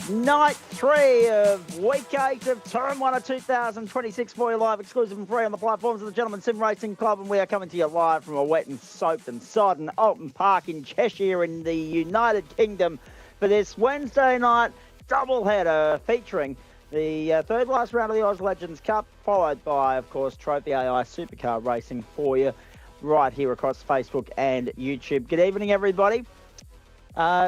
Night 3 of Week 8 of Term 1 of 2026 for you live, exclusive and free on the platforms of the Gentleman Sim Racing Club, and we are coming to you live from a wet and soaked and sodden Oulton Park in Cheshire in the United Kingdom for this Wednesday night doubleheader featuring the third last round of the Oz Legends Cup, followed by, of course, Trophi.AI Supercar Racing for you right here across Facebook and YouTube. Good evening, everybody.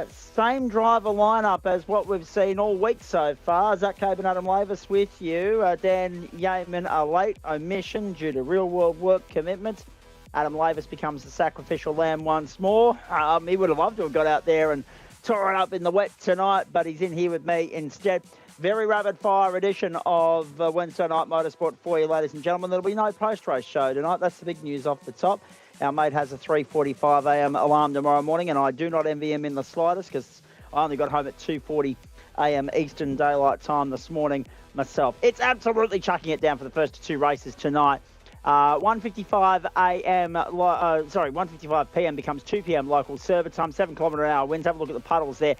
Same driver lineup as what we've seen all week so far. Zach Cabe and Adam Lavis with you. Dan Yeaman, a late omission due to real-world work commitments. Adam Lavis becomes the sacrificial lamb once more. He would have loved to have got out there and tore it up in the wet tonight, but he's in here with me instead. Very rapid-fire edition of Wednesday Night Motorsport for you, ladies and gentlemen. There'll be no post-race show tonight. That's the big news off the top. Our mate has a 3:45 a.m. alarm tomorrow morning, and I do not envy him in the slightest because I only got home at 2:40 a.m. Eastern Daylight Time this morning myself. It's absolutely chucking it down for the first two races tonight. 1:55 a.m. 1:55 p.m. becomes 2 p.m. local server time. 7 km/h winds. Have a look at the puddles there.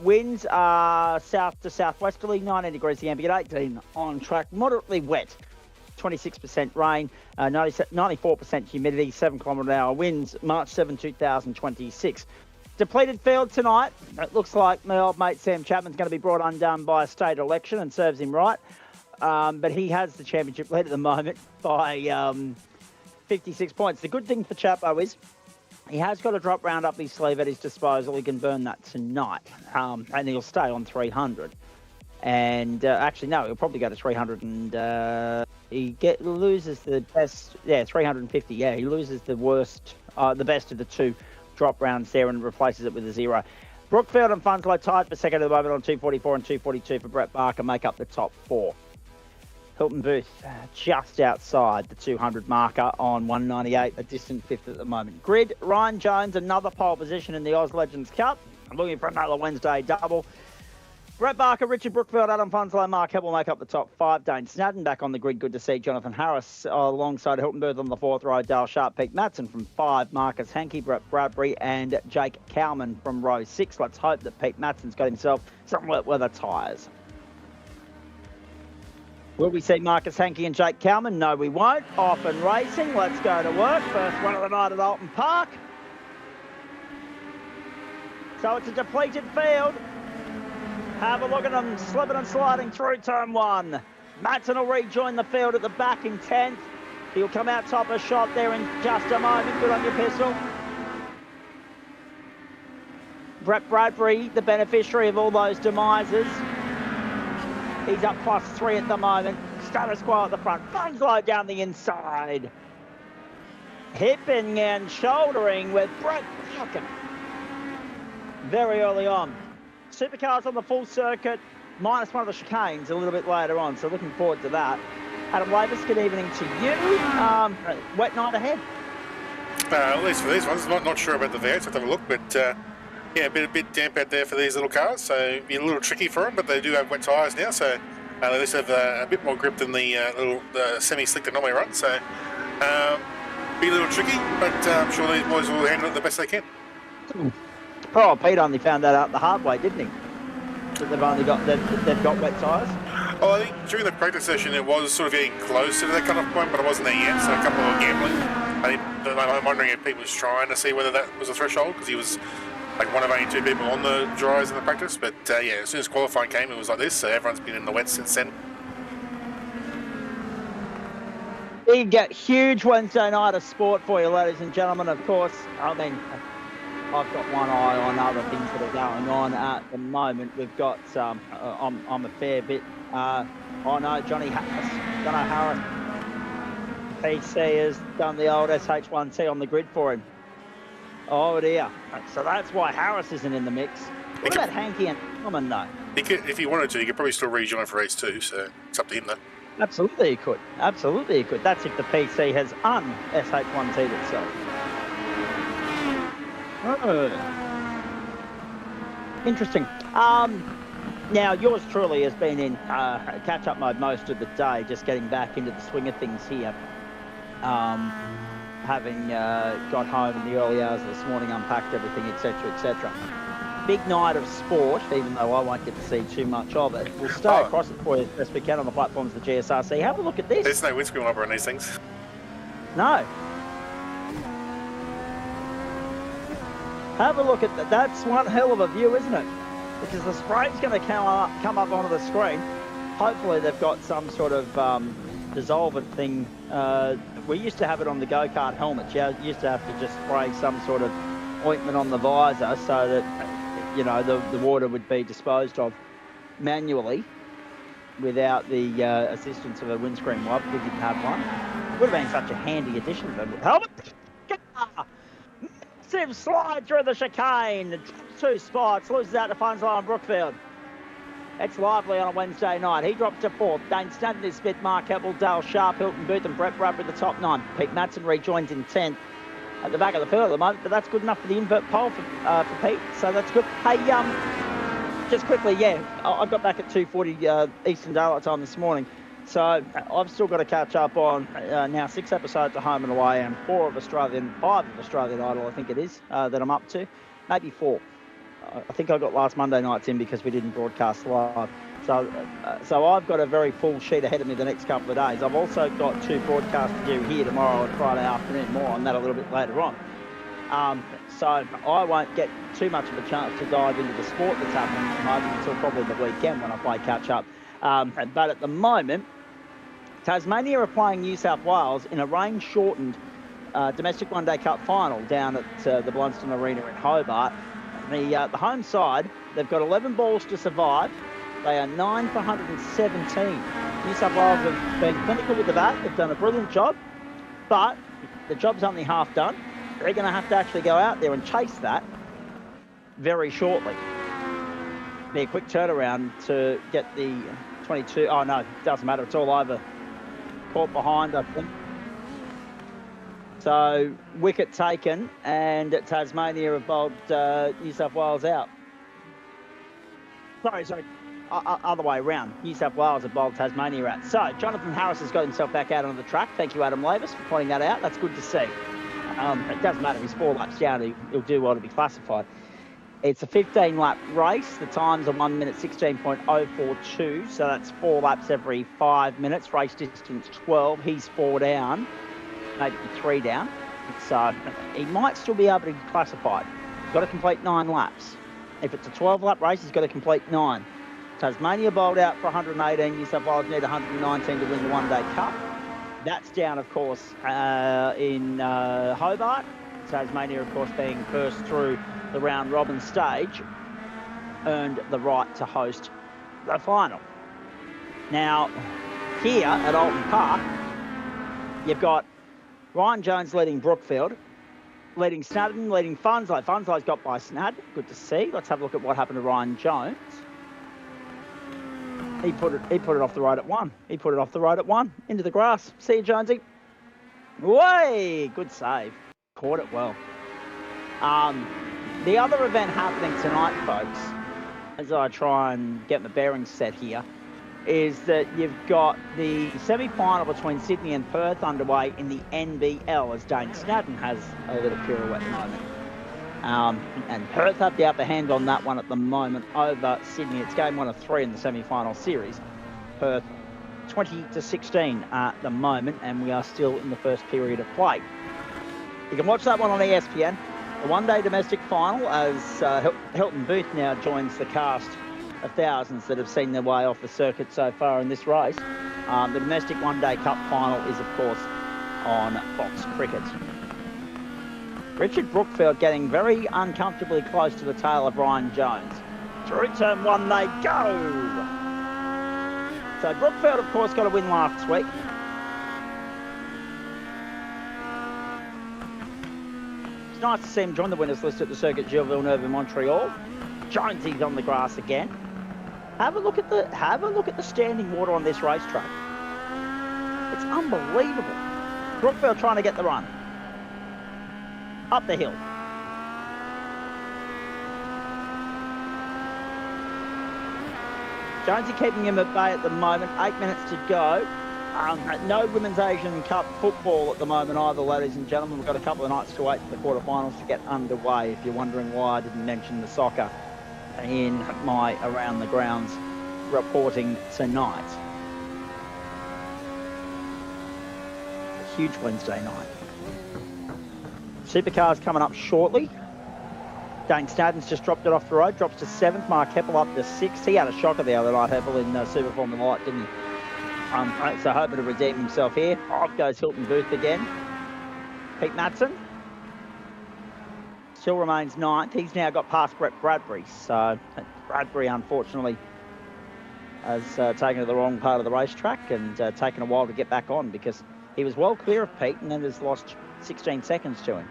Winds are south to southwesterly, 19 degrees the ambient, 18 on track, moderately wet. 26% rain, 94% humidity, 7 km/h winds, March 7, 2026. Depleted field tonight. It looks like my old mate Sam Chapman's going to be brought undone by a state election, and serves him right. But he has the championship lead at the moment by 56 points. The good thing for Chapo is he has got a drop round up his sleeve at his disposal. He can burn that tonight, and he'll stay on 300. And actually, no, he'll probably go to 300 and he loses the best, 350. Yeah, he loses the worst, the best of the two drop rounds there and replaces it with a 0. Brookfield and Funslow tied for second at the moment on 244 and 242 for Brett Barker, make up the top 4. Hilton Booth just outside the 200 marker on 198, a distant 5th at the moment. Grid, Ryan Jones, another pole position in the Oz Legends Cup. I'm looking for another Wednesday double. Brett Barker, Richard Brookfield, Adam Funslow, Mark Heppel make up the top 5. Dane Snadden back on the grid. Good to see Jonathan Harris alongside Hilton Booth on the 4th row. Dale Sharp, Pete Matson from 5. Marcus Hankey, Brett Bradbury and Jake Cowman from row 6. Let's hope that Pete Matson's got himself some wet weather tyres. Will we see Marcus Hankey and Jake Cowman? No, we won't. Off and racing. Let's go to work. First one of the night at Oulton Park. So it's a depleted field. Have a look at them slipping and sliding through turn 1. Matson will rejoin the field at the back in 10th. He'll come out top a shot there in just a moment. Good on your pistol. Brett Bradbury, the beneficiary of all those demises. He's up +3 at the moment. Status quo at the front. Funslow down the inside. Hipping and shouldering with Brett Barker. Very early on. Supercars on the full circuit, minus one of the chicanes a little bit later on, so looking forward to that. Adam Lavis, good evening to you. Wet night ahead. At least for these ones, not sure about the V8s, have to have a look, but yeah, a bit damp out there for these little cars, so it'd be a little tricky for them, but they do have wet tyres now, so they at least have a bit more grip than the semi-slick they normally run, so be a little tricky, but I'm sure these boys will handle it the best they can. Oh, Pete only found that out the hard way, didn't he? That they've got wet tyres. Oh, I think during the practice session it was sort of getting close to that cut-off point, but it wasn't there yet, so a couple of gambling. I'm wondering if Pete was trying to see whether that was a threshold, because he was like one of only 2 people on the dryers in the practice, but yeah, as soon as qualifying came it was like this, so everyone's been in the wet since then. You get huge Wednesday night of sport for you, ladies and gentlemen. Of course, I mean, I've got one eye on other things that are going on at the moment. We've got, I'm a fair bit, Johnny Harris, PC has done the old SH1T on the grid for him. Oh dear. So that's why Harris isn't in the mix. What about Hankey and Common though? He could, if he wanted to, he could probably still rejoin for race 2, so it's up to him though. Absolutely he could. Absolutely he could. That's if the PC has un-SH1T'd itself. Interesting. Now, yours truly has been in catch-up mode most of the day, just getting back into the swing of things here. Having got home in the early hours this morning, unpacked everything, etc., etc. big night of sport, even though I won't get to see too much of it. We'll stay across it for you as best we can on the platforms of the GSRC. Have a look at this. There's no windscreen wiper on these things. No. Have a look at that. That's one hell of a view, isn't it? Because the spray's going to come up onto the screen. Hopefully they've got some sort of dissolvent thing. We used to have it on the go-kart helmets. You used to have to just spray some sort of ointment on the visor so that, you know, the water would be disposed of manually without the assistance of a windscreen wiper. We didn't have one. Would have been such a handy addition to the helmet. Massive slide through the chicane. 2 spots, loses out to Funslow and Brookfield. It's lively on a Wednesday night. He drops to 4th. Dane Stanton is 5th. Mark Heppel, Dale Sharp, Hilton Booth and Brett Rudd with the top 9. Pete Matson rejoins in 10th at the back of the field at the moment, but that's good enough for the invert pole for Pete, so that's good. Hey, just quickly, I got back at 2:40 Eastern Daylight Time this morning, so I've still got to catch up on now 6 episodes of Home and Away and 5 of Australian Idol, I think it is, that I'm up to. Maybe 4. I think I got last Monday nights in because we didn't broadcast live. So I've got a very full sheet ahead of me the next couple of days. I've also got 2 broadcasts to do here tomorrow and Friday afternoon, more on that a little bit later on. So I won't get too much of a chance to dive into the sport that's happening at the moment until probably the weekend when I play catch up. But at the moment, Tasmania are playing New South Wales in a rain-shortened domestic one-day cup final down at the Blunston Arena in Hobart. The home side, they've got 11 balls to survive. They are 9 for 117. New South Wales have been clinical with the bat. They've done a brilliant job, but the job's only half done. They're going to have to actually go out there and chase that very shortly. Be a quick turnaround to get the 22. Oh, no, it doesn't matter. It's all over. Caught behind, I think. So, wicket taken, and Tasmania have bowled New South Wales out. Sorry. Other way around. New South Wales have bowled Tasmania out. So, Jonathan Harris has got himself back out on the track. Thank you, Adam Lavis, for pointing that out. That's good to see. It doesn't matter. He's 4 laps down. He'll do well to be classified. It's a 15-lap race. The times are 1 minute 16.042. So, that's 4 laps every 5 minutes. Race distance 12. He's 4 down. Maybe 3 down. So, he might still be able to be classified. He's got to complete 9 laps. If it's a 12-lap race, he's got to complete 9. Tasmania bowled out for 118. New South Wales need 119 to win the one-day cup. That's down, of course, in Hobart. Tasmania, of course, being first through the round-robin stage, earned the right to host the final. Now, here at Oulton Park, you've got Ryan Jones leading Brookfield, leading Snadden, leading Funslow. Funslow's got by Snad. Good to see. Let's have a look at what happened to Ryan Jones. He put it off the road at 1. He put it off the road at 1. Into the grass. See you, Jonesy. Way! Good save. Caught it well. The other event happening tonight, folks, as I try and get my bearings set here, is that you've got the semi-final between Sydney and Perth underway in the NBL, as Dane Snadden has a little pirouette at the moment. And Perth have the upper hand on that one at the moment over Sydney. It's game 1 of 3 in the semi-final series. Perth 20-16 at the moment, and we are still in the first period of play. You can watch that one on ESPN. The one-day domestic final, as Hilton Booth now joins the cast of thousands that have seen their way off the circuit so far in this race. The domestic one-day cup final is, of course, on Fox Cricket. Richard Brookfield getting very uncomfortably close to the tail of Ryan Jones. Through turn 1 they go. So Brookfield, of course, got a win last week. It's nice to see him join the winners list at the circuit Gilles Villeneuve in Montreal. Jonesy's on the grass again. Have a look at the standing water on this racetrack. It's unbelievable. Brookfield trying to get the run. Up the hill. Jonesy keeping him at bay at the moment. 8 minutes to go. No Women's Asian Cup football at the moment either, ladies and gentlemen. We've got a couple of nights to wait for the quarterfinals to get underway. If you're wondering why I didn't mention the soccer in my Around the Grounds reporting tonight. A huge Wednesday night. Supercars coming up shortly. Dane Snadden's just dropped it off the road, drops to 7th. Mark Heppel up to 6th. He had a shocker the other night, Heppel, in Super Formula Light, didn't he? So hoping to redeem himself here. Off goes Hilton Booth again. Pete Matson still remains 9th. He's now got past Brett Bradbury. So Bradbury, unfortunately, has taken to the wrong part of the racetrack and taken a while to get back on because he was well clear of Pete and then has lost 16 seconds to him.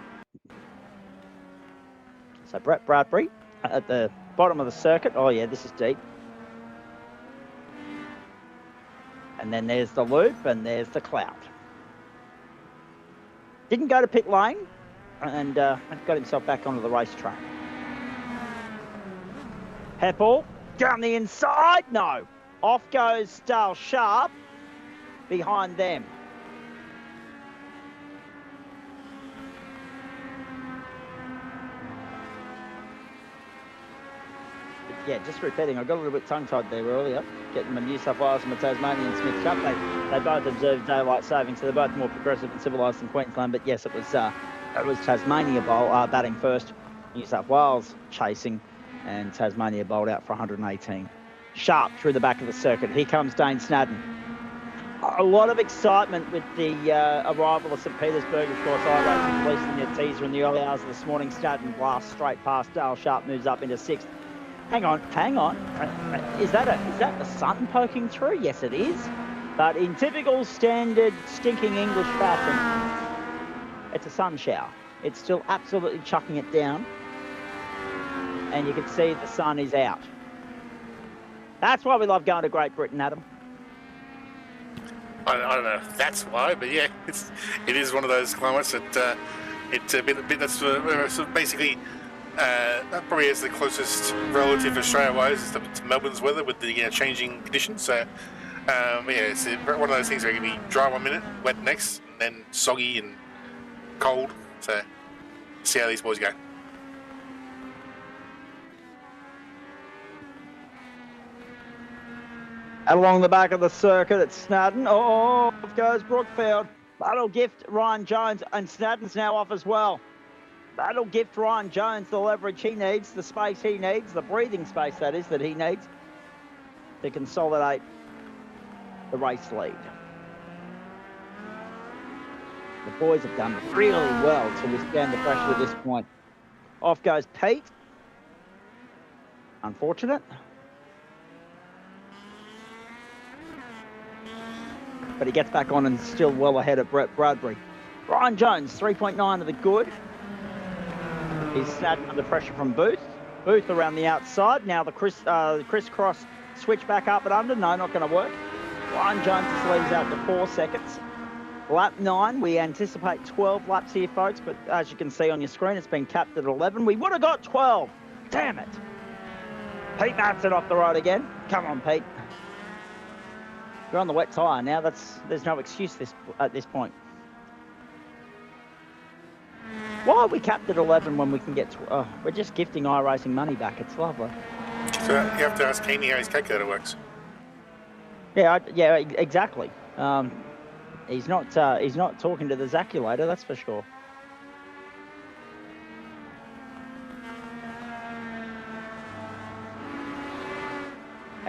So Brett Bradbury at the bottom of the circuit. Oh, yeah, this is deep. And then there's the loop and there's the cloud. Didn't go to pit lane and got himself back onto the racetrack. Heppel down the inside. No. Off goes Dale Sharp behind them. Yeah, just repeating, I got a little bit tongue-tied there earlier, getting my New South Wales and my Tasmanians mixed up. They both observed daylight saving, so they're both more progressive and civilised than Queensland. But yes, it was Tasmania batting first, New South Wales chasing, and Tasmania bowled out for 118. Sharp through the back of the circuit. Here comes Dane Snadden. A lot of excitement with the arrival of St Petersburg, of course. iRacing releasing their teaser in the early hours of this morning. Snadden blasts straight past Dale Sharp, moves up into 6th. Hang on. Is that the sun poking through? Yes, it is. But in typical standard stinking English fashion, it's a sun shower. It's still absolutely chucking it down. And you can see the sun is out. That's why we love going to Great Britain, Adam. I don't know if that's why, but yeah, it is one of those climates that it's a bit that's so basically that probably is the closest relative Australia-wise to Melbourne's weather with the changing conditions. So yeah, it's one of those things where it can be dry one minute, wet next, and then soggy and cold. So see how these boys go. Along the back of the circuit, it's Snadden. Oh, off goes Brookfield. That'll gift Ryan Jones, and Snadden's now off as well. That'll gift Ryan Jones the leverage he needs, the space he needs, the breathing space, that is, that he needs to consolidate the race lead. The boys have done really well to withstand the pressure at this point. Off goes Pete. Unfortunate. But he gets back on and still well ahead of Brett Bradbury. Ryan Jones, 3.9 to the good. He's snapped under pressure from Booth. Booth around the outside. Now the crisscross switch back up and under. No, not going to work. Ryan Jones just leaves out to 4 seconds. Lap 9. We anticipate 12 laps here, folks. But as you can see on your screen, it's been capped at 11. We would have got 12. Damn it. Pete Matson off the road again. Come on, Pete. You're on the wet tyre now. There's no excuse at this point. Why are we capped at 11 when we can get... we're just gifting iRacing money back. It's lovely. So you have to ask Keeney how his calculator works. Yeah, exactly. He's not talking to the Zaculator, that's for sure.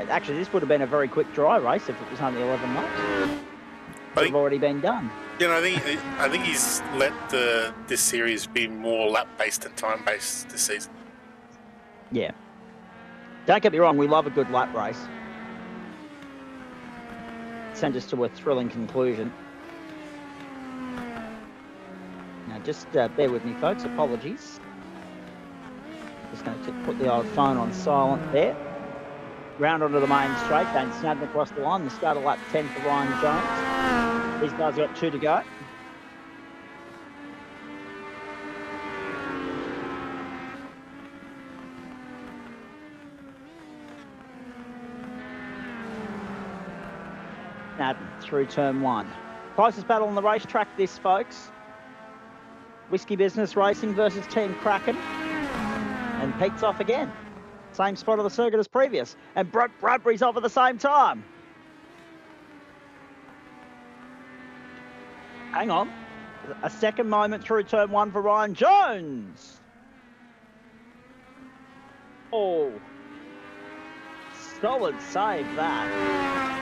Actually, this would have been a very quick dry race if it was only 11 laps. It would have already been done. You know, I think he's let this series be more lap-based than time-based this season. Yeah. Don't get me wrong, we love a good lap race. Send us to a thrilling conclusion. Now, just bear with me, folks. Apologies. Just going to put the old phone on silent there. Round onto the main straight. Dane Snadden across the line. The start of lap 10 for Ryan Jones. These guys got 2 to go. Snadden through turn 1. Closest battle on the racetrack, this, folks. Whiskey Business Racing versus Team Kraken. And Pete's off again. Same spot of the circuit as previous. And Brett Bradbury's off at the same time. Hang on. A second moment through turn 1 for Ryan Jones. Oh. Solid save that.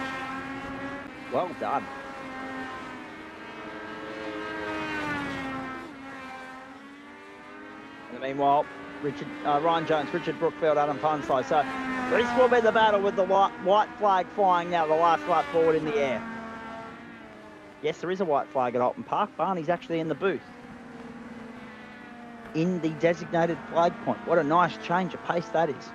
Well done. And meanwhile, Ryan Jones, Richard Brookfield, Adam Punslow. So this will be the battle with the white flag flying now, the last lap forward in the air. Yes, there is a white flag at Oulton Park. Barney's actually in the booth. In the designated flag point. What a nice change of pace that is.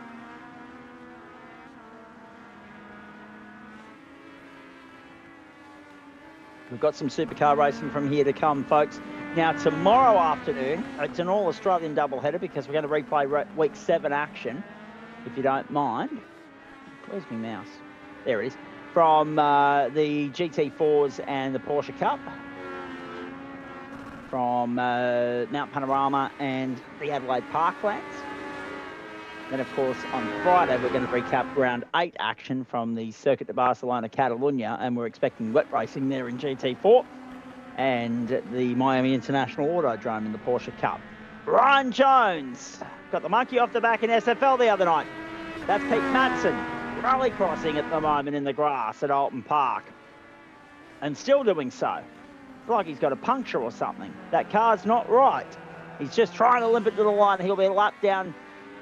We've got some supercar racing from here to come, folks. Now, tomorrow afternoon, it's an all-Australian doubleheader because we're going to replay Week 7 action, if you don't mind. Where's my mouse? There it is. From the GT4s and the Porsche Cup. From Mount Panorama and the Adelaide Parklands. Then, of course, on Friday, we're going to recap Round 8 action from the Circuit de Barcelona, Catalunya, and we're expecting wet racing there in GT4 and the Miami International Autodrome in the Porsche Cup. Ryan Jones got the monkey off the back in SFL the other night. That's Pete Madsen, rally crossing at the moment in the grass at Oulton Park, and still doing so. It's like he's got a puncture or something. That car's not right. He's just trying to limp it to the line. He'll be a lap down.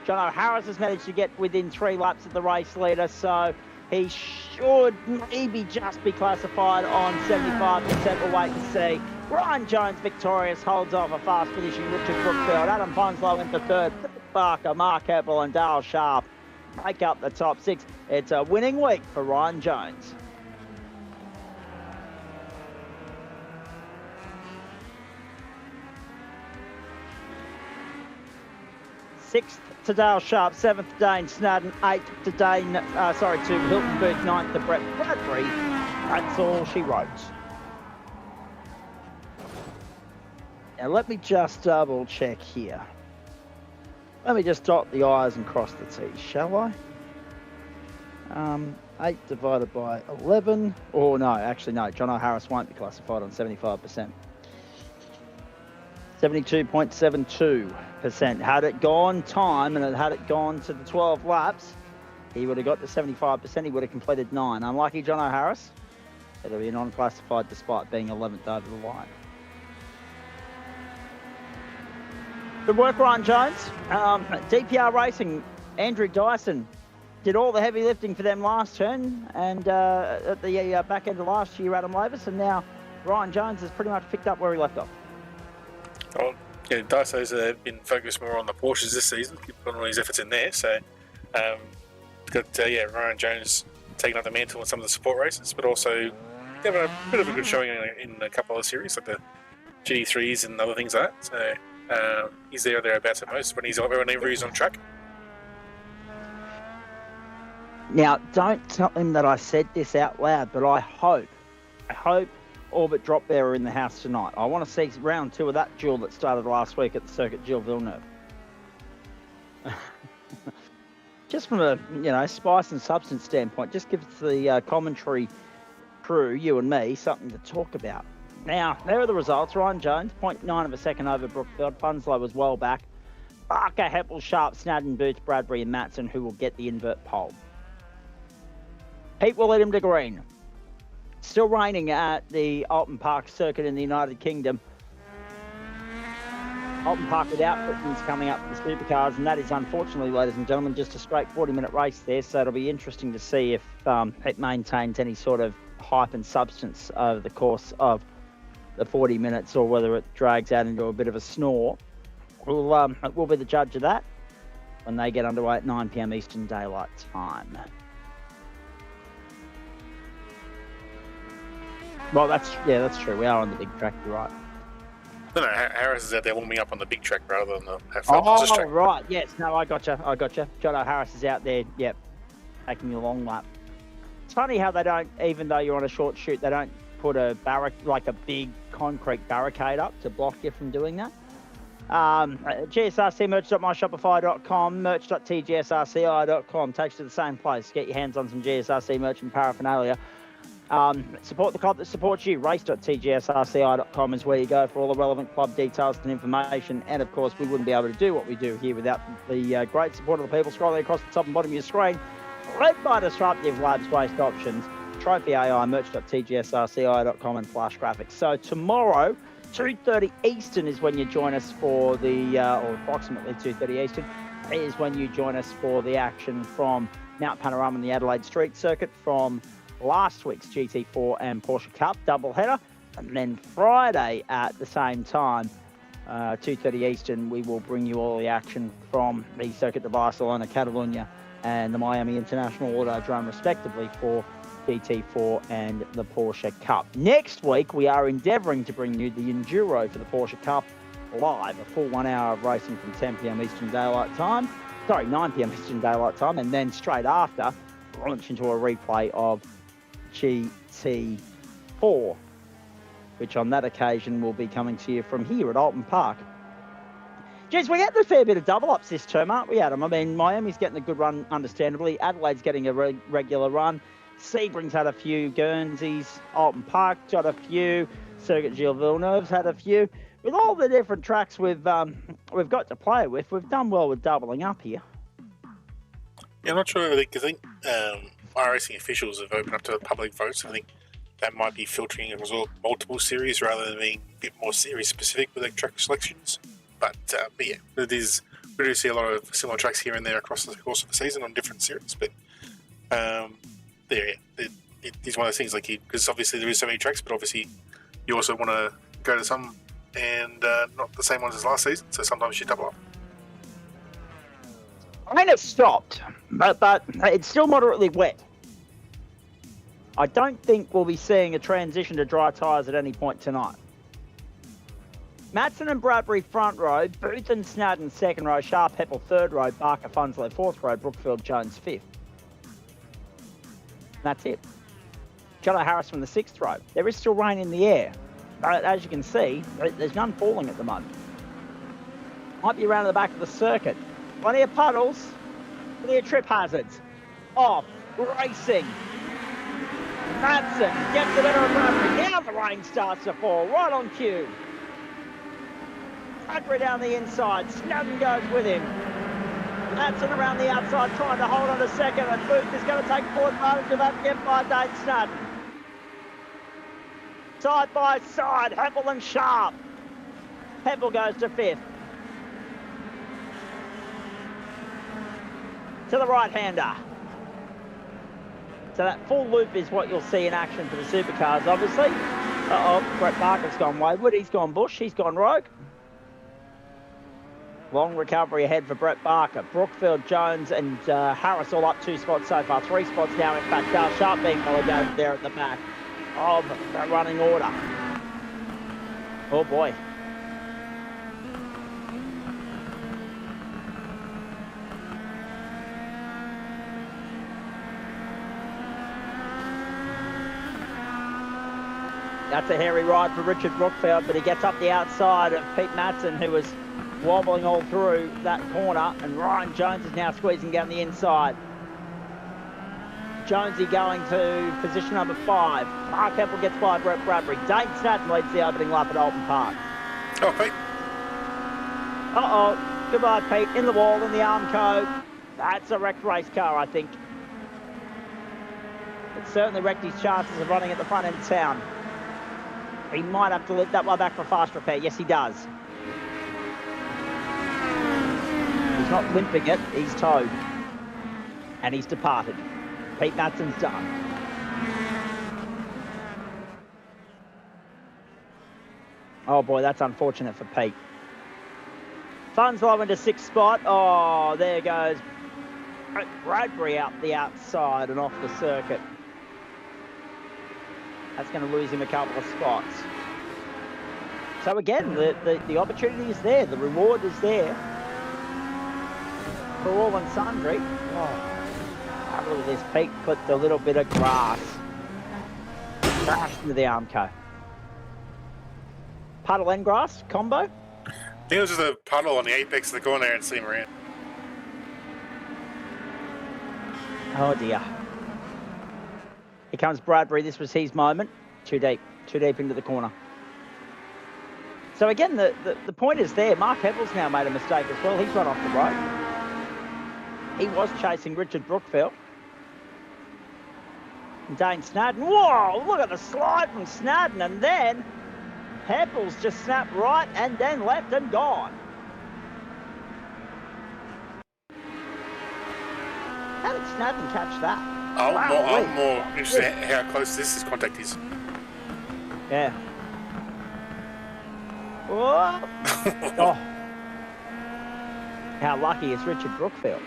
John O'Harris has managed to get within 3 laps of the race leader, so he should maybe just be classified on 75%. We'll wait and see. Ryan Jones victorious, holds off a fast finishing Richard Brookfield. Adam Ponslow into third. Barker, Mark Heppel and Dale Sharp make up the top 6. It's a winning week for Ryan Jones. Sixth to Dale Sharp, 7th to Dane Snadden, 8th to to Hilton Booth, 9th to Brett Bradbury. That's all she wrote. Now let me just double check here. Let me just dot the I's and cross the T's, shall I? 8 divided by 11. Oh no, actually no, John O'Harris won't be classified on 75%. 72.72%. Had it gone time and had it gone to the 12 laps, he would have got to 75%. He would have completed 9. Unlucky John O'Harris. It'll be non-classified despite being 11th over the line. Good work, Ryan Jones. DPR Racing, Andrew Dyson did all the heavy lifting for them last turn, and at the back end of last year, Adam Lavis, and now Ryan Jones has pretty much picked up where he left off. Well, yeah, Dyso's been focused more on the Porsches this season, putting all his efforts in there. So, Ryan Jones taking up the mantle in some of the support races, but also having a bit of a good showing in a couple of series, like the GT3s and other things like that. So, he's there or thereabouts at most whenever he's on track. Now, don't tell him that I said this out loud, but I hope Orbit Drop Bearer in the house tonight. I want to see round 2 of that duel that started last week at the circuit, Gilles Villeneuve. Just from a spice and substance standpoint, just gives the commentary crew, you and me, something to talk about. Now, there are the results. Ryan Jones, 0.9 of a second over Brookfield. Punslow was well back. Barker, Heppel, Sharp, Snadden, Booth, Bradbury and Matson, who will get the invert pole. Pete will lead him to green. Still raining at the Oulton Park circuit in the United Kingdom. Oulton Park without Brittens coming up for the supercars, and that is unfortunately, ladies and gentlemen, just a straight 40-minute race there, so it'll be interesting to see if it maintains any sort of hype and substance over the course of the 40 minutes or whether it drags out into a bit of a snore. We'll be the judge of that when they get underway at 9 p.m. Eastern Daylight Time. Well, that's true. We are on the big track, you're right. No, Harris is out there warming up on the big track rather than the track. Oh, right. Yes. No, I gotcha. John O'Harris is out there, taking a long lap. It's funny how they don't, even though you're on a short shoot, they don't put a big concrete barricade up to block you from doing that. GSRC merch.myshopify.com, merch.tgsrci.com. Takes you to the same place. Get your hands on some GSRC merch and paraphernalia. Support the club that supports you. Race.tgsrci.com is where you go for all the relevant club details and information. And of course, we wouldn't be able to do what we do here without the great support of the people scrolling across the top and bottom of your screen. Led by Disruptive Labs Waste Options, Trophi.AI, merch.tgsrci.com, and Flash Graphics. So tomorrow, 2:30 Eastern is when you join us for the, or approximately 2:30 Eastern, is when you join us for the action from Mount Panorama and the Adelaide Street Circuit from last week's GT4 and Porsche Cup doubleheader. And then Friday at the same time, 2:30 Eastern, we will bring you all the action from the Circuit de Barcelona, Catalunya, and the Miami International Autodrome, respectively, for GT4 and the Porsche Cup. Next week, we are endeavouring to bring you the Enduro for the Porsche Cup live, a full 1 hour of racing from 10 p.m. Eastern Daylight Time. Sorry, 9 p.m. Eastern Daylight Time, and then straight after, launch into a replay of GT4, which on that occasion will be coming to you from here at Oulton Park. Geez, we're getting a fair bit of double-ups this term, aren't we, Adam? I mean, Miami's getting a good run, understandably. Adelaide's getting a regular run. Sebring's had a few. Guernseys, Oulton Park's got a few. Circuit Gilles Villeneuve's had a few. With all the different tracks we've got to play with, we've done well with doubling up here. Yeah, I'm not sure. I think iRacing officials have opened up to public votes. I think that might be filtering across multiple series rather than being a bit more series specific with their track selections. But yeah, we do see a lot of similar tracks here and there across the course of the season on different series. But it is one of those things, like, because obviously there is so many tracks, but obviously you also want to go to some and not the same ones as last season. So sometimes you double up. I mean, it's stopped, but it's still moderately wet. I don't think we'll be seeing a transition to dry tyres at any point tonight. Matson and Bradbury front row, Booth and Snadden second row, Sharp Heppel third row, Barker Funslow fourth row, Brookfield Jones fifth. That's it. Jono Harris from the sixth row. There is still rain in the air, but as you can see, there's none falling at the moment. Might be around the back of the circuit. Plenty of puddles, plenty of trip hazards. Off, racing. Matson gets the better of Bradbury. Now the rain starts to fall, right on cue. Bradbury down the inside, Snowden goes with him. Matson around the outside trying to hold on a second, and Booth is going to take full advantage of that and get by Dane Snowden. Side by side, Heppel and Sharp. Heppel goes to fifth. To the right-hander. So that full loop is what you'll see in action for the supercars, obviously. Brett Barker's gone wayward. He's gone bush. He's gone rogue. Long recovery ahead for Brett Barker. Brookfield, Jones and Harris all up 2 spots so far. 3 spots now, in fact. Sharp being relegated there at the back of the running order. Oh, boy. That's a hairy ride for Richard Brookfield, but he gets up the outside of Pete Matson, who was wobbling all through that corner, and Ryan Jones is now squeezing down the inside. Jonesy going to position number 5. Mark Heppel gets by Brett Bradbury. Dane Snadden leads the opening lap at Oulton Park. Oh, Pete. Uh-oh. Goodbye, Pete. In the wall, in the Armco. That's a wrecked race car, I think. It certainly wrecked his chances of running at the front end of town. He might have to lift that one back for fast repair. Yes, he does. He's not limping it, he's towed. And he's departed. Pete Matson's done. Oh boy, that's unfortunate for Pete. Funslow into 6th spot. Oh, there goes Bradbury out the outside and off the circuit. That's going to lose him a couple of spots. So again, the opportunity is there. The reward is there for all and sundry. Oh, look at this. Pete clipped a little bit of grass. Crashed into the Armco. Puddle and grass combo? I think it was just a puddle on the apex of the corner and see him around. Oh dear. Here comes Bradbury. This was his moment. Too deep into the corner. So again, the point is there. Mark Heppel's now made a mistake as well. He's run off the road. He was chasing Richard Brookfield. And Dane Snadden. Whoa, look at the slide from Snadden. And then Heppel's just snapped right and then left and gone. How did Snadden catch that? I'm more interested in how close this contact is. Yeah. Whoa. Oh. How lucky is Richard Brookfield?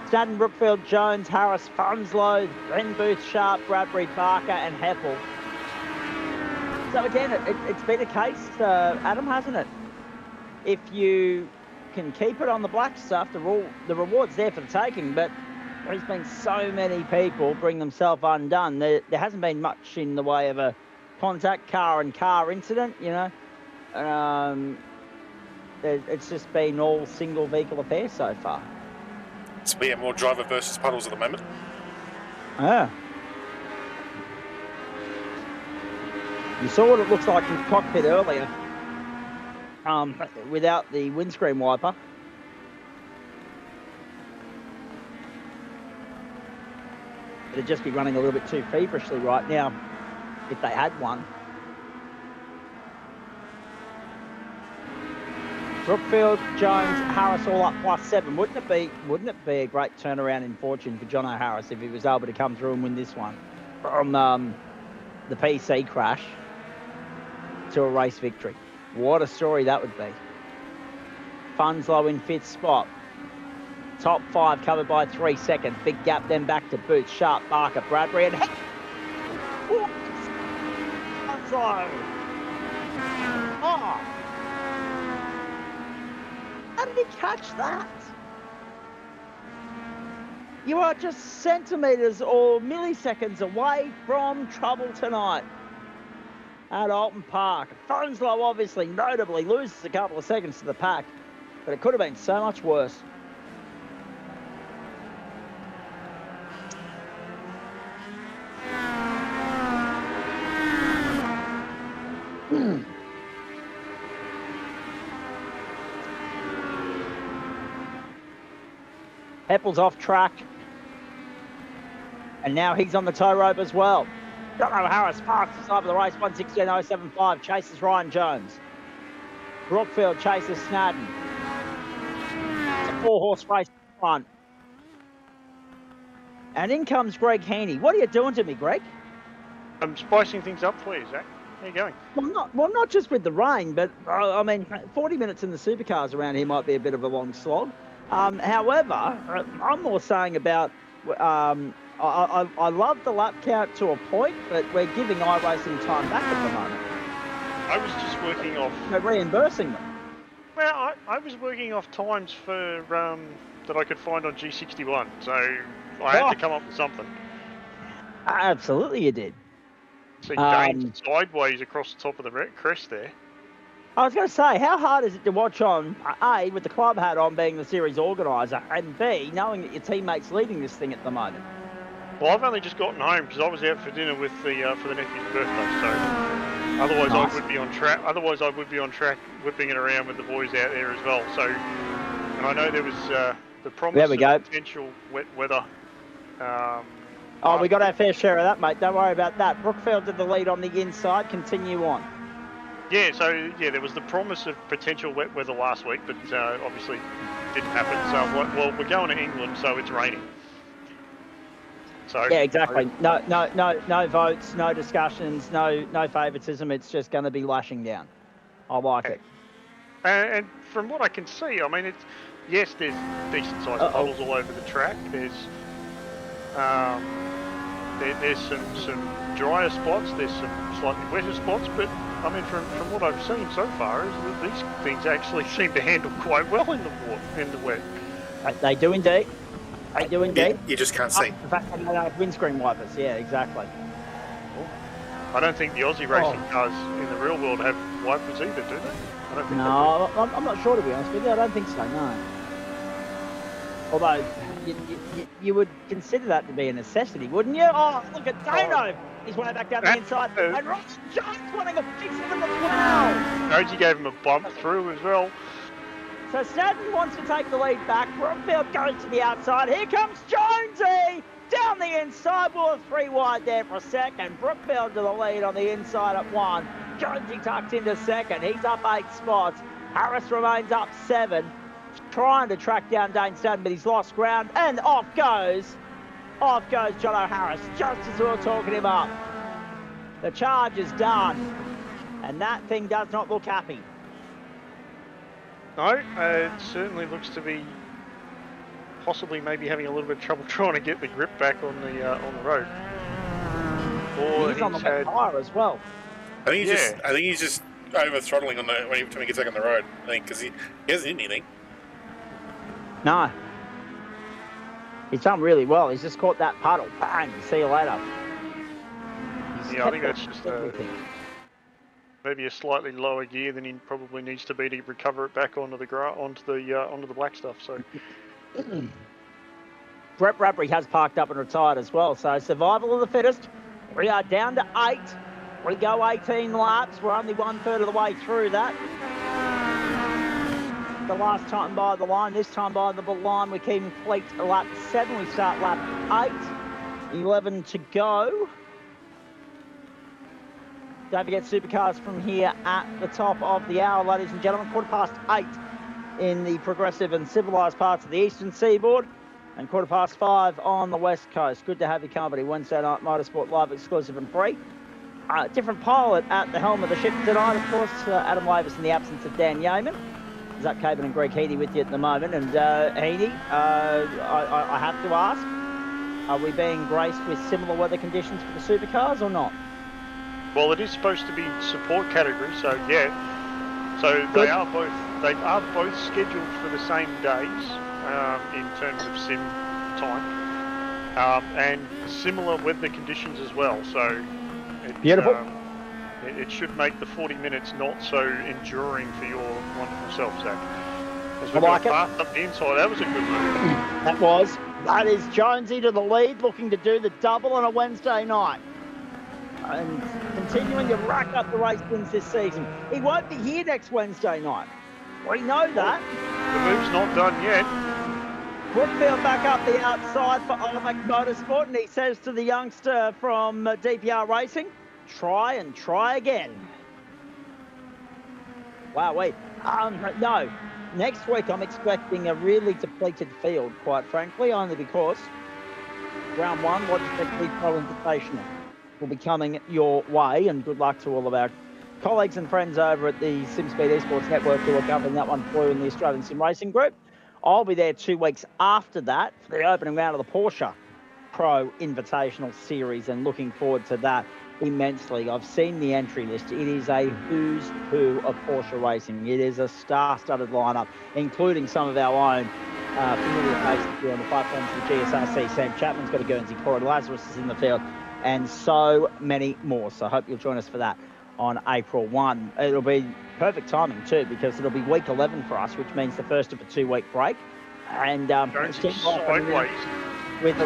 Snadden, Brookfield, Jones, Harris, Funslow, then Booth, Sharp, Bradbury, Barker and Heppel. So again, it's been a case, Adam, hasn't it? If you can keep it on the black stuff, the reward's there for the taking, but there's been so many people bring themselves undone. There hasn't been much in the way of a contact car and car incident, you know. It's just been all single vehicle affairs so far. So we have more driver versus puddles at the moment. Yeah. You saw what it looks like in the cockpit earlier, without the windscreen wiper. It'd just be running a little bit too feverishly right now if they had one. Brookfield, Jones, Harris all up +7. Wouldn't it be a great turnaround in fortune for John O'Harris if he was able to come through and win this one from the PC crash to a race victory? What a story that would be. Funslow in 5th spot. Top 5 covered by 3 seconds. Big gap then back to Boots, Sharp, Barker, Bradbury and Funslow. Oh. How did he catch that? You are just centimetres or milliseconds away from trouble tonight at Oulton Park. Funslow obviously notably loses a couple of seconds to the pack, but it could have been so much worse. Heppel's off track. And now he's on the tow rope as well. John O'Harris fastest side of the race, 1:16.075. Chases Ryan Jones. Brookfield chases Snadden. It's a 4-horse race in front. And in comes Greg Heaney. What are you doing to me, Greg? I'm spicing things up for you, Zach. How you going? Well, not just with the rain, but I mean, 40 minutes in the supercars around here might be a bit of a long slog. However, I'm more saying about, I love the lap count to a point, but we're giving iRacing time back at the moment. I was just working off... We're reimbursing them. Well, I was working off times for that I could find on G61, so I had to come up with something. Absolutely you did. See James sideways across the top of the crest there. I was going to say, how hard is it to watch on, A, with the club hat on being the series organiser, and B, knowing that your teammate's leading this thing at the moment? Well, I've only just gotten home because I was out for dinner with for the nephew's birthday, so otherwise nice. I would be on track. Otherwise I would be on track whipping it around with the boys out there as well. So, and I know there was the promise of potential wet weather. We got our fair share of that, mate. Don't worry about that. Brookfield did the lead on the inside. Continue on. Yeah, so there was the promise of potential wet weather last week, but obviously didn't happen. So, well, we're going to England, so it's raining. So yeah, exactly. No votes, no discussions, no favouritism. It's just going to be lashing down. I like it. And from what I can see, I mean, there's decent sized puddles all over the track. There's some drier spots. There's some slightly wetter spots, but I mean, from what I've seen so far, is that these things actually seem to handle quite well in the wet. They do indeed. They do indeed. You just can't see. The fact that they don't have windscreen wipers. Yeah, exactly. I don't think the Aussie racing cars in the real world have wipers either, do they? I don't think No, I'm not sure, to be honest with you. I don't think so, no. Although, you would consider that to be a necessity, wouldn't you? Oh, look at Dano. He's way back down the inside. And Ross Jones wanting a fix of them as well. Jonesy gave him a bump through as well. So Snowden wants to take the lead back. Brookfield goes to the outside. Here comes Jonesy. Down the inside. We'll have 3 wide there for a second. Brookfield to the lead on the inside at 1. Jonesy tucked into second. He's up 8 spots. Harris remains up 7. Trying to track down Dane Snowden, but he's lost ground. And off goes John O'Harris, just as we were talking him up. The charge is done. And that thing does not look happy. No, it certainly looks to be possibly maybe having a little bit of trouble trying to get the grip back on the road. Or he's on the wet tyre as well. I think he's just over throttling on when he gets back on the road. I think because he hasn't hit anything. No. He's done really well. He's just caught that puddle. Bang. See you later. I think that's just maybe a slightly lower gear than he probably needs to be to recover it back onto the black stuff. So. Brett Bradbury has parked up and retired as well. So survival of the fittest. We are down to 8. We go 18 laps. We're only 1/3 of the way through that. The last time by the line, this time by the line, we keep complete lap 7. We start lap 8. 11 to go. Don't forget Supercars from here at the top of the hour, ladies and gentlemen. 8:15 in the progressive and civilised parts of the eastern seaboard, and 5:15 on the west coast. Good to have your company. Wednesday night Motorsport live, exclusive and free. Different pilot at the helm of the ship tonight, of course. Adam Lavis in the absence of Dan Yeaman. Zach Caban and Greg Heaney with you at the moment. And Heaney, I have to ask, are we being graced with similar weather conditions for the supercars or not? Well, it is supposed to be support category, so yeah. So they are both scheduled for the same days in terms of sim time, and similar weather conditions as well. So beautiful. It should make the 40 minutes not so enduring for your wonderful self, Zach. As we got fast up the inside, that was a good move. That is Jonesy to the lead, looking to do the double on a Wednesday night. And continuing to rack up the race wins this season. He won't be here next Wednesday night. We know that. The move's not done yet. Brookfield back up the outside for Olympic Motorsport, and he says to the youngster from DPR Racing, try and try again. Wow, wait. No. Next week I'm expecting a really depleted field, quite frankly, only because round 1, Logitech League Pro Invitational will be coming your way, and good luck to all of our colleagues and friends over at the SimSpeed Esports Network who are covering that one for you in the Australian Sim Racing Group. I'll be there 2 weeks after that for the opening round of the Porsche Pro Invitational Series, and looking forward to that immensely. I've seen the entry list. It is a who's who of Porsche racing. It is a star-studded lineup, including some of our own familiar faces here on the platforms of the GSRC. Sam Chapman's got a Guernsey. Corey Lazarus is in the field, and so many more. So I hope you'll join us for that on April 1. It'll be perfect timing too, because it'll be week 11 for us, which means the first of a 2-week break. And sideways. With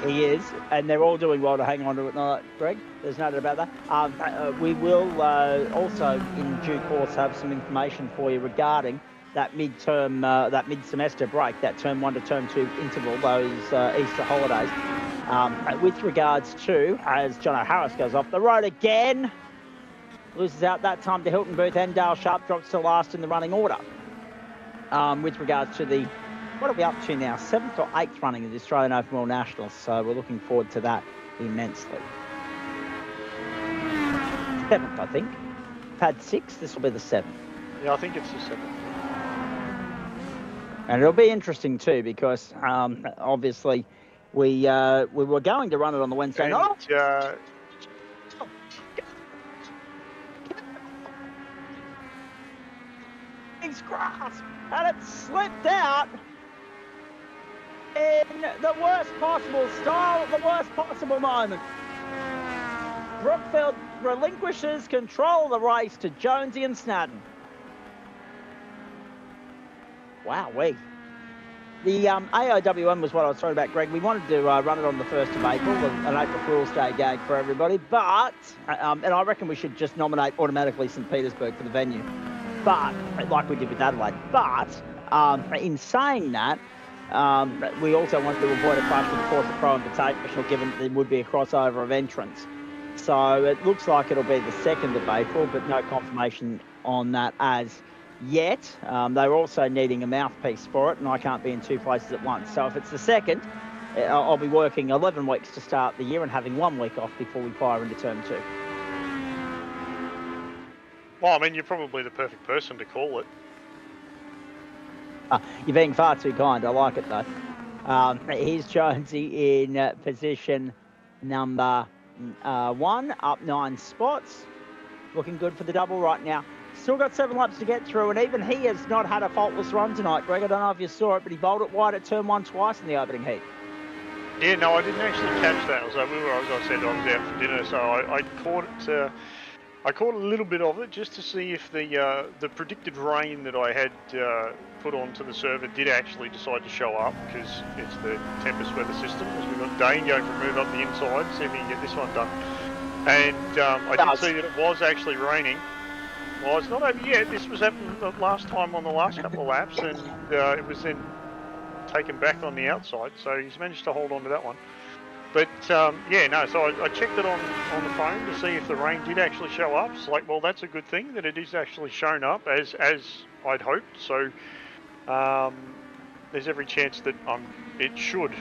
he is, and they're all doing well to hang on to it, not Greg. There's no doubt about that. We will also, in due course, have some information for you regarding that mid-term, that mid-semester break, that term 1 to term 2 interval, those Easter holidays. With regards to, as John O'Harris goes off the road again, loses out that time to Hilton Booth, and Dale Sharp drops to last in the running order. With regards to the, what are we up to now? 7th or 8th running of the Australian Open World Nationals. So we're looking forward to that immensely. 7th, I think. Pad 6, this will be the 7th. Yeah, I think it's the 7th. And it'll be interesting too, because obviously we were going to run it on the Wednesday night. His grasp, and it slipped out in the worst possible style at the worst possible moment. Brookfield relinquishes control of the race to Jonesy and Snadden. Wow-wee. The AOWM was what I was talking about, Greg. We wanted to run it on the 1st of April, an April Fool's Day gag for everybody, but, and I reckon we should just nominate automatically St. Petersburg for the venue, but, like we did with Adelaide. But, in saying that, we also wanted to avoid a clash with the Forza Pro Invitational, given there would be a crossover of entrants. So it looks like it'll be the 2nd of April, but no confirmation on that as yet. They're also needing a mouthpiece for it, and I can't be in 2 places at once. So if it's the 2nd, I'll be working 11 weeks to start the year and having 1 week off before we fire into Turn 2. Well, I mean, you're probably the perfect person to call it. You're being far too kind. I like it, though. Here's Jonesy in position number 1, up 9 spots. Looking good for the double right now. Still got 7 laps to get through, and even he has not had a faultless run tonight, Greg. I don't know if you saw it, but he bowled it wide at turn 1 twice in the opening heat. Yeah, no, I didn't actually catch that. As I said, I was out for dinner, so I caught it. I caught a little bit of it just to see if the predicted rain that I had put onto the server did actually decide to show up, because it's the Tempest weather system. As we've got Dane going for a move up the inside, see if he can get this one done. And I did see that it was actually raining. Well, it's not over yet. This was happening the last time on the last couple of laps, and it was then taken back on the outside, so he's managed to hold on to that one. But, yeah, no, so I checked it on the phone to see if the rain did actually show up. It's like, well, that's a good thing that it is actually shown up, as I'd hoped. So there's every chance that it should,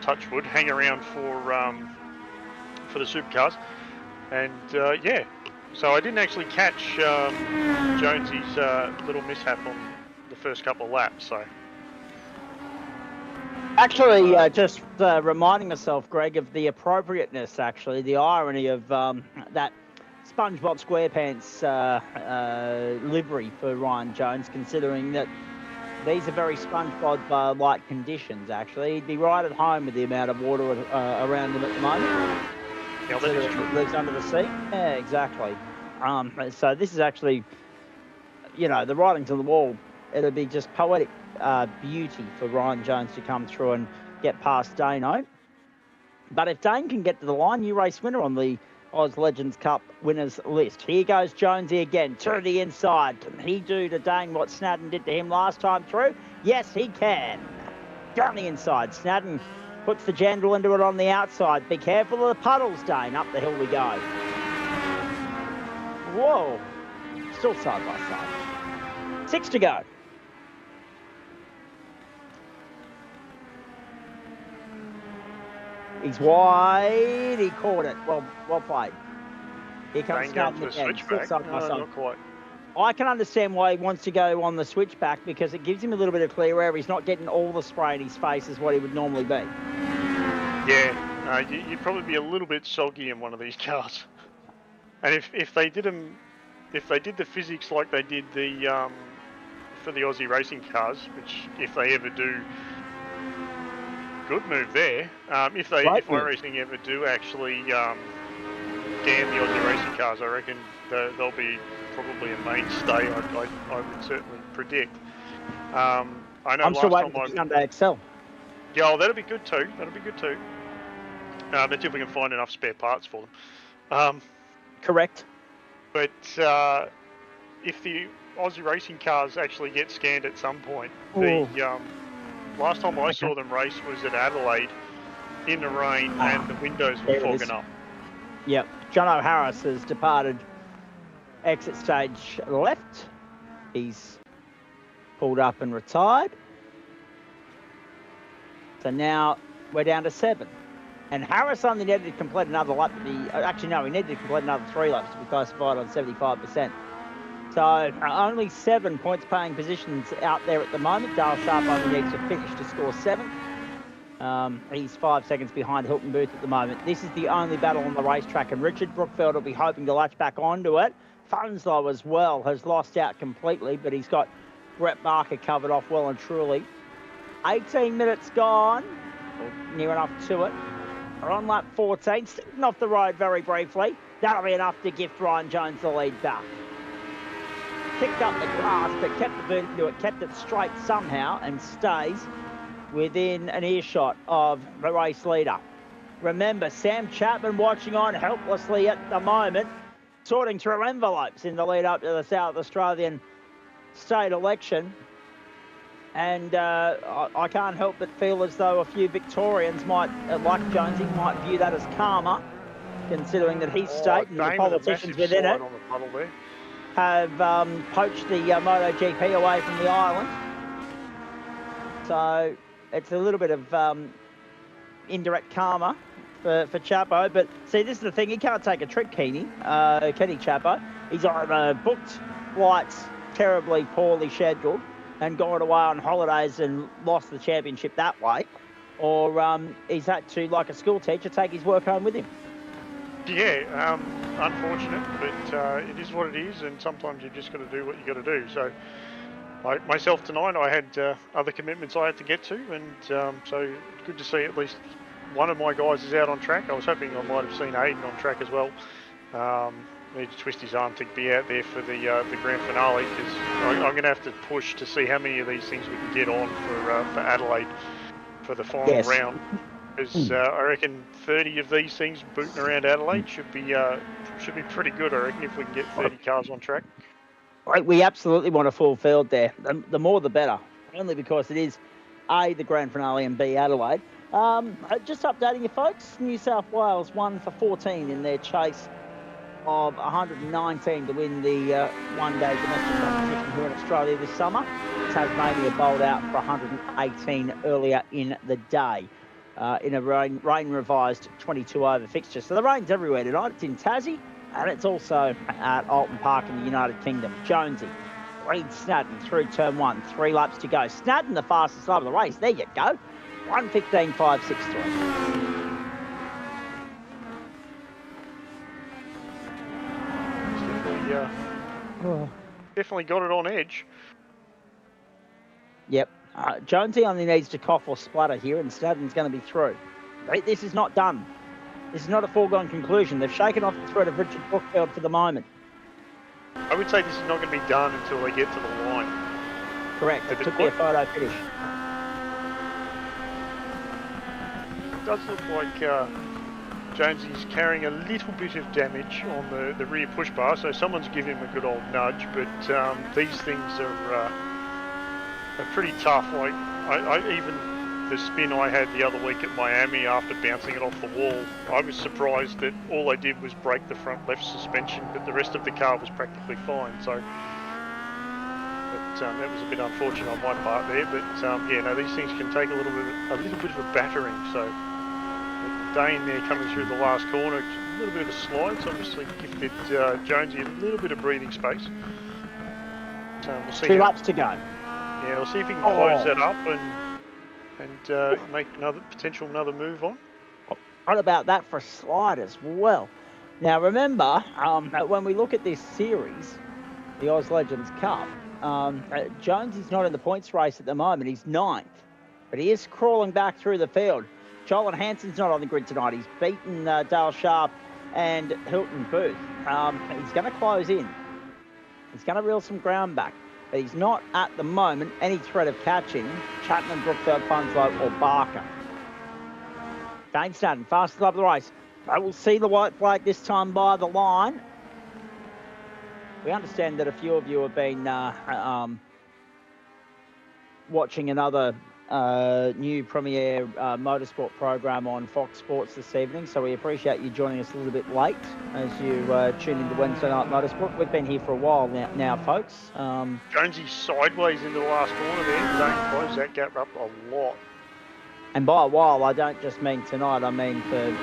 touch wood, hang around for the supercars. And, yeah. So I didn't actually catch Jonesy's little mishap on the first couple of laps. So actually, just reminding myself, Greg, of the appropriateness. Actually, the irony of that SpongeBob SquarePants livery for Ryan Jones, considering that these are very SpongeBob-like conditions. Actually, he'd be right at home with the amount of water around him at the moment. Yeah, that is true. Lives under the sea. Yeah, exactly. So this is actually, you know, the writing's on the wall. It'll be just poetic beauty for Ryan Jones to come through and get past Dano. But if Dane can get to the line, new race winner on the Oz Legends Cup winners list. Here goes Jonesy again, to the inside. Can he do to Dane what Snadden did to him last time through? Yes, he can. Down the inside, Snadden puts the jandal into it on the outside. Be careful of the puddles, Dane. Up the hill we go. Whoa. Still side by side. 6 to go. He's wide. He caught it. Well played. Here comes Snadden again. Still side by side. Not quite. I can understand why he wants to go on the switchback, because it gives him a little bit of clear air. He's not getting all the spray in his face as what he would normally be. Yeah, you'd probably be a little bit soggy in one of these cars. And if they did the physics like they did the for the Aussie racing cars, which if they ever do, good move there. If iRacing ever do actually damn the Aussie racing cars, I reckon they'll be probably a mainstay. I would certainly predict. I know I'm still waiting for for Hyundai Excel. Yeah, that'll be good too. Let's see if we can find enough spare parts for them. Correct. But if the Aussie racing cars actually get scanned at some point, the last time I saw them race was at Adelaide in the rain, and the windows were fogging up. Yep. John O'Harris has departed exit stage left. He's pulled up and retired. So now we're down to 7. And Harris only needed to complete another lap to be... Actually, no, he needed to complete another 3 laps to be classified on 75%. So only 7 points paying positions out there at the moment. Dale Sharp only needs to finish to score 7. He's 5 seconds behind Hilton Booth at the moment. This is the only battle on the racetrack, and Richard Brookfield will be hoping to latch back onto it. Funslow as well has lost out completely, but he's got Brett Barker covered off well and truly. 18 minutes gone, or near enough to it. are on lap 14, sitting off the road very briefly. That'll be enough to gift Ryan Jones the lead back. Kicked up the grass, but kept the boot into it, kept it straight somehow, and stays within an earshot of the race leader. Remember, Sam Chapman watching on helplessly at the moment, sorting through envelopes in the lead up to the South Australian state election. And I can't help but feel as though a few Victorians might, like Jonesy, might view that as karma, considering that his state and the politicians within it have poached the MotoGP away from the island. So it's a little bit of indirect karma for Chapo. But see, this is the thing, he can't take a trick, Kenny Chapo. He's either booked flights terribly poorly scheduled and gone away on holidays and lost the championship that way, or he's had to, like a school teacher, take his work home with him. Yeah, unfortunate, but it is what it is, and sometimes you've just got to do what you got to do. So, myself tonight, I had other commitments I had to get to, and so good to see at least one of my guys is out on track. I was hoping I might have seen Aiden on track as well. Need to twist his arm to be out there for the grand finale, because I'm going to have to push to see how many of these things we can get on for Adelaide for the final round. Because I reckon 30 of these things booting around Adelaide should be pretty good. I reckon if we can get 30 cars on track. We absolutely want a full field there. The more the better. Only because it is A, the grand finale, and B, Adelaide. Just updating you folks, New South Wales 1 for 14 in their chase of 119 to win the one-day domestic competition here in Australia this summer. Tasmania bowled out for 118 earlier in the day in a rain-revised 22-over fixture. So the rain's everywhere tonight. It's in Tassie, and it's also at Oulton Park in the United Kingdom. Jonesy leads Snadden through turn 1. 3 laps to go. Snadden the fastest lap of the race. There you go. 1:15.563. Definitely got it on edge. Yep. Jonesy only needs to cough or splutter here, and Snadden's going to be through. This is not done. This is not a foregone conclusion. They've shaken off the threat of Richard Brookfield for the moment. I would say this is not going to be done until they get to the line. Correct. It took their photo finish. It does look like Jonesy's carrying a little bit of damage on the rear push bar, so someone's giving him a good old nudge, but these things are pretty tough. Like even the spin I had the other week at Miami after bouncing it off the wall, I was surprised that all I did was break the front left suspension, but the rest of the car was practically fine. So that was a bit unfortunate on my part there, but yeah, no, these things can take a little bit of a battering. So Dane there coming through the last corner, a little bit of a slide, so obviously gifted Jonesy a little bit of breathing space. We'll see 2 laps to go. Yeah, we'll see if he can close that up and make another move on. What about that for a slide as well? Now remember, when we look at this series, the Oz Legends Cup, Jones is not in the points race at the moment. He's 9th, but he is crawling back through the field. Joel Hansen's not on the grid tonight. He's beaten Dale Sharp and Hilton Booth. He's going to close in. He's going to reel some ground back, but he's not at the moment any threat of catching Chapman, Brookfield, Punslow or Barker. Dane Snadden, fastest lap of the race. I will see the white flag this time by the line. We understand that a few of you have been watching another new Premier Motorsport program on Fox Sports this evening, so we appreciate you joining us a little bit late as you tune into Wednesday Night Motorsport. We've been here for a while now folks. Jonesy sideways into the last corner there. Don't close that gap up a lot. And by a while, I don't just mean tonight, I mean for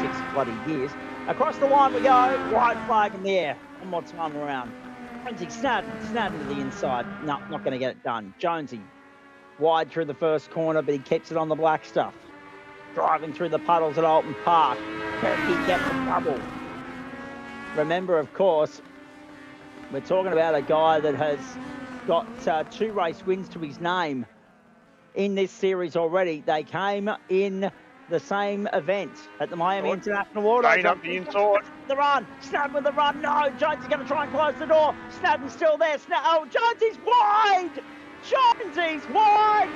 6 bloody years. Across the line we go, white flag in the air. One more time around. Jonesy Snadden to the inside. No, not going to get it done. Jonesy wide through the first corner, but he keeps it on the black stuff. Driving through the puddles at Oulton Park. He gets the double. Remember, of course, we're talking about a guy that has got 2 race wins to his name in this series already. They came in the same event at the Miami International Auto. Staying up the inside. The run. Snadden with the run. No, Jones is going to try and close the door. Snadden's still there. Jonesy's wide. Jonesy's wide.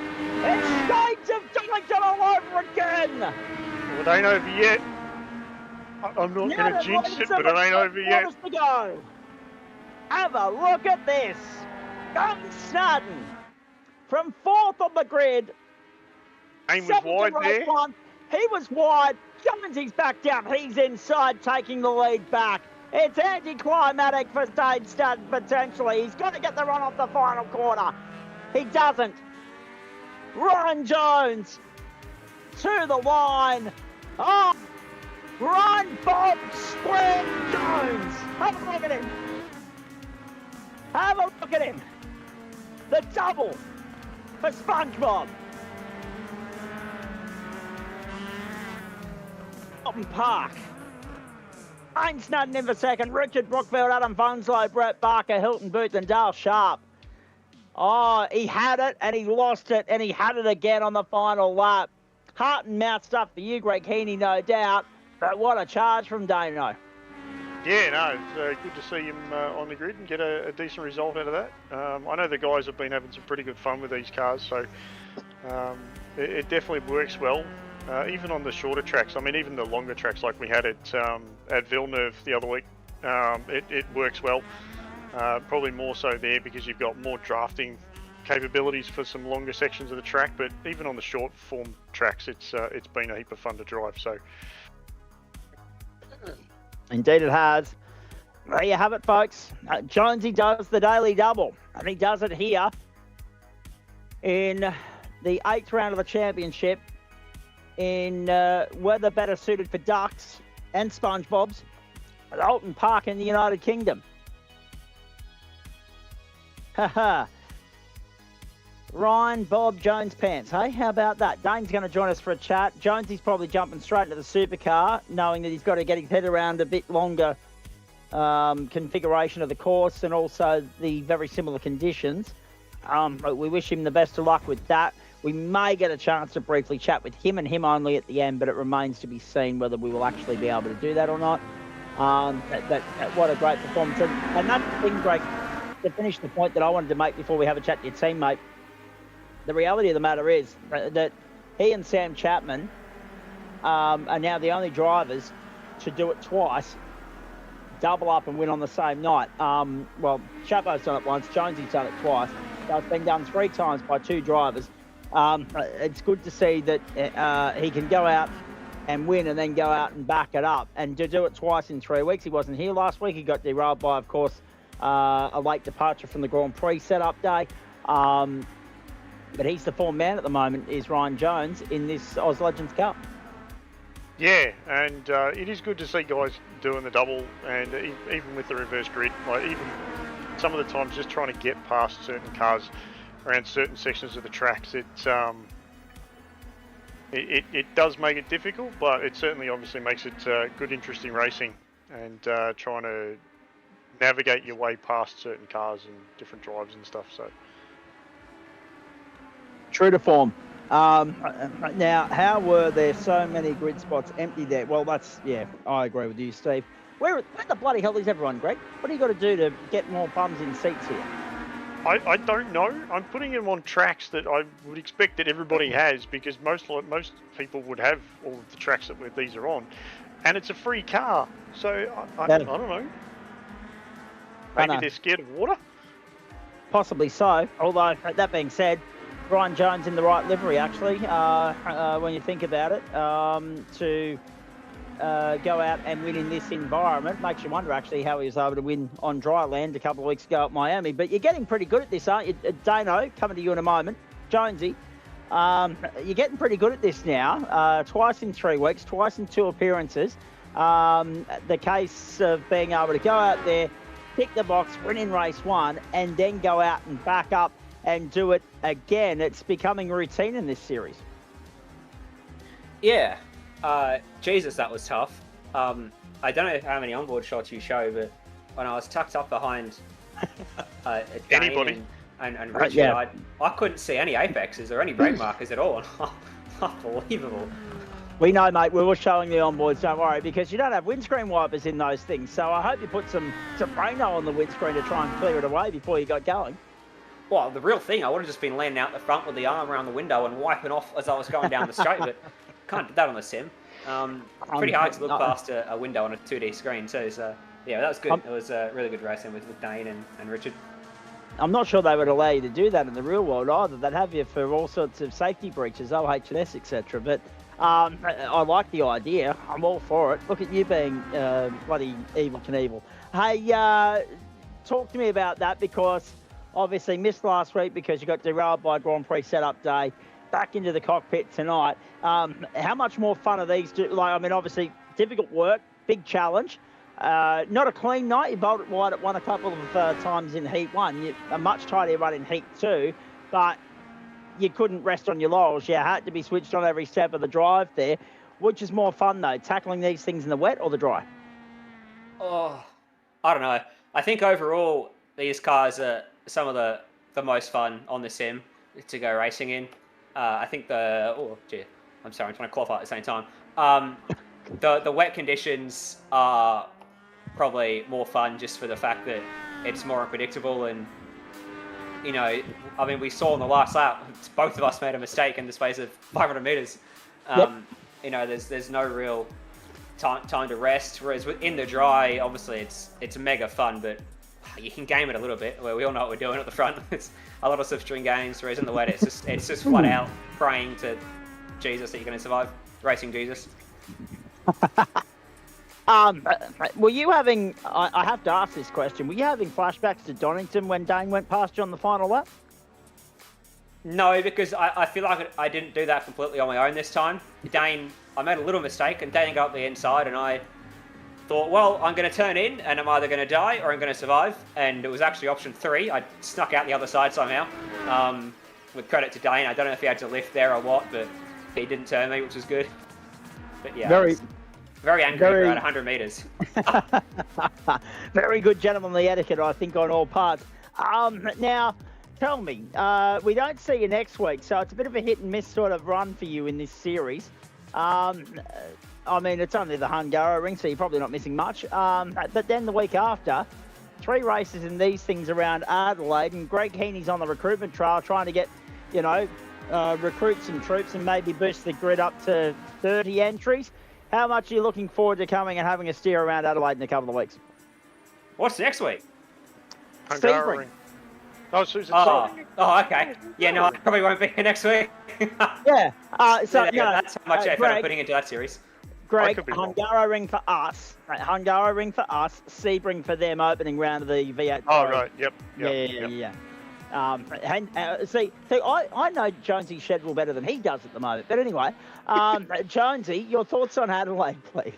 It's shades of Donington all over again. Well, it ain't over yet. I'm not going to jinx it, but it ain't over yet. To go. Have a look at this. Gun Snadden from 4th on the grid. Aim was wide there. He was wide. Jonesy's back down. He's inside, taking the lead back. It's anticlimactic for Dane Snadden, potentially. He's got to get the run off the final corner. He doesn't. Ryan Jones to the line. Oh, run, Bob Square Jones. Have a look at him. Have a look at him. The double for SpongeBob. Oulton Park. Dane Snadden in for second. Richard Brookfield, Adam Fonslow, Brett Barker, Hilton Booth and Dale Sharp. Oh, he had it and he lost it and he had it again on the final lap. Heart and mouth stuff for you, Greg Heaney, no doubt. But what a charge from Dano. Yeah, no, it's good to see him on the grid and get a decent result out of that. I know the guys have been having some pretty good fun with these cars, so it definitely works well. Even on the shorter tracks, I mean, even the longer tracks like we had at Villeneuve the other week, it works well. Probably more so there because you've got more drafting capabilities for some longer sections of the track. But even on the short form tracks, it's been a heap of fun to drive. So, indeed, it has. There you have it, folks. Jonesy does the daily double, and he does it here in the 8th round of the championship. In weather better suited for ducks and SpongeBob's at Oulton Park in the United Kingdom. Haha. Ryan, Bob, Jones pants, hey? How about that? Dane's going to join us for a chat. Jonesy's probably jumping straight into the supercar, knowing that he's got to get his head around a bit longer configuration of the course and also the very similar conditions. We wish him the best of luck with that. We may get a chance to briefly chat with him and him only at the end, but it remains to be seen whether we will actually be able to do that or not. What a great performance. And that's the thing, Greg, to finish the point that I wanted to make before we have a chat to your teammate. The reality of the matter is that he and Sam Chapman are now the only drivers to do it twice, double up and win on the same night. Well, Chapo's done it once, Jonesy's done it twice. So it's been done 3 times by 2 drivers. It's good to see that he can go out and win and then go out and back it up. And to do it twice in 3 weeks, he wasn't here last week. He got derailed by, of course, a late departure from the Grand Prix setup day. But he's the form man at the moment, is Ryan Jones, in this Oz Legends Cup. Yeah, and it is good to see guys doing the double, and even with the reverse grid, like even some of the times just trying to get past certain cars around certain sections of the tracks, it does make it difficult, but it certainly obviously makes it good, interesting racing, and trying to navigate your way past certain cars and different drives and stuff. So true to form. Now, how were there so many grid spots empty there? Well, I agree with you, Steve. Where the bloody hell is everyone, Greg? What do you got to do to get more bums in seats here? I don't know. I'm putting them on tracks that I would expect that everybody has, because most people would have all of the tracks that these are on, and it's a free car. So I don't know. Maybe they're scared of water? Possibly so. Although, that being said, Ryan Jones in the right livery, actually, when you think about it, to go out and win in this environment. Makes you wonder, actually, how he was able to win on dry land a couple of weeks ago at Miami. But you're getting pretty good at this, aren't you? Dano, coming to you in a moment. Jonesy, you're getting pretty good at this now. Twice in 3 weeks, twice in 2 appearances. The case of being able to go out there, tick the box, win in race 1, and then go out and back up and do it again. It's becoming routine in this series. Yeah. Jesus, that was tough. I don't know how many onboard shots you show, but when I was tucked up behind anybody and Richard, I couldn't see any apexes or any brake markers at all. Unbelievable. We know, mate. We were showing the onboards, don't worry, because you don't have windscreen wipers in those things. So I hope you put some Reno on the windscreen to try and clear it away before you got going. Well, the real thing, I would have just been leaning out the front with the arm around the window and wiping off as I was going down the straight, but can't do that on the sim. Pretty hard to look past a window on a 2D screen too, so yeah, that was good. It was really good racing with Dane and Richard. I'm not sure they would allow you to do that in the real world either. They'd have you for all sorts of safety breaches, OH&S, etc. But I like the idea. I'm all for it. Look at you being bloody Evel Knievel. Hey, talk to me about that, because obviously missed last week because you got derailed by Grand Prix setup day. Back into the cockpit tonight. How much more fun are these? Obviously difficult work, big challenge. Not a clean night. You bolted wide at one a couple of times in Heat 1. A much tidier run in Heat 2, but you couldn't rest on your laurels. You had to be switched on every step of the drive there. Which is more fun, though, tackling these things in the wet or the dry? Oh, I don't know. I think overall, these cars are some of the most fun on the sim to go racing in. I think I'm trying to qualify at the same time. The wet conditions are probably more fun just for the fact that it's more unpredictable, and we saw in the last lap, both of us made a mistake in the space of 500 meters. There's no real time to rest, whereas in the dry, obviously it's mega fun, but you can game it a little bit. We all know what we're doing at the front. It's a lot of slipstream games, whereas in the wet, it's just flat out praying to Jesus that you're going to survive, racing Jesus. Were you having, I have to ask this question, were you having flashbacks to Donington when Dane went past you on the final lap? No, because I feel like I didn't do that completely on my own this time. Dane, I made a little mistake, and Dane got up the inside, and I thought, well, I'm going to turn in, and I'm either going to die or I'm going to survive. And it was actually option 3. I snuck out the other side somehow. With credit to Dane, I don't know if he had to lift there or what, but he didn't turn me, which was good. But yeah, very angry for about 100 meters. Very good gentlemanly etiquette, I think, on all parts. Now, tell me, we don't see you next week, so it's a bit of a hit and miss sort of run for you in this series. It's only the Hungaroring, so you're probably not missing much. But then the week after, 3 races in these things around Adelaide, and Greg Heaney's on the recruitment trail trying to get, recruit some troops and maybe boost the grid up to 30 entries. How much are you looking forward to coming and having a steer around Adelaide in a couple of weeks? What's next week? Hungaroring. Oh, Susan. Oh, okay. Yeah, no, I probably won't be here next week. Yeah. That's how much effort I'm putting into that series. Greg, Hungaroring for us. Hungaroring for us. Sebring for them opening round of the V8. Oh, right. Yep. Yeah. I know Jonesy's schedule better than he does at the moment. But anyway, Jonesy, your thoughts on Adelaide, please.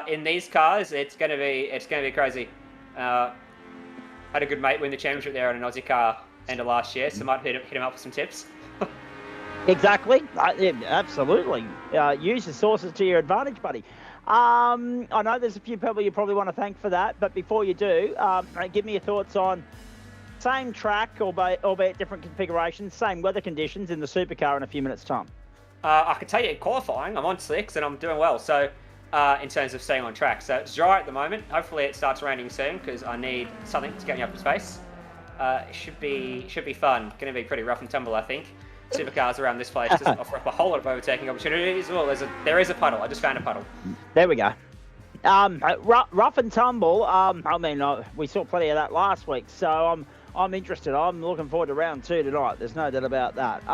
In these cars, it's gonna be crazy. Had a good mate win the championship there on an Aussie car end of last year, so might hit him up with some tips. Exactly. Absolutely. Use the sources to your advantage, buddy. I know there's a few people you probably want to thank for that, but before you do, give me your thoughts on same track, albeit different configurations, same weather conditions in the Supercar in a few minutes' time. I can tell you, qualifying, I'm on 6 and I'm doing well. So, in terms of staying on track, so it's dry at the moment. Hopefully, it starts raining soon because I need something to get me up to space. It should be fun. Going to be pretty rough and tumble, I think. Supercars around this place doesn't offer up a whole lot of overtaking opportunities. Well, there is a puddle. I just found a puddle. There we go. Rough and tumble. We saw plenty of that last week, so I'm interested. I'm looking forward to round 2 tonight. There's no doubt about that.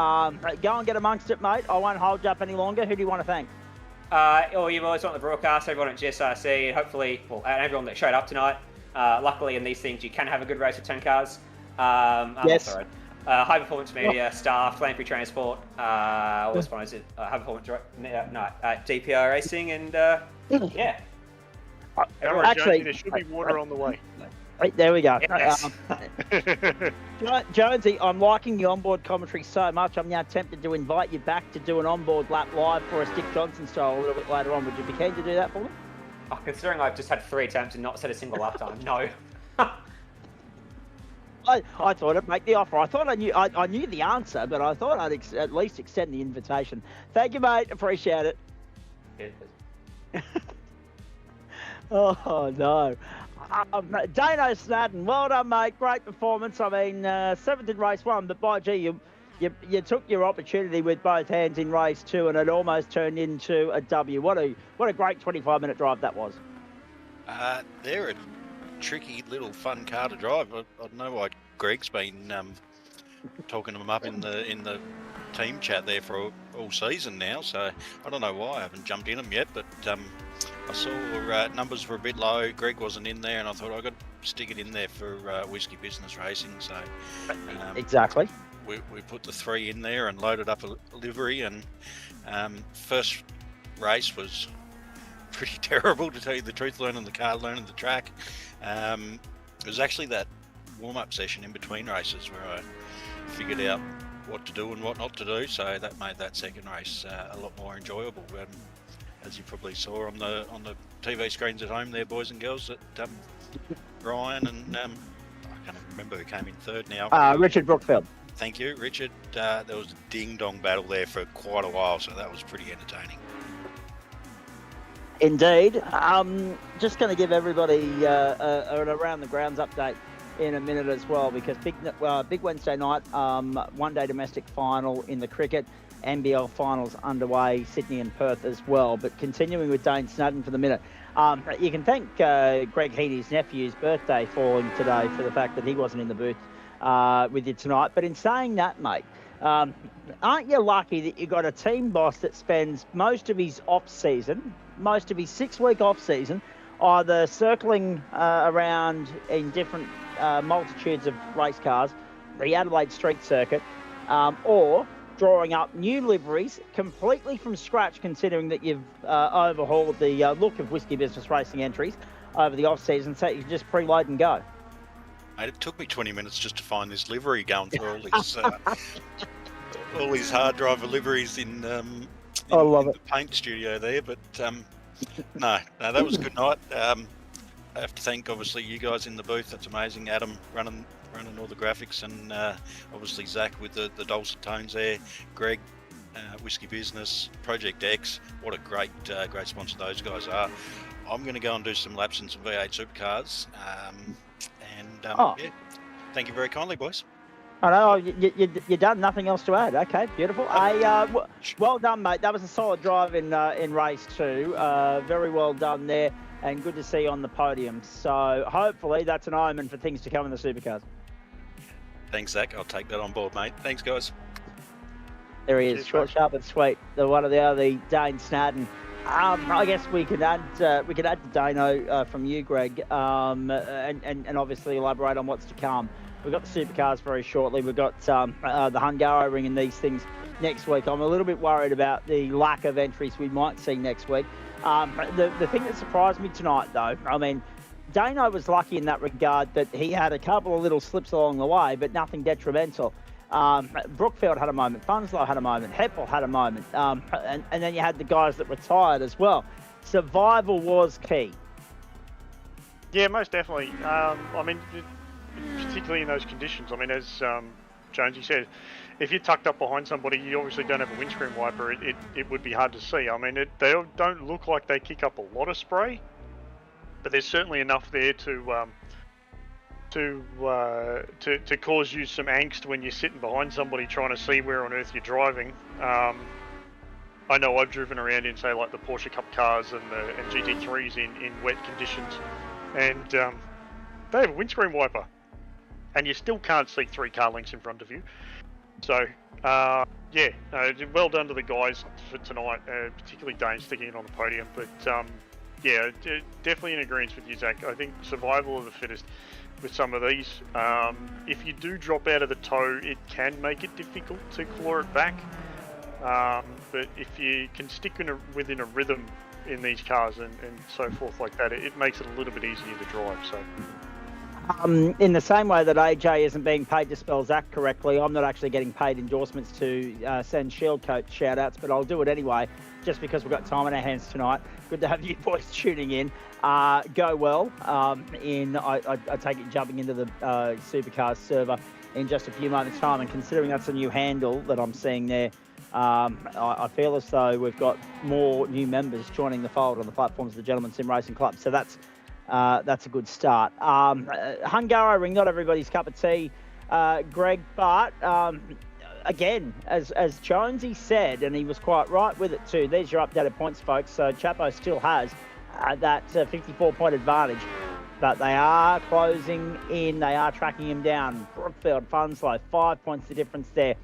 Go and get amongst it, mate. I won't hold you up any longer. Who do you want to thank? You've always want the broadcast, everyone at GSRC, and hopefully, and everyone that showed up tonight. Luckily, in these things, you can have a good race with 10 cars. Yes. High Performance Media, Staff, Land Free Transport, what sponsors it? High Performance, DPI Racing, and yeah. Actually, there should be water on the way. Right, there we go. Yes. Jonesy, I'm liking the onboard commentary so much, I'm now tempted to invite you back to do an onboard lap live for a Stick Johnson style a little bit later on. Would you be keen to do that for me? Considering I've just had 3 attempts and not set a single lap time, no. I thought I'd make the offer. I thought I knew the answer, but I thought I'd at least extend the invitation. Thank you, mate. Appreciate it. Oh, no. Dano Snadden, well done, mate. Great performance. I mean, 7th in race 1, but by gee, you took your opportunity with both hands in race 2, and it almost turned into a W. What a great 25-minute drive that was. They're a tricky little fun car to drive. I don't know why Greg's been talking them up in the team chat there for all season now, so I don't know why I haven't jumped in them yet, but I saw numbers were a bit low. Greg wasn't in there, and I thought I could stick it in there for Whiskey Business Racing. So exactly, we put the 3 in there and loaded up a livery. And first race was pretty terrible, to tell you the truth. Learning the car, learning the track. It was actually that warm-up session in between races where I figured out what to do and what not to do. So that made that second race a lot more enjoyable. As you probably saw on the TV screens at home there, boys and girls, that Ryan and I can't remember who came in third now. Richard Brookfield. Thank you, Richard. There was a ding-dong battle there for quite a while, so that was pretty entertaining. Indeed. Just going to give everybody an around the grounds update in a minute as well, because big Wednesday night, one-day domestic final in the cricket. NBL finals underway, Sydney and Perth as well. But continuing with Dane Snadden for the minute, you can thank Greg Heaney's nephew's birthday falling today for the fact that he wasn't in the booth with you tonight. But in saying that, mate, aren't you lucky that you got a team boss that spends most of his off-season, most of his 6-week off-season, either circling around in different multitudes of race cars, the Adelaide Street Circuit, or drawing up new liveries completely from scratch, considering that you've overhauled the look of Whiskey Business Racing entries over the off-season, so you can just preload and go. Mate, it took me 20 minutes just to find this livery, going through all these hard driver liveries in the paint studio there, but no, that was a good night. I have to thank, obviously, you guys in the booth. That's amazing. Adam running all the graphics, and obviously Zach with the dulcet tones there. Greg, Whiskey Business, Project X. What a great sponsor those guys are. I'm going to go and do some laps in some V8 supercars. Yeah, thank you very kindly, boys. I know you're done. Nothing else to add. Okay, beautiful. Well done, mate. That was a solid drive in race 2. Very well done there, and good to see you on the podium. So hopefully that's an omen for things to come in the supercars. Thanks, Zach. I'll take that on board, mate. Thanks, guys. There he is, short, sharp, and sweet. The one of the other, Dane Snadden. I guess we could add to Dano from you, Greg, and obviously elaborate on what's to come. We've got the supercars very shortly. We've got the Hungaro ring and these things next week. I'm a little bit worried about the lack of entries we might see next week. The thing that surprised me tonight, though, I mean, Dano was lucky in that regard that he had a couple of little slips along the way, but nothing detrimental. Brookfield had a moment, Funslow had a moment, Heppel had a moment, and then you had the guys that retired as well. Survival was key. Yeah, most definitely. I mean, particularly in those conditions. I mean, as Jonesy said, if you're tucked up behind somebody, you obviously don't have a windscreen wiper. It would be hard to see. I mean, they don't look like they kick up a lot of spray, but there's certainly enough there to cause you some angst when you're sitting behind somebody trying to see where on earth you're driving. I know I've driven around in, say, like the Porsche Cup cars and GT3s in wet conditions, and they have a windscreen wiper, and you still can't see 3 car lengths in front of you. So, well done to the guys for tonight, particularly Dane sticking it on the podium. But yeah, definitely in agreement with you, Zach. I think survival of the fittest with some of these. If you do drop out of the tow, it can make it difficult to claw it back. But if you can stick within a rhythm in these cars and so forth like that, it makes it a little bit easier to drive. So In the same way that AJ isn't being paid to spell Zach correctly, I'm not actually getting paid endorsements to send Shield Coach shout-outs, but I'll do it anyway, just because we've got time on our hands tonight. Good to have you boys tuning in. Go well. I take it jumping into the Supercar server in just a few moments' time, and considering that's a new handle that I'm seeing there, I feel as though we've got more new members joining the fold on the platforms of the Gentleman Sim Racing Club, so that's a good start. Hungaro Ring, not everybody's cup of tea, Greg, but again, as Jonesy said, and he was quite right with it too, there's your updated points, folks. So Chapo still has that 54-point advantage, but they are closing in. They are tracking him down. Brookfield, Funslow, 5 points the difference there.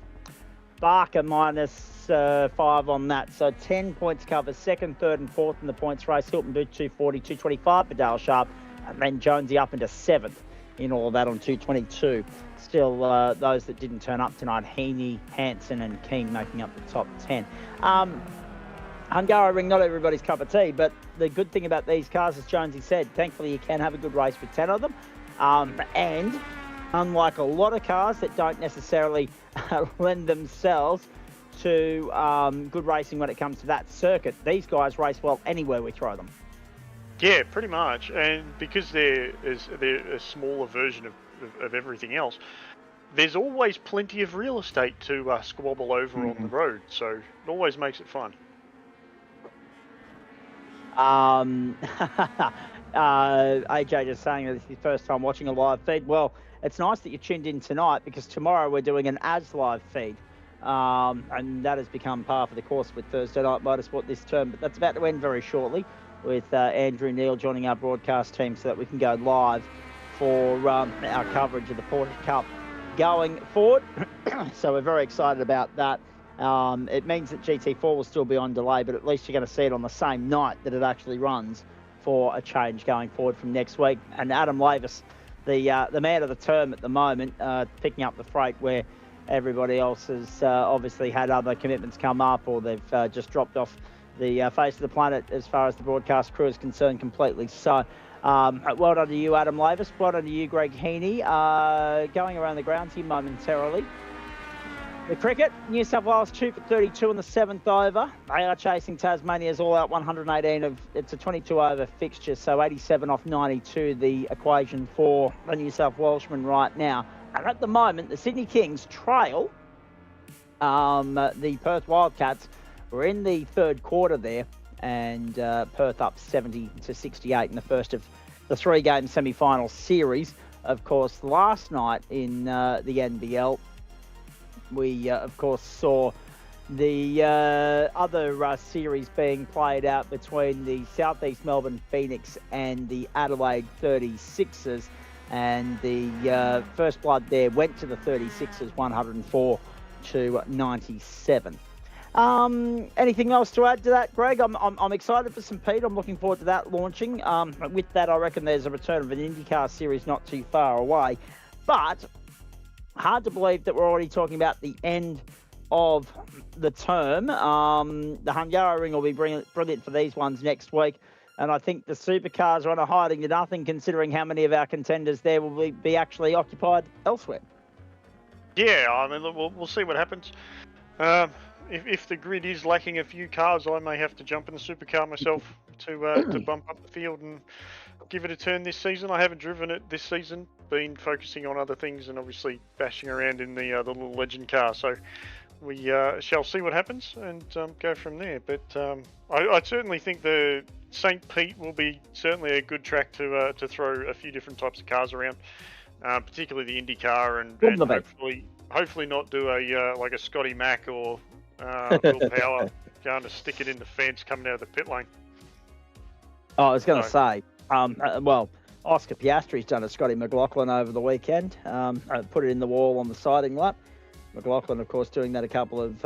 Barker minus 5 on that. So 10 points cover, second, third and fourth in the points race. Hilton Boot 240, 225 for Dale Sharp. And then Jonesy up into seventh in all of that on 222. Still, those that didn't turn up tonight, Heaney, Hanson and Keane making up the top 10. Hungaro Ring, not everybody's cup of tea, but the good thing about these cars, as Jonesy said, thankfully you can have a good race with 10 of them. And unlike a lot of cars that don't necessarily lend themselves to good racing when it comes to that circuit, these guys race well anywhere we throw them. Yeah, pretty much. And because they're a smaller version of everything else, there's always plenty of real estate to squabble over on the road, so it always makes it fun. AJ just saying that this is your first time watching a live feed. Well, it's nice that you tuned in tonight, because tomorrow we're doing an as live feed, and that has become par for the course with Thursday Night Motorsport this term, but that's about to end very shortly with Andrew Neal joining our broadcast team so that we can go live for our coverage of the Porsche Cup going forward. So we're very excited about that. It means that GT4 will still be on delay, but at least you're going to see it on the same night that it actually runs for a change going forward from next week. And Adam Lavis, the man of the term at the moment, picking up the freight where everybody else has obviously had other commitments come up, or they've just dropped off the face of the planet as far as the broadcast crew is concerned completely. So well done to you, Adam Lavis. Well done to you, Greg Heaney. Going around the grounds here momentarily. The cricket, New South Wales 2 for 32 in the 7th over. They are chasing Tasmania's all-out 118 it's a 22-over fixture, so 87 off 92, the equation for the New South Welshman right now. And at the moment, the Sydney Kings trail the Perth Wildcats. We're in the third quarter there, and Perth up 70 to 68 in the first of the three-game semi-final series. Of course, last night in the NBL, we, of course, saw the other series being played out between the Southeast Melbourne Phoenix and the Adelaide 36ers. And the first blood there went to the 36ers, 104 to 97. Anything else to add to that, Greg? I'm excited for St. Pete. I'm looking forward to that launching. With that, I reckon there's a return of an IndyCar series not too far away. But hard to believe that we're already talking about the end of the term. The Hungaro Ring will be brilliant for these ones next week. And I think the supercars are on a hiding to nothing, considering how many of our contenders there will be actually occupied elsewhere. Yeah, I mean, we'll see what happens. If the grid is lacking a few cars, I may have to jump in the supercar myself to bump up the field and give it a turn this season. I haven't driven it this season, been focusing on other things and obviously bashing around in the little legend car. So we shall see what happens and go from there. But I certainly think the St. Pete will be certainly a good track to throw a few different types of cars around, particularly the Indy car, and hopefully not do like a Scotty Mac or Will Power going to stick it in the fence coming out of the pit lane. Oh, I was going to say, well, Oscar Piastri's done a Scotty McLaughlin over the weekend, put it in the wall on the siding lap. McLaughlin, of course, doing that a couple of,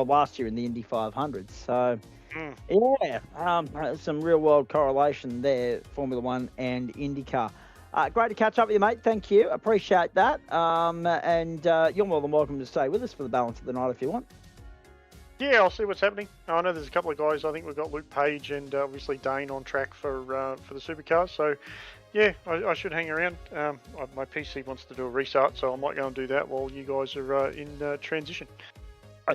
last year in the Indy 500. So, yeah, some real-world correlation there, Formula One and IndyCar. Great to catch up with you, mate. Thank you. Appreciate that. And you're more than welcome to stay with us for the balance of the night if you want. Yeah, I'll see what's happening. I know there's a couple of guys. I think we've got Luke Page and obviously Dane on track for the supercars. So, yeah, I should hang around. My PC wants to do a restart, so I might go and do that while you guys are in transition.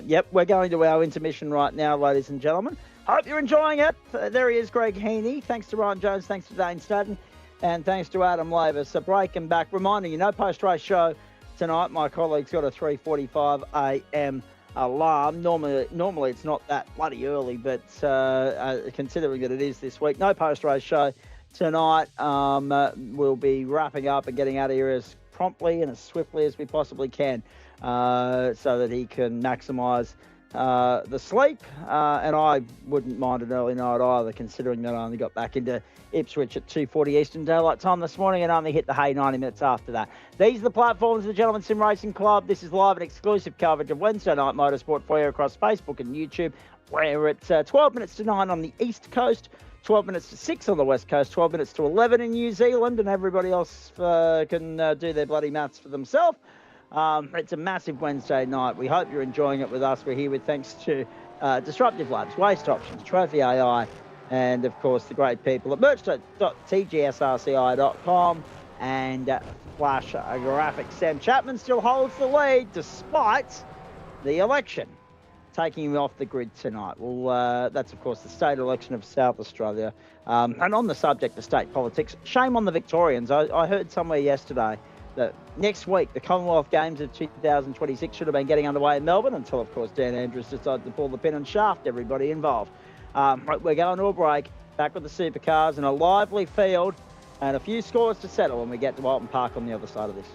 Yep, we're going to our intermission right now, ladies and gentlemen. Hope you're enjoying it. There he is, Greg Heaney. Thanks to Ryan Jones, thanks to Dane Staten, and thanks to Adam Laver. So break and back. Reminding you, no post-race show tonight. My colleague's got a 3:45 a.m. alarm. Normally it's not that bloody early, but considering that it is this week, no post-race show tonight. We'll be wrapping up and getting out of here as promptly and as swiftly as we possibly can, so that he can maximise the sleep. And I wouldn't mind an early night either, considering that I only got back into Ipswich at 2:40 Eastern Daylight Time this morning and only hit the hay 90 minutes after that. These are the platforms of the Gentleman Sim Racing Club. This is live and exclusive coverage of Wednesday Night Motorsport for you across Facebook and YouTube. We're at 12 minutes to 9 on the East Coast, 12 minutes to 6 on the West Coast, 12 minutes to 11 in New Zealand, and everybody else can do their bloody maths for themselves. It's a massive Wednesday night. We hope you're enjoying it with us. We're here with thanks to Disruptive Labs, Waste Options, Trophi.AI, and of course the great people at merch.GSRC.inc and Flash Graphics. Sam Chapman still holds the lead despite the election taking him off the grid tonight. Well, that's of course the state election of South Australia. And on the subject of state politics, shame on the Victorians. I heard somewhere yesterday that next week the Commonwealth Games of 2026 should have been getting underway in Melbourne until, of course, Dan Andrews decided to pull the pin and shaft everybody involved. Right, we're going to a break, back with the supercars and a lively field and a few scores to settle when we get to Oulton Park on the other side of this.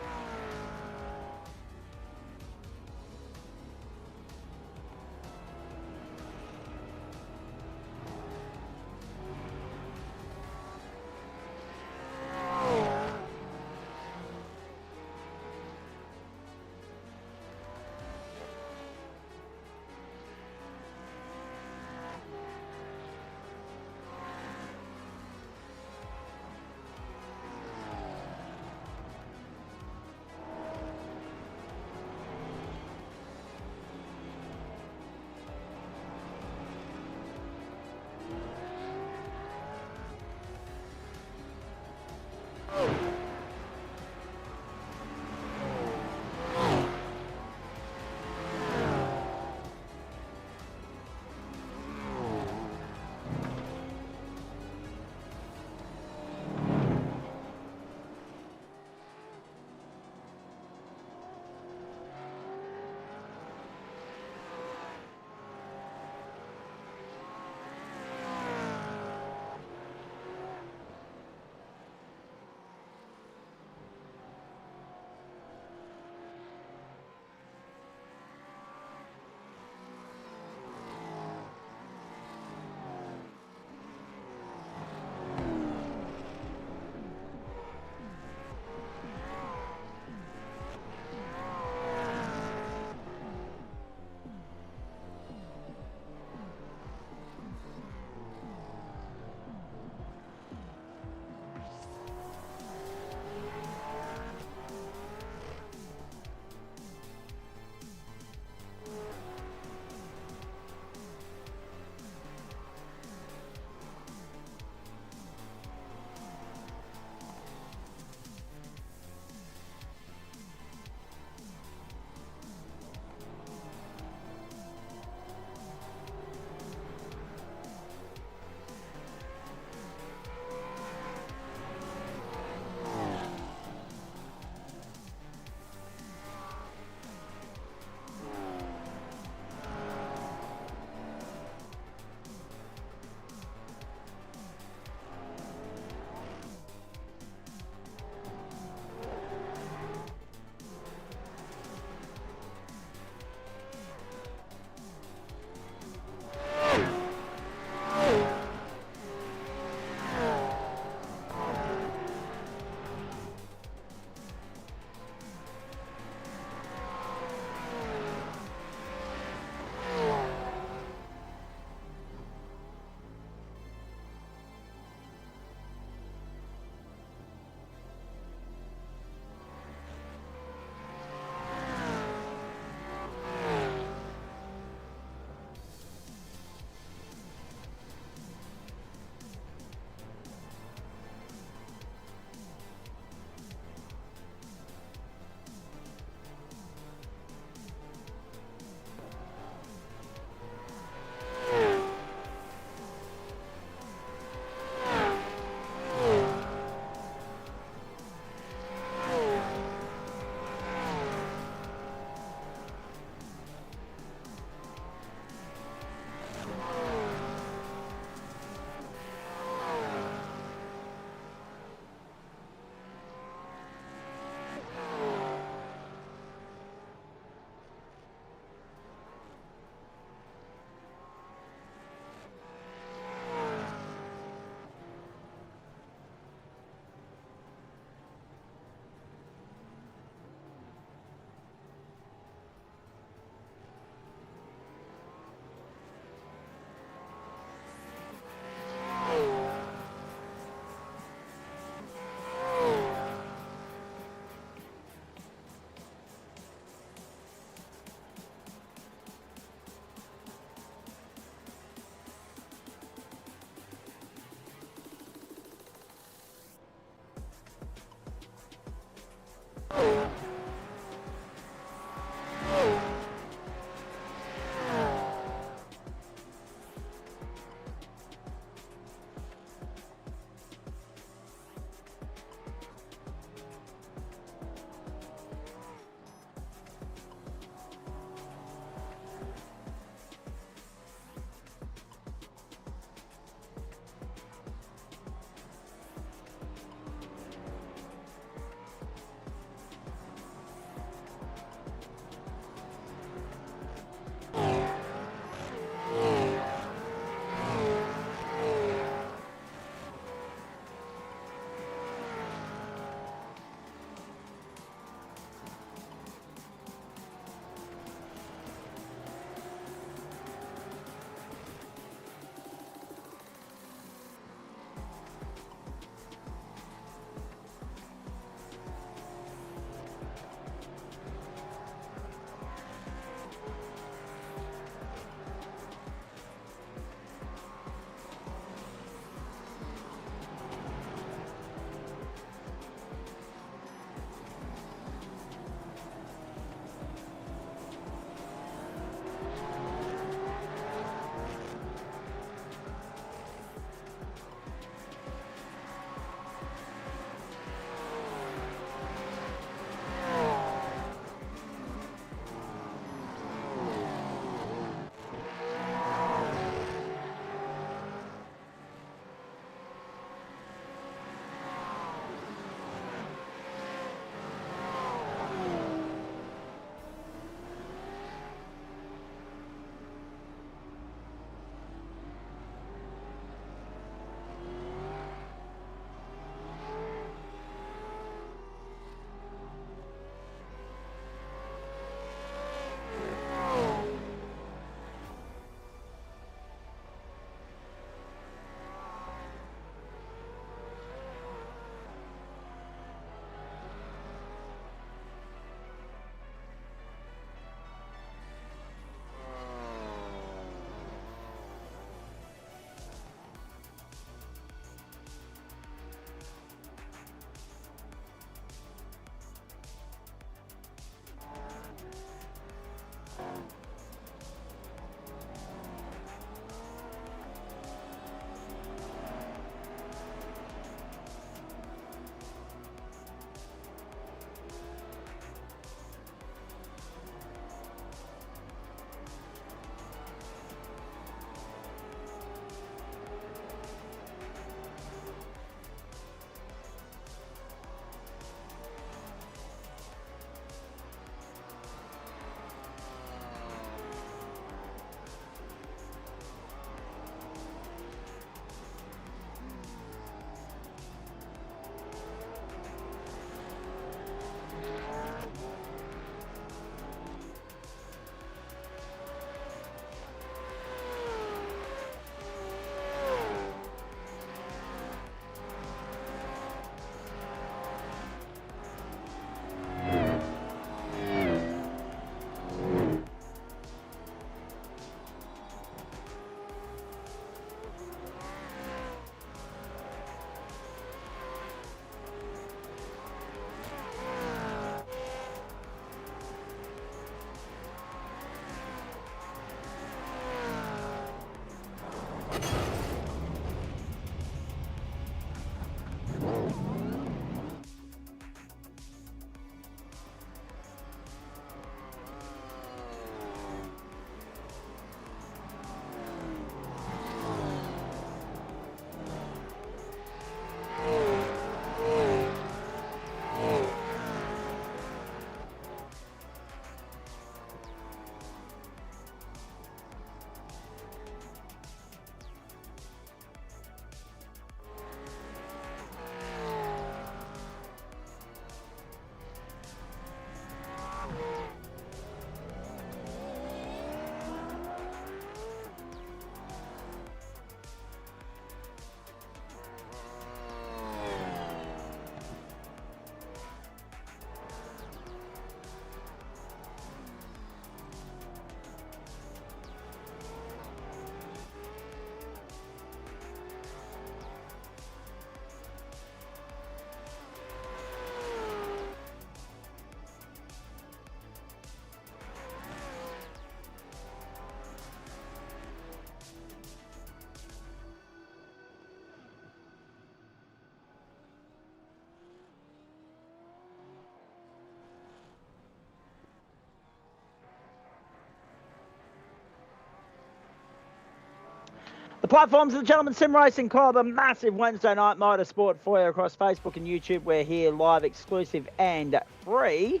The platforms of the Gentleman Sim Racing Club, a massive Wednesday night motorsport for you across Facebook and YouTube. We're here live, exclusive and free.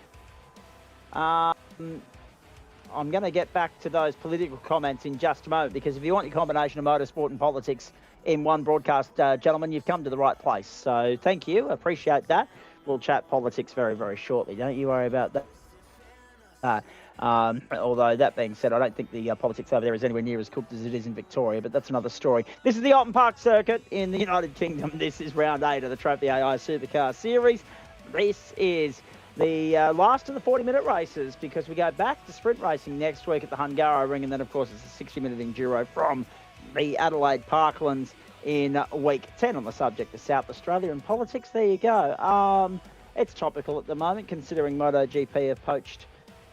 I'm going to get back to those political comments in just a moment, because if you want your combination of motorsport and politics in one broadcast, gentlemen, you've come to the right place. So thank you. Appreciate that. We'll chat politics very, very shortly. Don't you worry about that. Although, that being said, I don't think the politics over there is anywhere near as cooked as it is in Victoria, but that's another story. This is the Oulton Park circuit in the United Kingdom. This is round 8 of the Trophi.AI Supercar Series. This is the last of the 40-minute races, because we go back to sprint racing next week at the Hungaro Ring, and then, of course, it's a 60-minute enduro from the Adelaide Parklands in week 10 on the subject of South Australia and politics. There you go. It's topical at the moment, considering MotoGP have poached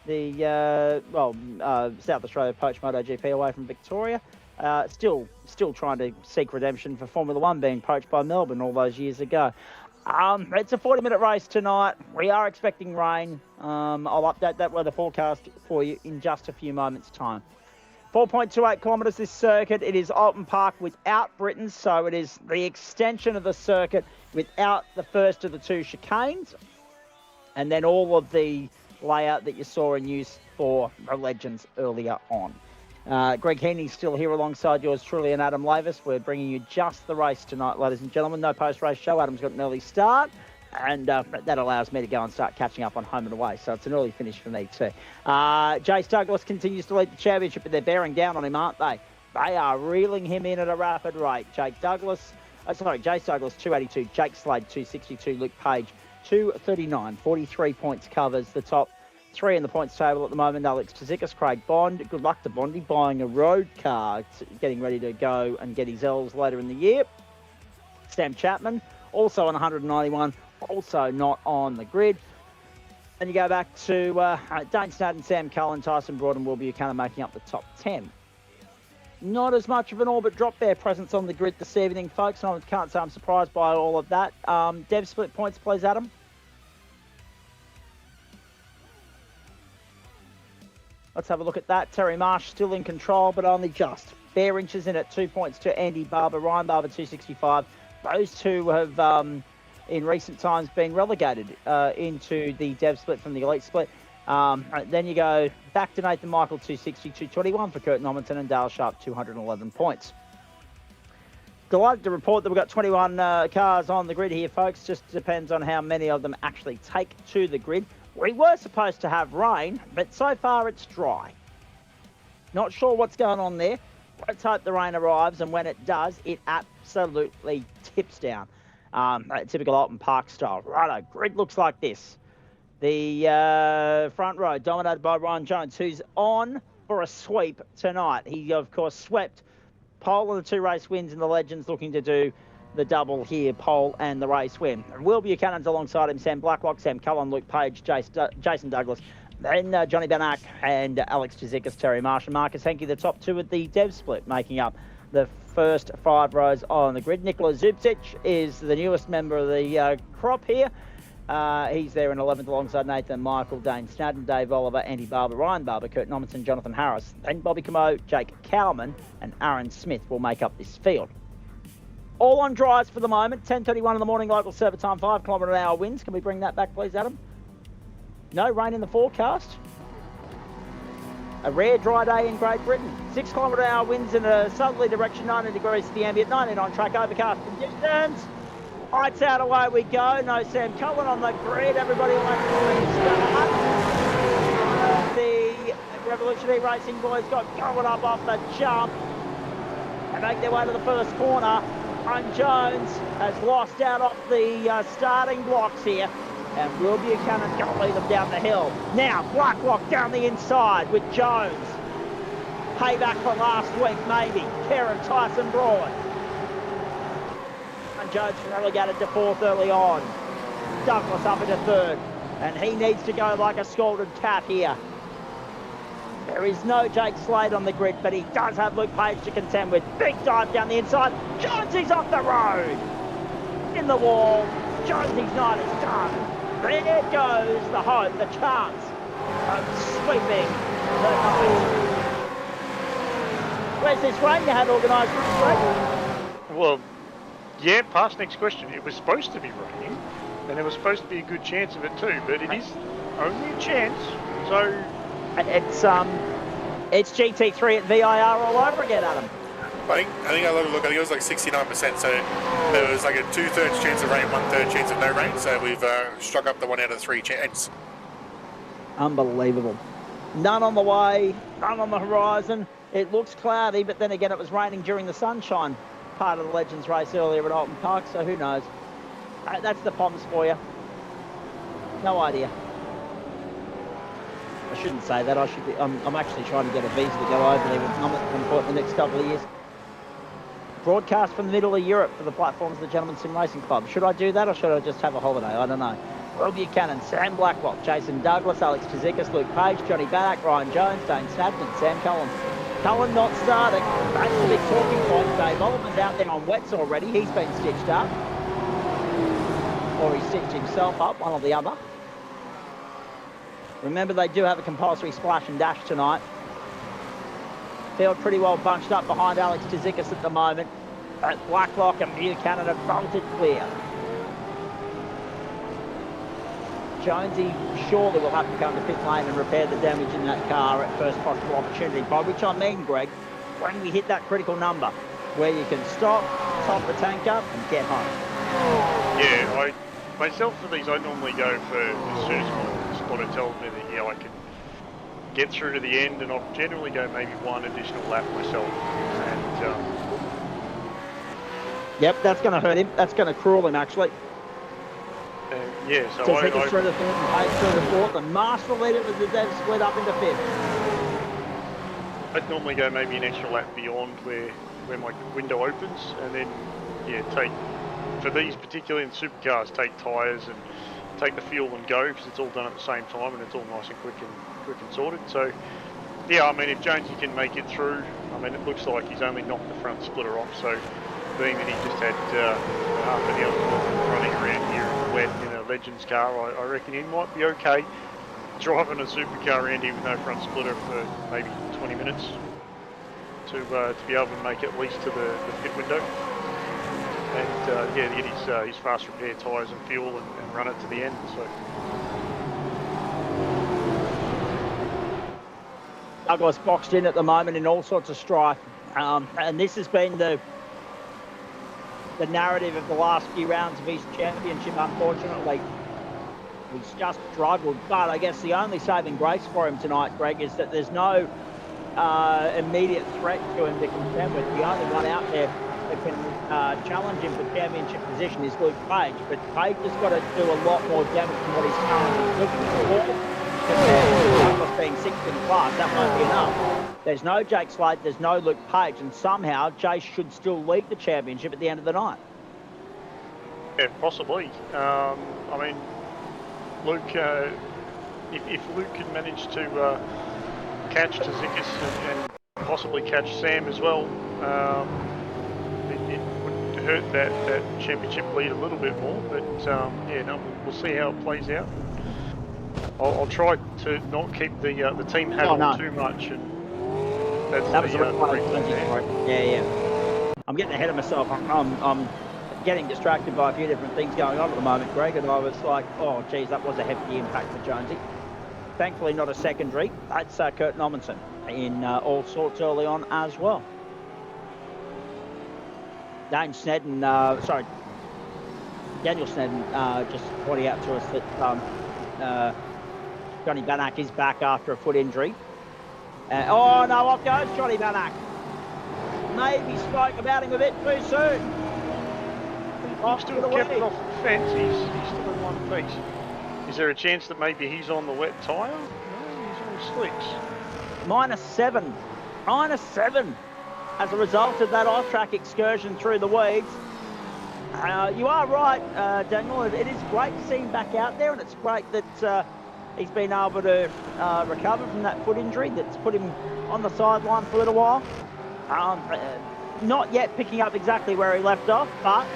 South Australia poached MotoGP away from Victoria. Still trying to seek redemption for Formula One being poached by Melbourne all those years ago. It's a 40-minute race tonight. We are expecting rain. I'll update that weather forecast for you in just a few moments' time. 4.28 kilometres this circuit. It is Oulton Park without Brittens, so it is the extension of the circuit without the first of the two chicanes, and then all of the layout that you saw in use for the Legends earlier on. Greg Heaney's still here alongside yours truly and Adam Lavis. We're bringing you just the race tonight, ladies and gentlemen. No post-race show. Adam's got an early start, and that allows me to go and start catching up on home and away. So it's an early finish for me too. Jace Douglas continues to lead the championship, but they're bearing down on him, aren't they? They are reeling him in at a rapid rate. Jace Douglas, 282. Jake Slade, 262. Luke Page, 239. 43 points covers the top three in the points table at the moment. Alex Tzikis, Craig Bond. Good luck to Bondy buying a road car, getting ready to go and get his L's later in the year. Sam Chapman, also on 191, also not on the grid. And you go back to Dane Snadden, Sam Cullen, Tyson Broad and Will Buchanan making up the top 10. Not as much of an all but drop their presence on the grid this evening, folks. And I can't say I'm surprised by all of that. Dev split points, please, Adam. Let's have a look at that. Terry Marsh still in control, but only just. Bare inches in at 2 points to Andy Barber. Ryan Barber, 265. Those two have, in recent times, been relegated into the Dev split from the Elite split. Then you go back to Nathan Michael, 260, 221 for Kurt Normanton, and Dale Sharp, 211 points. Delighted to report that we've got 21 cars on the grid here, folks. Just depends on how many of them actually take to the grid. We were supposed to have rain, but so far it's dry. Not sure what's going on there. Let's hope the rain arrives, and when it does, it absolutely tips down. Typical Oulton Park style. Righto, grid looks like this. The front row dominated by Ryan Jones, who's on for a sweep tonight. He, of course, swept pole and the 2 race wins in the Legends, looking to do the double here, pole and the race win. Will Buchanan's alongside him, Sam Blacklock, Sam Cullen, Luke Page, Jason Douglas, then Johnny Banak and Alex Tzikis, Terry Marsh and Marcus Henke, the top 2 of the Dev split, making up the first 5 rows on the grid. Nikola Zubcic is the newest member of the crop here. He's there in 11th alongside Nathan Michael, Dane Snadden, Dave Oliver, Andy Barber, Ryan Barber, Kurt Normanton, Jonathan Harris, then Bobby Camo, Jake Cowman and Aaron Smith will make up this field. All on dries for the moment. 10:31 in the morning, local server time, 5 kilometre an hour winds. Can we bring that back, please, Adam? No rain in the forecast. A rare dry day in Great Britain. 6 kilometre an hour winds in a southerly direction, 90 degrees to the ambient, 19 on track, overcast conditions. Lights out, away we go. No Sam Cullen on the grid. Everybody likes to start. The Revolutionary Racing boys got going up off the jump. They make their way to the first corner. And Jones has lost out off the starting blocks here, and Will Buchanan going to lead them down the hill. Now Blacklock down the inside with Jones. Payback for last week, maybe. Karen Tyson Broad. And Jones relegated to 4th early on. Douglas up into 3rd, and he needs to go like a scalded cat here. There is no Jake Slade on the grid, but he does have Luke Page to contend with. Big dive down the inside. Jonesy's off the road. In the wall. Jonesy's night is done. There goes the hope, the chance of sweeping the where's this rain you had organised for us, Greg? Well, yeah, past next question. It was supposed to be raining, and there was supposed to be a good chance of it too, but it is only a chance, so... It's GT3 at VIR all over again, Adam. I think I look. I think it was like 69%. So there was like a 2/3 chance of rain, 1/3 chance of no rain. So we've struck up the 1 out of 3 chance. Unbelievable. None on the way, none on the horizon. It looks cloudy, but then again, it was raining during the sunshine part of the Legends race earlier at Oulton Park. So who knows? That's the Poms for you. No idea. I shouldn't say that. I'm actually trying to get a visa to go over there with Mum at some point in the next couple of years. Broadcast from the middle of Europe for the platforms of the Gentleman Sim Racing Club. Should I do that or should I just have a holiday? I don't know. Will Buchanan, Sam Blacklock, Jason Douglas, Alex Kazikas, Luke Page, Johnny Bannock, Ryan Jones, Dane Snadman, Sam Cullen. Cullen not starting. That's the big talking point. Dave Oliver's out there on wets already. He's been stitched up. Or he stitched himself up, one or the other. Remember, they do have a compulsory splash and dash tonight. Field pretty well bunched up behind Alex Kazikas at the moment. Blacklock and Buchanan have bolted clear. Jonesy surely will have to come to pit lane and repair the damage in that car at first possible opportunity, by which I mean, Greg, when we hit that critical number where you can stop, top the tank up and get home. Yeah, myself for these, I normally go for as soon as my spotter tells me that, yeah, I can get through to the end, and I'll generally go maybe one additional lap myself. And yep, that's going to hurt him. That's going to cruel him, actually. Yeah, so he gets through the third and Page through the fourth, and Master leader with the dev split up into fifth. I'd normally go maybe an extra lap beyond where my window opens, and then, yeah, take, for these particularly in supercars, take tyres and take the fuel and go, because it's all done at the same time and it's all nice and quick and sorted. So, yeah, I mean, if Jonesy can make it through, I mean, it looks like he's only knocked the front splitter off, so being that he just had half an hour running around here in the wet in a Legends car, I reckon he might be okay driving a supercar around here with no front splitter for maybe 20 minutes to be able to make at least to the pit window. And yeah, get his fast repair tyres and fuel and run it to the end. So Douglas boxed in at the moment in all sorts of strife, and this has been the narrative of the last few rounds of his championship. Unfortunately, he's just struggled, but I guess the only saving grace for him tonight, Greg, is that there's no immediate threat to him to contend with. The only one out there that can challenge him for championship position is Luke Page, but Page has got to do a lot more damage than what he's currently looking for. Compared to Douglas being sixth in class, that won't be enough. There's no Jake Slade, there's no Luke Page, and somehow Jay should still lead the championship at the end of the night. yeah, possibly. I mean, Luke, if Luke can manage to catch Tzikis and possibly catch Sam as well, it would hurt that championship lead a little bit more. But yeah, no, we'll see how it plays out. I'll try to not keep the team hat on too much, and that was the yeah. I'm getting ahead of myself. I'm getting distracted by a few different things going on at the moment, Greg, and I was like, oh, geez, that was a hefty impact for Jonesy. Thankfully, not a secondary. That's Kurt Nommensen in all sorts early on as well. Daniel Snedden just pointing out to us that Johnny Bannock is back after a foot injury. Oh no, off goes Johnny Bannock. Maybe spoke about him a bit too soon. He's still kept it off the fence. He's still in one piece. Is there a chance that maybe he's on the wet tyre? No, he's on slicks. -7. -7 as a result of that off-track excursion through the weeds. You are right, Daniel. It is great to see him back out there, and it's great that he's been able to recover from that foot injury that's put him on the sideline for a little while. Not yet picking up exactly where he left off, but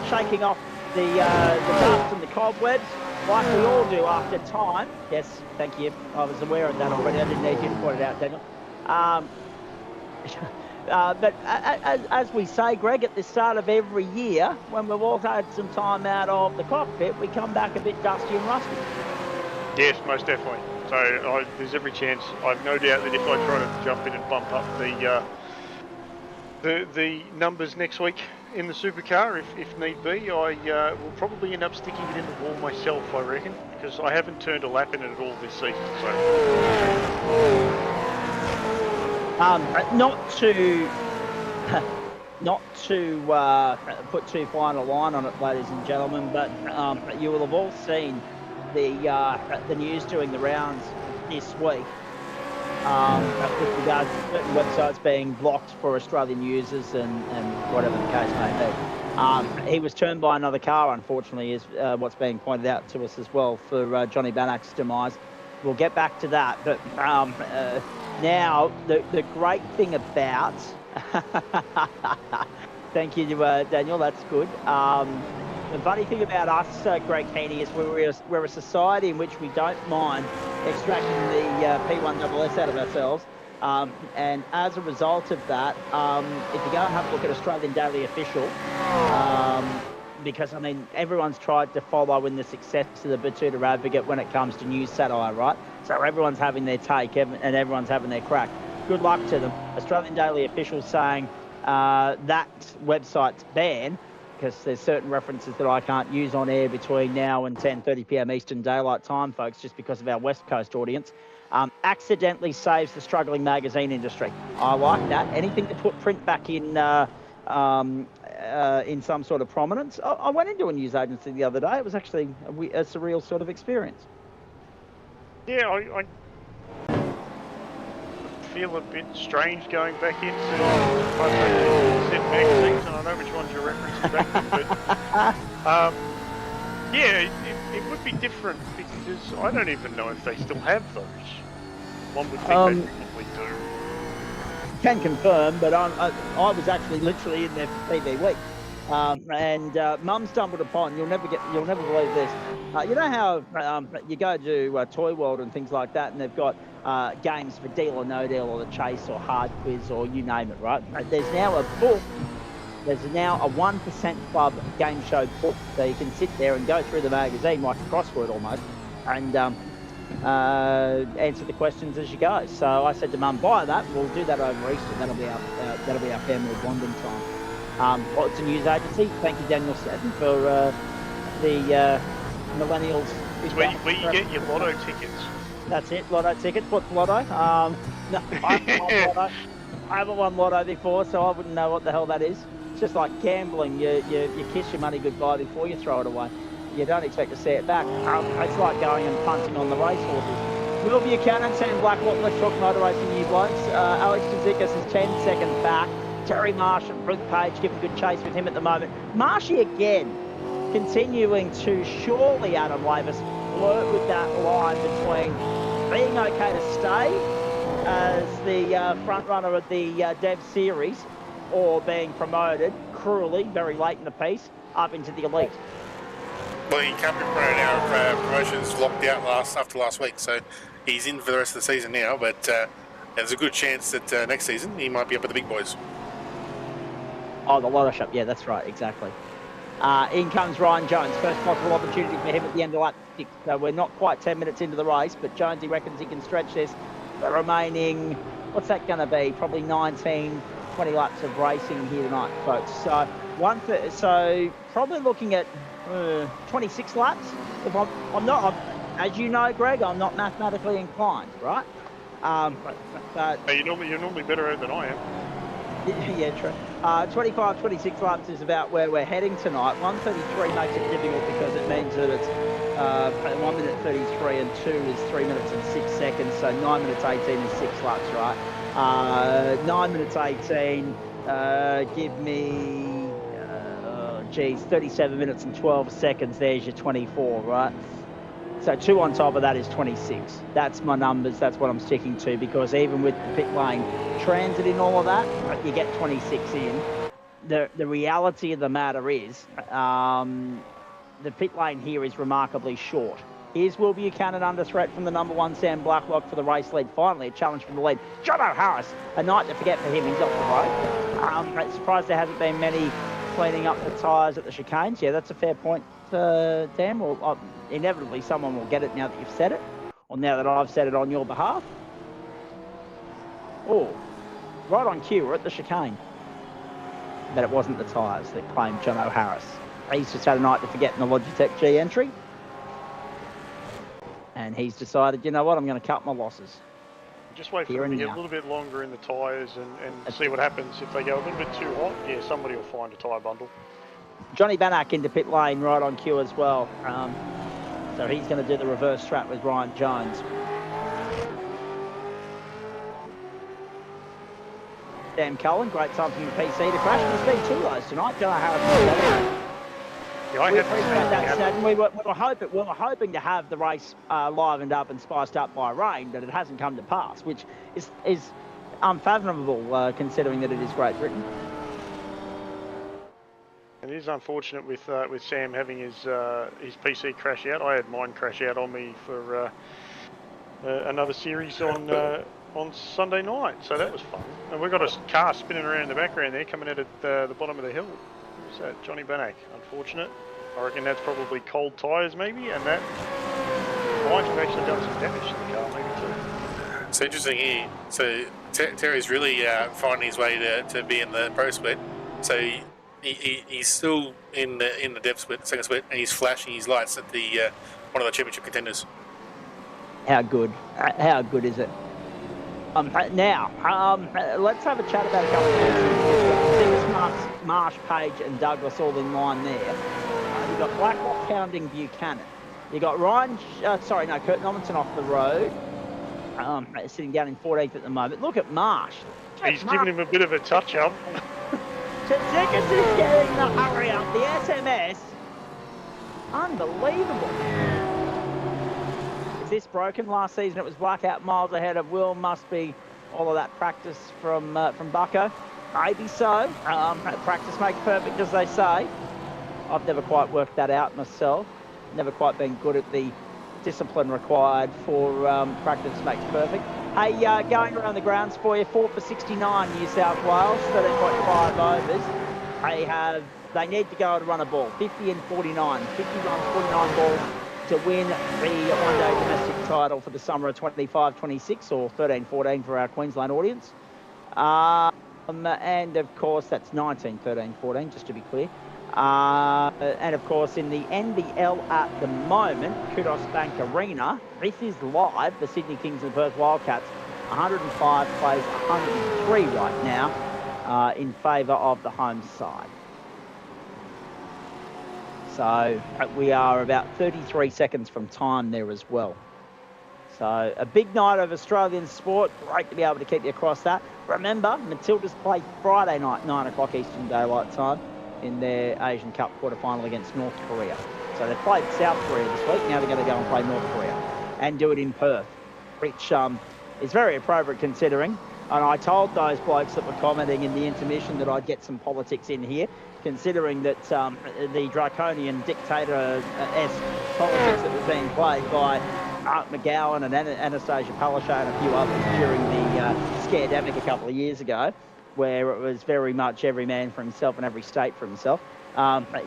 shaking off the dust and the cobwebs, like we all do after time. Yes, thank you. I was aware of that already. I didn't need you to point it out, Daniel. But as we say, Greg, at the start of every year, when we've all had some time out of the cockpit, we come back a bit dusty and rusty. Yes, most definitely. So there's every chance. I've no doubt that if I try to jump in and bump up the numbers next week in the supercar, if need be, I will probably end up sticking it in the wall myself, I reckon, because I haven't turned a lap in it at all this season. So. Not to put too fine a line on it, ladies and gentlemen, but you will have all seen the news doing the rounds this week with regards to certain websites being blocked for Australian users and whatever the case may be. He was turned by another car, unfortunately, is what's being pointed out to us as well for Johnny Banach's demise. We'll get back to that, but now the great thing about thank you, Daniel, that's good. The funny thing about us, Greg Heaney, is we're a society in which we don't mind extracting the P1SS out of ourselves. And as a result of that, if you go and have a look at Australian Daily Official, because, I mean, everyone's tried to follow in the success of the Batuta Advocate when it comes to news satire, right? So everyone's having their take and everyone's having their crack. Good luck to them. Australian Daily Official saying that website's banned because there's certain references that I can't use on air between now and 10:30 p.m. Eastern Daylight Time, folks, just because of our West Coast audience. Accidentally saves the struggling magazine industry. I like that. Anything to put print back in some sort of prominence. I went into a news agency the other day. It was actually a surreal sort of experience. Yeah, I feel a bit strange going back into set magazines, and I know which ones you're referencing back to, but yeah, it would be different because I don't even know if they still have those. One would think they probably do. Can confirm, but I was actually literally in there for TV week, and Mum stumbled upon. You'll never believe this. You know how you go to Toy World and things like that, and they've got games for Deal or No Deal or the Chase or Hard Quiz or you name it, right? There's now a book. There's now a 1% Club game show book, so you can sit there and go through the magazine like a crossword almost, and answer the questions as you go. So I said to Mum, buy that. We'll do that over Easter. That'll be our family bonding time. It's a news agency. Thank you, Daniel Seddon, for the millennials. Where you get your lotto tickets. That's it, lotto tickets. What's lotto? No, I haven't won lotto before, so I wouldn't know what the hell that is. It's just like gambling. You kiss your money goodbye before you throw it away. You don't expect to see it back. It's like going and punting on the racehorses. Will Buchanan, Sam Blackwell, let's talk motor racing, you blokes. Alex Kazikas is 10 seconds back. Terry Marsh and Brent Page giving good chase with him at the moment. Marshy again, continuing to surely, Adam Lavis, flirt with that line between being okay to stay as the front runner of the Dev Series or being promoted cruelly, very late in the piece, up into the elite. Well, he can't be promoted now. Promotion's locked out after last week, so he's in for the rest of the season now. But there's a good chance that next season he might be up with the big boys. Oh, the lotto shop. Yeah, that's right. Exactly. In comes Ryan Jones. First possible opportunity for him at the end of lap 6. So we're not quite 10 minutes into the race, but Jones, he reckons he can stretch this. The remaining, what's that going to be? Probably 19, 20 laps of racing here tonight, folks. So so probably looking at 26 laps. If I'm not, as you know, Greg, I'm not mathematically inclined, right? But Hey, you're normally better at than I am. yeah, true. 25, 26 laps is about where we're heading tonight. 1:33 makes it difficult because it means that it's 1 minute 33 and 2 is 3 minutes and 6 seconds. So 9 minutes 18 is 6 laps, right? 9 minutes 18, give me, 37 minutes and 12 seconds. There's your 24, right? So 2 on top of that is 26. That's my numbers. That's what I'm sticking to, because even with the pit lane transit in all of that, you get 26 in. The reality of the matter is the pit lane here is remarkably short. Here's Will Buchanan under threat from the number 1 Sam Blacklock for the race lead. Finally, a challenge from the lead. Jono Harris, a night to forget for him. He's off the road. Surprised there hasn't been many cleaning up the tyres at the chicanes. Yeah, that's a fair point, Dan. Well, inevitably, someone will get it now that you've said it, or now that I've said it on your behalf. Oh, right on cue. We're at the chicane. But it wasn't the tyres that claimed Jono Harris. He's just had a night to forget in the Logitech G entry. And he's decided, you know what, I'm going to cut my losses. Just wait for them to get a little bit longer in the tyres and see what happens. If they go a little bit too hot, yeah, somebody will find a tyre bundle. Johnny Bannack into pit lane right on cue as well. So he's going to do the reverse strap with Ryan Jones. Sam Cullen, great time from the PC to crash. There's been 2 of those tonight. Jono Harris. Yeah, We appreciate that, Snowden. We were hoping to have the race livened up and spiced up by rain, but it hasn't come to pass, which is unfathomable considering that it is Great Britain. It is unfortunate with Sam having his PC crash out. I had mine crash out on me for another series on Sunday night, so that was fun. And we've got a car spinning around in the background there, coming out at the bottom of the hill. Who's that? Johnny Bannack. Unfortunate. I reckon that's probably cold tyres maybe, and that might have actually done some damage to the car maybe too. It's interesting here. So Terry's really finding his way to be in the pro split. So he's still in the dev split, second split, and he's flashing his lights at the one of the championship contenders. How good? How good is it? Now, let's have a chat about a couple of things. Marsh, Page and Douglas all in line there. You've got Blacklock pounding Buchanan. You've got Kurt Nommensen off the road, sitting down in 14th at the moment. Look at Marsh. He's giving him a bit of a touch-up. Tzekis is getting the hurry up. The SMS. Unbelievable. Is this broken? Last season it was blackout miles ahead of Will. Must be all of that practice from Bucko. Maybe so. Practice makes perfect, as they say. I've never quite worked that out myself. Never quite been good at the discipline required for practice makes perfect. Hey, going around the grounds for you, 4 for 69 New South Wales, 13.5 overs. They need to go and run a ball, 50 and 49, 51, 49 balls to win the one-day domestic title for the summer of 25-26 or 13-14 for our Queensland audience. And of course, that's 19-13-14, just to be clear. And of course, in the NBL at the moment, Kudos Bank Arena, this is live, the Sydney Kings and the Perth Wildcats, 105 plays 103 right now in favour of the home side. So we are about 33 seconds from time there as well. So a big night of Australian sport. Great to be able to keep you across that. Remember, Matildas play Friday night, 9 o'clock Eastern Daylight Time in their Asian Cup quarter-final against North Korea. So they played South Korea this week. Now they're going to go and play North Korea and do it in Perth, which is very appropriate considering. And I told those blokes that were commenting in the intermission that I'd get some politics in here, considering that the draconian dictator-esque politics that was being played by Mark McGowan and Anastasia Palaszczuk and a few others during the Scaredemic a couple of years ago, where it was very much every man for himself and every state for himself.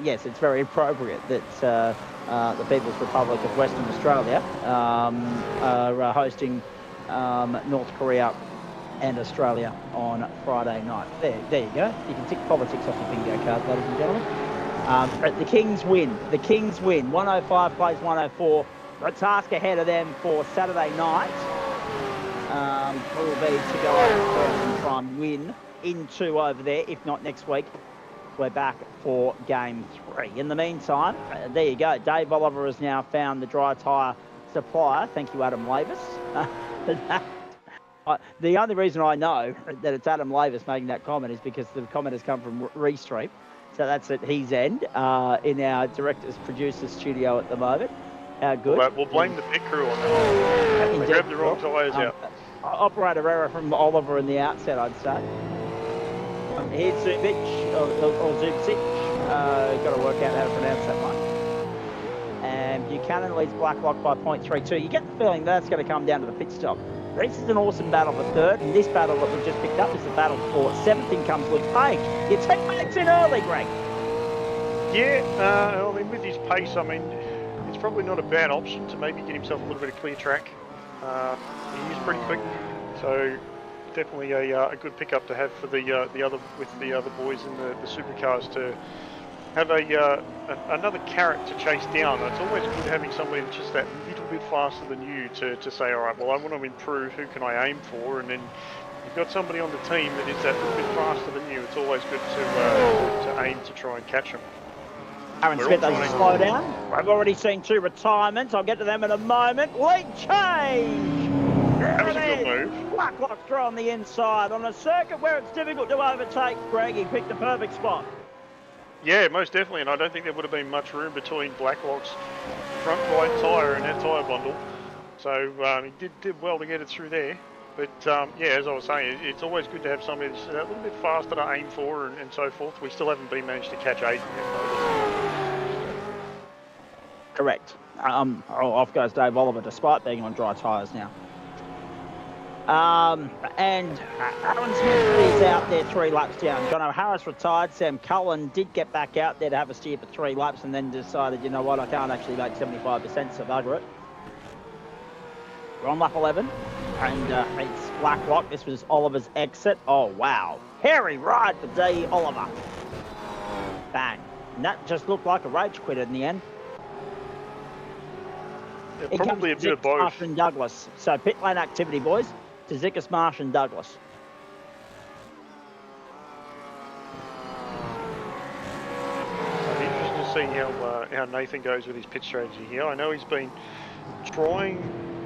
Yes, it's very appropriate that the People's Republic of Western Australia are hosting North Korea and Australia on Friday night. There you go. You can tick politics off your bingo card, ladies and gentlemen. The Kings win. The Kings win. 105 plays 104. The task ahead of them for Saturday night will be to go over and try and win in 2 over there. If not next week, we're back for game 3. In the meantime, there you go. Dave Oliver has now found the dry tyre supplier. Thank you, Adam Lavis. The only reason I know that it's Adam Lavis making that comment is because the comment has come from Restream. So that's at his end in our director's producer studio at the moment. How good. We'll blame the pit crew on that. They grabbed the wrong tyres out. Operator error from Oliver in the outset, I'd say. Here's Zubic, or Zubcic. Got to work out how to pronounce that one. And Buchanan leads Blacklock by 0.32. You get the feeling that's going to come down to the pit stop. This is an awesome battle for third, and this battle that we've just picked up is the battle for seventh. In comes Luke Page. Your teammates in early, Greg. Yeah, I mean, with his pace, I mean, it's probably not a bad option to maybe get himself a little bit of clear track. He is pretty quick, so definitely a good pickup to have for the other boys in the supercars to have another carrot to chase down. It's always good having somebody that's just that little bit faster than you to say, all right, well, I want to improve. Who can I aim for? And then you've got somebody on the team that is that little bit faster than you. It's always good to aim to try and catch them. Aaron Smith doesn't slow down. I've already seen 2 retirements. I'll get to them in a moment. Lead change! That was a good move. Blacklock through on the inside. On a circuit where it's difficult to overtake, Greg, he picked the perfect spot. Yeah, most definitely, and I don't think there would have been much room between Blacklock's front right tyre and that tyre bundle. So he did well to get it through there. But yeah, as I was saying, it's always good to have somebody that's a little bit faster to aim for and so forth. We still haven't been managed to catch Aiden yet. Correct. Off goes Dave Oliver, despite being on dry tyres now. And Aaron Smith is out there 3 laps down. John O'Harris retired. Sam Cullen did get back out there to have a steer for 3 laps and then decided, you know what, I can't actually make 75%, so bugger it. We're on lap 11, and it's Blacklock. This was Oliver's exit. Oh, wow. Hairy ride for D. Oliver. Bang. And that just looked like a rage quit in the end. Yeah, probably a bit of both. Marsh and Douglas. So pit lane activity, boys. To Zickus, Marsh and Douglas. It'll be interesting to see how Nathan goes with his pit strategy here. I know he's been trying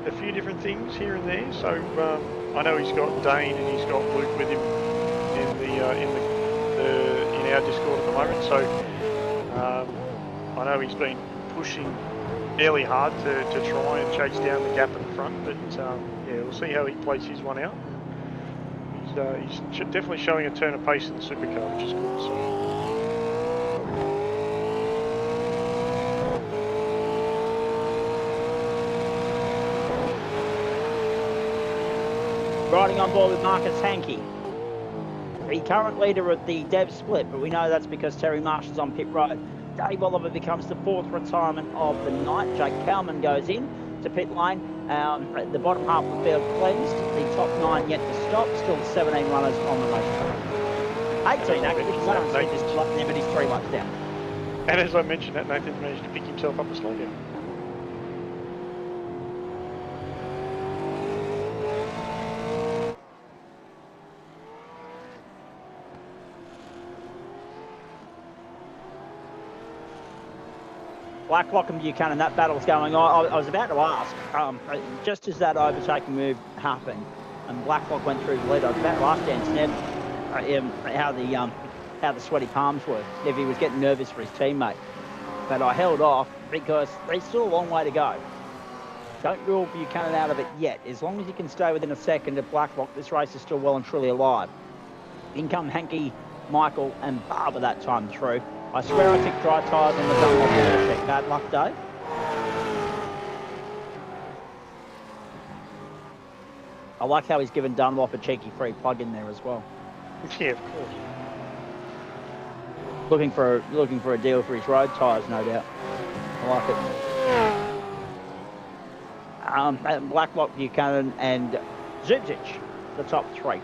a few different things here and there. So I know he's got Dane and he's got Luke with him in our Discord at the moment. So I know he's been pushing fairly hard to try and chase down the gap in the front. But yeah, we'll see how he plays his one out. He's definitely showing a turn of pace in the supercar, which is good. So. Riding on board with Marcus Hankey. The current leader of the Dev split, but we know that's because Terry Marsh is on pit road. Dave Oliver becomes the 4th retirement of the night. Jake Cowman goes in to pit lane. The bottom half of the field cleansed. The top 9 yet to stop. Still 17 runners on the racetrack. 18 actually, because Aaron Smith is still up there, but he's 3 laps down. And as I mentioned, that Nathan managed to pick himself up a slowdown. Blacklock and Buchanan, that battle's going on. I was about to ask, just as that overtaking move happened and Blacklock went through the lead, I was about to ask Dan Snell how the sweaty palms were, if he was getting nervous for his teammate. But I held off because there's still a long way to go. Don't rule Buchanan out of it yet. As long as he can stay within a second of Blacklock, this race is still well and truly alive. In come Hankey, Michael and Barber that time through. I swear I took dry tyres on the Dunlop check. Bad luck, Dave. I like how he's given Dunlop a cheeky free plug in there as well. Yeah, of course. Looking for a deal for his road tyres, no doubt. I like it. Blacklock, Buchanan and Zubzic, the top 3.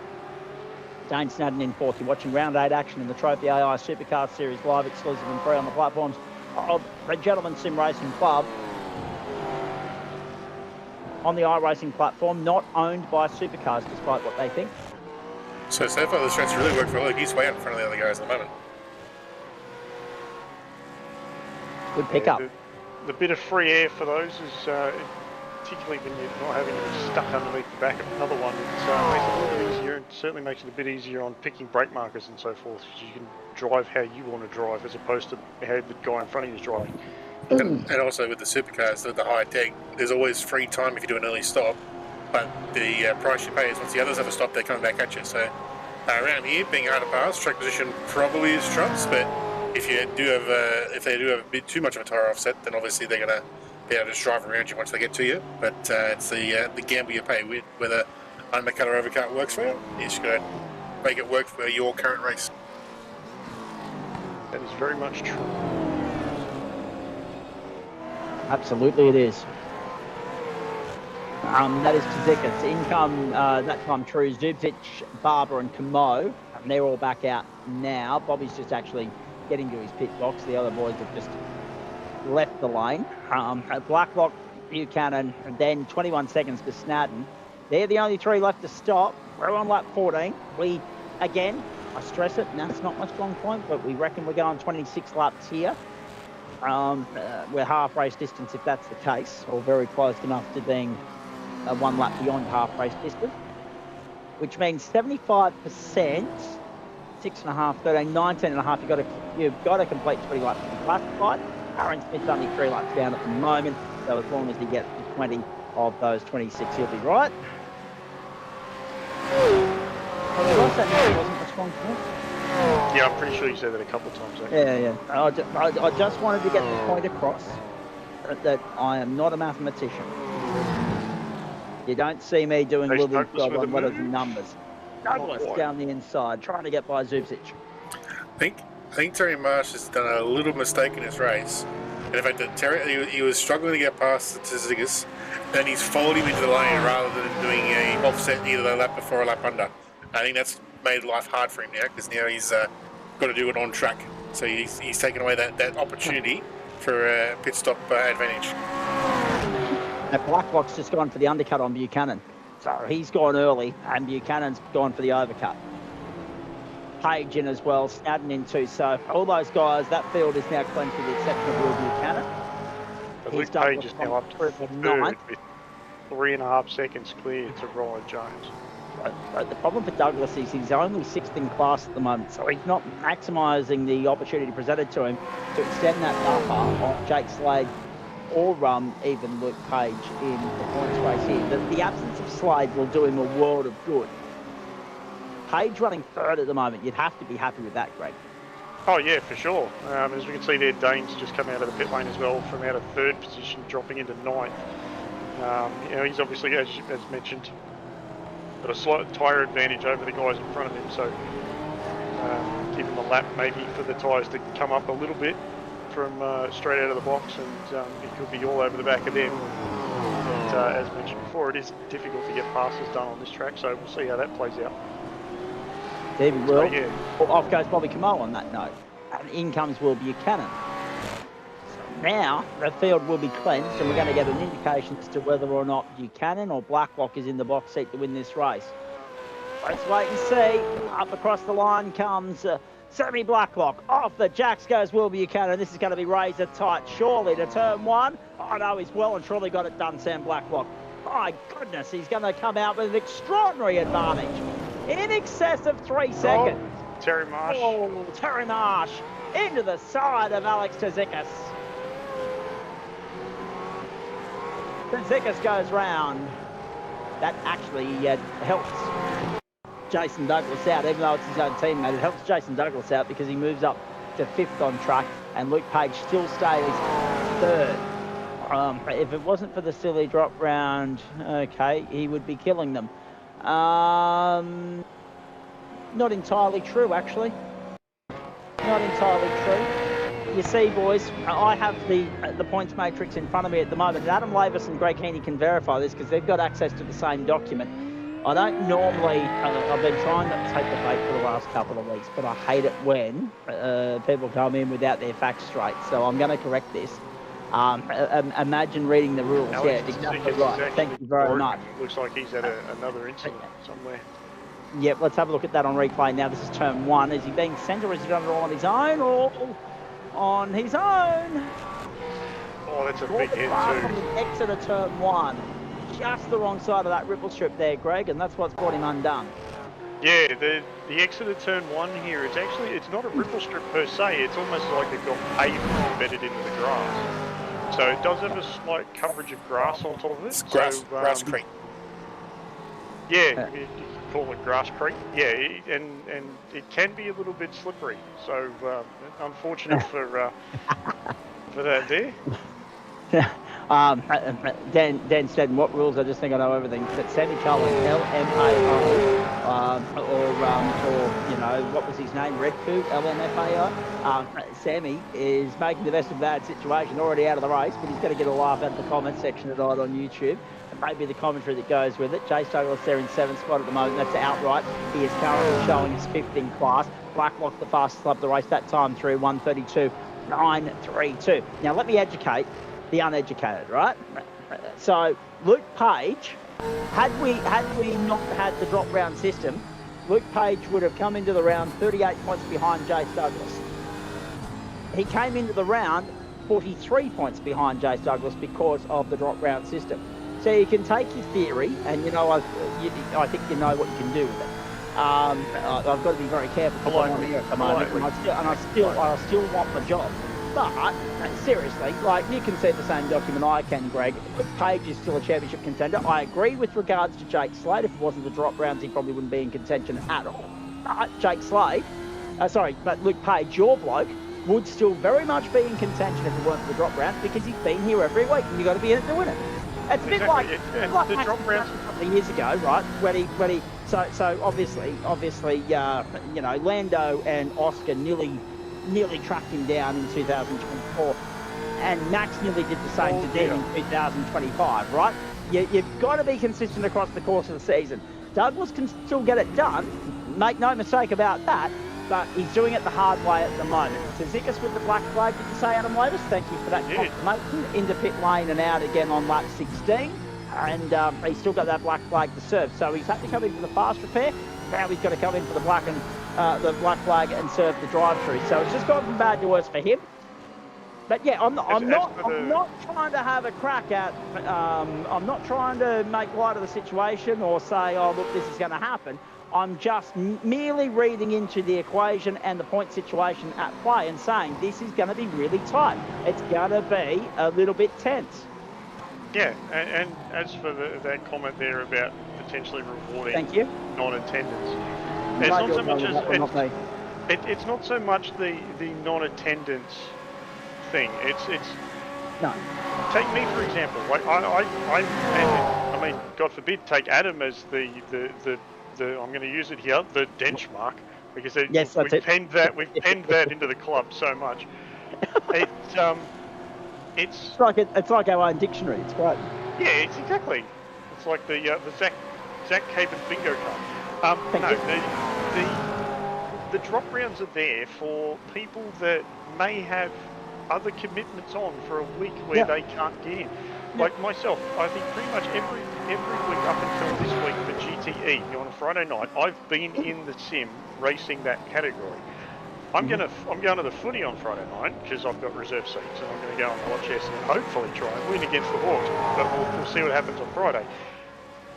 Dane Snadden in 4th. You're watching round 8 action in the Trophi.AI Supercar Series live, exclusive and free on the platforms of the Gentleman Sim Racing Club. On the iRacing platform, not owned by Supercars, despite what they think. So far the stretch really worked for Luke. He's way up in front of the other guys at the moment. Good pickup. Yeah, the bit of free air for those is, particularly when you're not having it stuck underneath the back of another one, it makes it a little bit easier, and certainly makes it a bit easier on picking brake markers and so forth, because you can drive how you want to drive as opposed to how the guy in front of you is driving. And also with the supercars, the high tech, there's always free time if you do an early stop, but the price you pay is once the others have a stop, they're coming back at you. So around here, being hard to pass, track position probably is trumps, but if they do have a bit too much of a tyre offset, then obviously they're going to be able to just drive around you once they get to you. But it's the gamble you pay with whether undercut or overcut works for you. You just got to make it work for your current race. That is very much true. Absolutely it is. That is Tzickas. In come, that time True, Zubcic, Barber and Camo. And they're all back out now. Bobby's just actually getting to his pit box. The other boys have just left the lane. Blacklock, Buchanan, and then 21 seconds to Snadden. They're the only three left to stop. We're on lap 14. We, again, I stress it, and that's not much long point, but we reckon we're going 26 laps here. We're half race distance if that's the case, or very close enough to being one lap beyond half race distance, which means 75%, 6.5, 13, 19.5. You've got to complete 20 laps to be classified. Aaron Smith's only 3 laps down at the moment, so as long as he gets to 20 of those 26, he'll be right. Yeah, I'm pretty sure you said that a couple of times. Actually. Yeah. I just wanted to get the point across that I am not a mathematician. You don't see me doing little job on what are the numbers. Douglas down the inside, trying to get by Zubcic. I think Terry Marsh has done a little mistake in his race. And in fact, he was struggling to get past Tzickas, then he's followed him into the lane rather than doing a offset either a lap before or a lap under. I think that's made life hard for him now, because now he's got to do it on track. So he's taken away that opportunity for a pit stop advantage. Now Blacklock's just gone for the undercut on Buchanan. So he's gone early, and Buchanan's gone for the overcut. Page in as well, Snadden in too. So all those guys, that field is now cleansed with the exception of Will Buchanan. But Luke Page is now up to third with 3.5 seconds clear to Ryan Jones. But the problem for Douglas is he's only 6th in class at the moment, so he's not maximising the opportunity presented to him to extend that buffer on Jake Slade or even Luke Page in the points race here. The absence of Slade will do him a world of good. Page running 3rd at the moment, you'd have to be happy with that, Greg. Oh yeah, for sure. As we can see there, Dane's just come out of the pit lane as well from out of 3rd position, dropping into 9th. He's obviously, as mentioned, got a slight tyre advantage over the guys in front of him, so give him a lap maybe for the tyres to come up a little bit from straight out of the box, and he could be all over the back of them. But as mentioned before, it is difficult to get passes done on this track, so we'll see how that plays out. David Will. So, yeah. Well, off goes Bobby Camo on that note, and in comes Will Buchanan. So now the field will be cleansed, and we're going to get an indication as to whether or not Buchanan or Blacklock is in the box seat to win this race. Let's wait and see. Up across the line comes Sammy Blacklock. Off the jacks goes Will Buchanan. This is going to be razor tight, surely to turn 1. Oh no, he's well and truly got it done, Sam Blacklock. My goodness, he's going to come out with an extraordinary advantage. In excess of 3 seconds. Terry Marsh. Oh, Terry Marsh into the side of Alex Tzickas. Tzickas goes round. That actually helps Jason Douglas out, even though it's his own teammate. It helps Jason Douglas out because he moves up to 5th on track, and Luke Page still stays 3rd. If it wasn't for the silly drop round, okay, he would be killing them. Not entirely true, actually. Not entirely true. You see, boys, I have the points matrix in front of me at the moment, and Adam Lavis and Greg Heaney can verify this because they've got access to the same document. I don't normally, I've been trying not to take the bait for the last couple of weeks, but I hate it when people come in without their facts straight, so I'm going to correct this. Imagine reading the rules. Alex, yeah, exactly right. Thank you very much. Looks like he's had another incident somewhere. Yep, let's have a look at that on replay now. This is turn 1. Is he being sent, or is he done it all on his own, or on his own? Oh, that's a big hit too. From the exit of turn 1. Just the wrong side of that ripple strip there, Greg, and that's what's brought him undone. Yeah, the exit of turn 1 here, it's not a ripple strip per se, it's almost like they've got pavement embedded into the grass. So it does have a slight coverage of grass on top of it. It's grass creek. Yeah, you can call it grass creek. Yeah, and it can be a little bit slippery. So unfortunate for that there. Dan Stedden, what rules? I just think I know everything. But semicolon, LMAO, or you know, what was his name? Redfoo, LMFAO. Sammy is making the best of a bad situation, already out of the race, but he's going to get a laugh out of the comment section tonight on YouTube. And maybe the commentary that goes with it. Chase Douglas there in 7th spot at the moment. That's outright. He is currently showing his 5th in class. Blacklock, the fastest lap of the race that time through 1:32.932. Now let me educate the uneducated, right? So Luke Page, had we not had the drop round system, Luke Page would have come into the round 38 points behind Jace Douglas. He came into the round 43 points behind Jace Douglas because of the drop round system. So you can take your theory, and you know, I think you know what you can do with it. I've got to be very careful because I'm on here at the moment, and I still want the job. But seriously, like, you can see the same document I can, Greg. Luke Page is still a championship contender. I agree with regards to Jake Slade. If it wasn't the drop rounds, he probably wouldn't be in contention at all. But but Luke Page, your bloke, would still very much be in contention if it weren't for the drop rounds, because he's been here every week and you've got to be in it to win it. It's a bit like the drop rounds a couple of years ago, right? When he so obviously, you know, Lando and Oscar nearly tracked him down in 2024, and Max nearly did the same to them in 2025, right? You've got to be consistent across the course of the season. Douglas can still get it done, make no mistake about that, but he's doing it the hard way at the moment. So Zikas with the black flag, did you say, Adam Lavis? Thank you for that confirmation. Into pit lane and out again on lap 16, and he's still got that black flag to serve. So he's had to come in for the fast repair. Now he's got to come in for the black flag and serve the drive-through. So it's just gone from bad to worse for him. But yeah, I'm not trying to have a crack at. I'm not trying to make light of the situation or say, oh look, this is going to happen. I'm just merely reading into the equation and the point situation at play and saying this is going to be really tight. It's going to be a little bit tense. Yeah, and as for that comment there about potentially rewarding non-attendance, it's not so much as it's not so much the non-attendance thing. It's no. Take me for example. Like I mean, God forbid, take Adam as the I'm going to use it here, the benchmark, because we've penned that into the club so much. It's like our own dictionary. It's great. Yeah, it's exactly. It's like the Zach Caven bingo card. The drop rounds are there for people that may have other commitments on for a week where they can't get in. Like myself, I think pretty much every week up until this week for GTE on a Friday night, I've been in the sim racing that category. I'm going to the footy on Friday night because I've got reserve seats, and I'm going to go and watch Essendon and hopefully try and win against the Hawks. But we'll see what happens on Friday.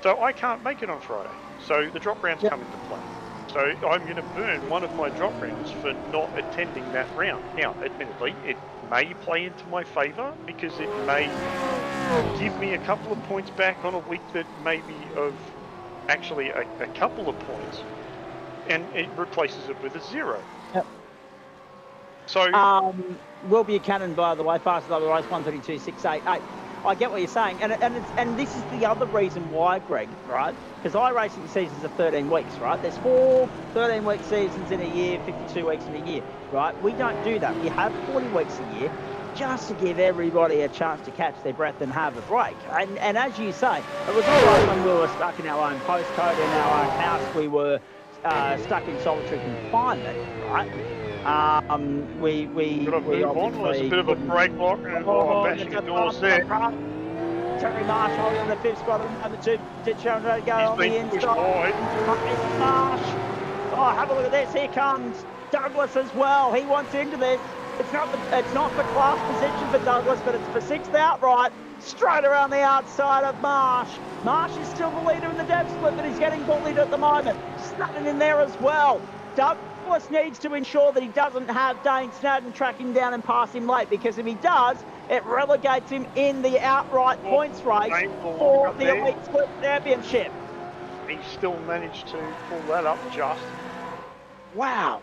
So I can't make it on Friday. So the drop rounds come into play. So I'm going to burn one of my drop rounds for not attending that round. Now, admittedly, it may play into my favour because it may give me a couple of points back on a week that may be of actually a couple of points, and it replaces it with a 0. Yep. So Will Buchanan, by the way, fastest over the race, 1:32.688. I get what you're saying, and this is the other reason why, Greg, right? Because iRacing seasons are 13 weeks, right? There's 4 13-week seasons in a year, 52 weeks in a year, right? We don't do that. We have 40 weeks a year just to give everybody a chance to catch their breath and have a break. And as you say, it was all right when we were stuck in our own postcode, in our own house. We were stuck in solitary confinement, right? We obviously... There's a bit of a break block and bashing the doors there. Terry Marsh holding on the 5th spot at the moment to Chandra to go on the inside. Marsh. Oh, have a look at this. Here comes Douglas as well. He wants into this. It's not for class position for Douglas, but it's for 6th outright. Straight around the outside of Marsh. Marsh is still the leader in the dev split, but he's getting bullied at the moment. Snudden in there as well. Douglas needs to ensure that he doesn't have Dane Snowden track him down and pass him late, because if he does, it relegates him in the outright points race for the Elite Split Championship. He still managed to pull that up just. Wow.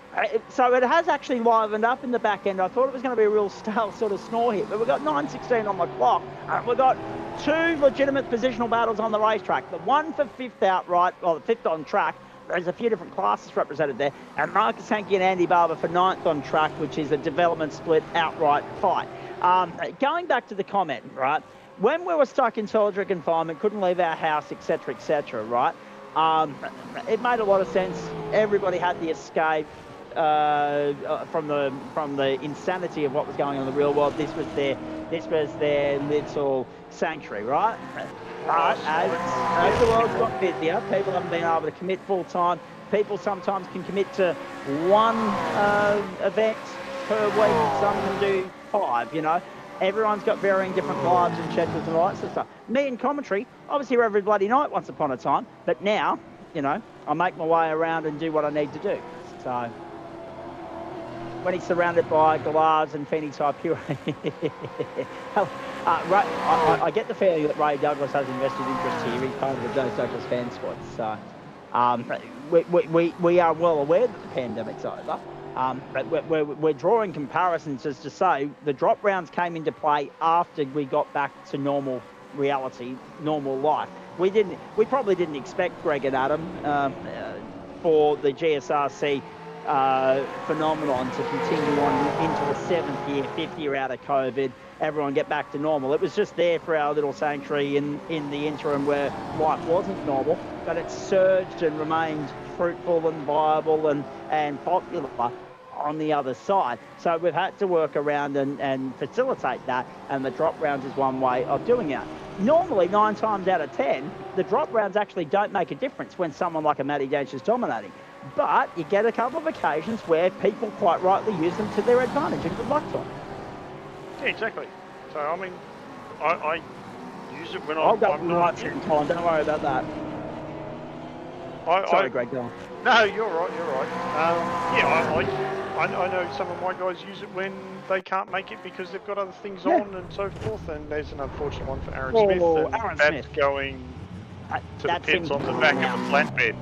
So it has actually livened up in the back end. I thought it was going to be a real stale sort of snore hit, but we've got 9:16 on the clock. We've got two legitimate positional battles on the racetrack. The one for fifth outright, well, the fifth on track. There's a few different classes represented there. And Marcus Hankey and Andy Barber for ninth on track, which is a development split outright fight. Going back to the comment, right? When we were stuck in solitary confinement, couldn't leave our house, etc., right? It made a lot of sense. Everybody had the escape from the insanity of what was going on in the real world. This was their little sanctuary, right? But as the world's got busier, people haven't been able to commit full time. People sometimes can commit to one event per week. Some can do 5, you know. Everyone's got varying different lives and schedules and all that sort of stuff. Me in commentary, I was here every bloody night once upon a time, but now, you know, I make my way around and do what I need to do. So, when he's surrounded by glass and phenotype pure, I get the feeling that Ray Douglas has invested interest here. He's part of the Joe Douglas fan squad. So, we are well aware that the pandemic's over. But we're drawing comparisons as to say the drop rounds came into play after we got back to normal reality, normal life. We probably didn't expect Greg and Adam for the GSRC phenomenon to continue on into the 7th year, 5th year out of COVID. Everyone get back to normal. It was just there for our little sanctuary in the interim where life wasn't normal, but it surged and remained fruitful and viable and popular on the other side. So we've had to work around and facilitate that, and the drop rounds is one way of doing it. Normally, 9 times out of 10, the drop rounds actually don't make a difference when someone like a Matty Dench is dominating. But you get a couple of occasions where people quite rightly use them to their advantage, and good luck to them. Yeah, exactly. So, I mean, I use it when I'm not right second time, don't worry about that. Sorry, Greg, go on. No, you're right. I know some of my guys use it when they can't make it because they've got other things on and so forth. And there's an unfortunate one for Aaron Smith. And Aaron that's Smith. Going to the pits on the back of a flatbed.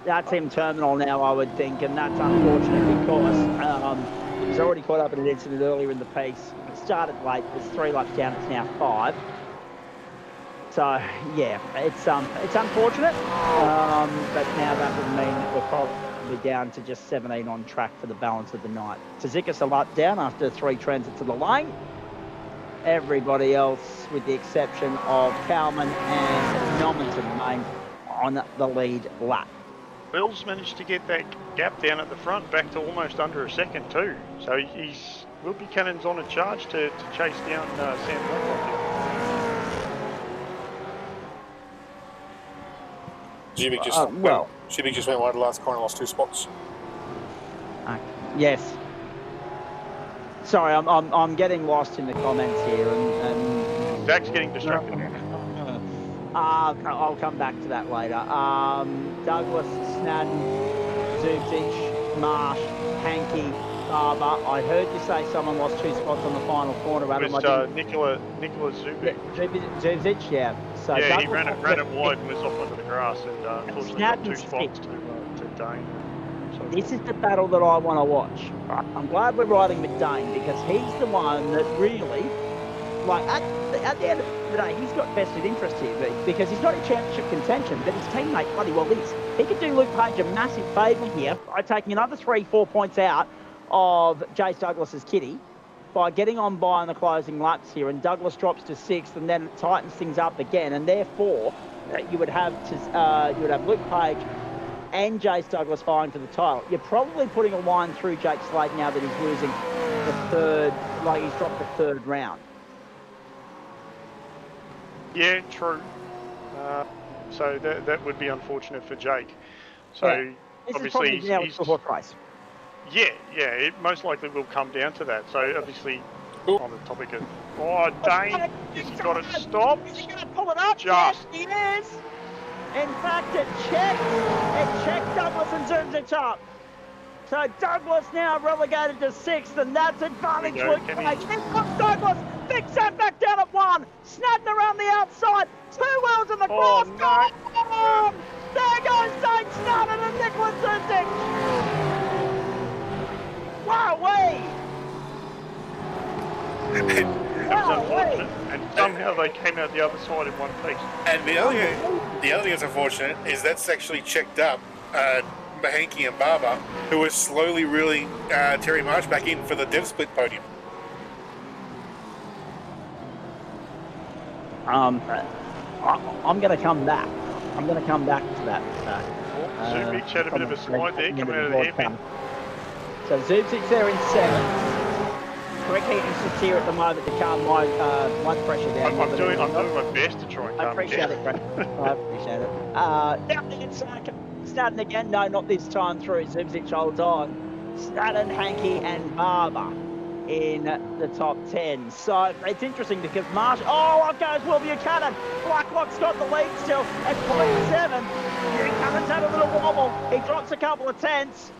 That's him terminal now, I would think, and that's unfortunate because he was already caught up in an incident earlier in the piece. It started late. There's 3 laps down. It's now 5. So yeah, it's unfortunate, but now that would mean that we're probably down to just 17 on track for the balance of the night. Tzikis a lap down after 3 transits of the lane. Everybody else, with the exception of Cowman and Normanton, remain on the lead lap. Bill's managed to get that gap down at the front back to almost under a second too. So Will Buchanan's on a charge to chase down Sam Blacklock here. Jimmy just Jimmy just went wide the last corner, lost 2 spots. Yes. Sorry, I'm getting lost in the comments here, and Zach's getting distracted. I'll come back to that later. Douglas, Snadden, Zubcic, Marsh, Hankey, Barber. I heard you say someone lost 2 spots on the final corner. It was Nicola Zubcic. Zubcic, yeah. So yeah, Douglas he ran it wide and was off onto the grass, and unfortunately got 2 spots to Dane. This is the battle that I want to watch. I'm glad we're riding with Dane because he's the one that really, like, at the end of the day, he's got vested interest here because he's not in championship contention, but his teammate bloody well is. He could do Luke Page a massive favour here by taking another 3-4 points out of Jace Douglas's kitty by getting on by in the closing laps here, and Douglas drops to 6th, and then it tightens things up again, and therefore you would have Luke Page and Jace Douglas vying for the title. You're probably putting a line through Jake Slade now that he's losing the third, like he's dropped the 3rd round. Yeah, true. So that would be unfortunate for Jake. So yeah. obviously he's a horse race. Yeah, it most likely will come down to that. So obviously on the topic of Dane, has he got it stopped? Is he going to pull it up? Just. Yes, he is. In fact, it checked Douglas and Zubcic up. So Douglas now relegated to 6th, and that's advantage Luke Page. Here comes Douglas. Big set back down at 1. Snadden around the outside. 2 wheels in the cross. No. There goes Dane Snadden and Nicholas Zubcic. and somehow they came out the other side in one piece. And the other thing that's unfortunate is that's actually checked up Mahanky and Barber, who was slowly reeling Terry Marsh back in for the dev split podium. I'm going to come back. I'm going to come back to that. Zubich had a bit of a slide there coming out of the hairpin. So Zubich there in 7th. Greg Heaton sits here at the moment to calm my pressure down. I'm doing my best to try and calm I appreciate it, Greg. I appreciate it. Down the inside, Snadden again. No, not this time through. Zubich holds on. Snadden, Hankey and Barber in the top 10. So it's interesting because Marsh, up goes Will Buchanan. Blacklock's got the lead still at 0.7. Buchanan's had a little wobble. He drops a couple of tenths.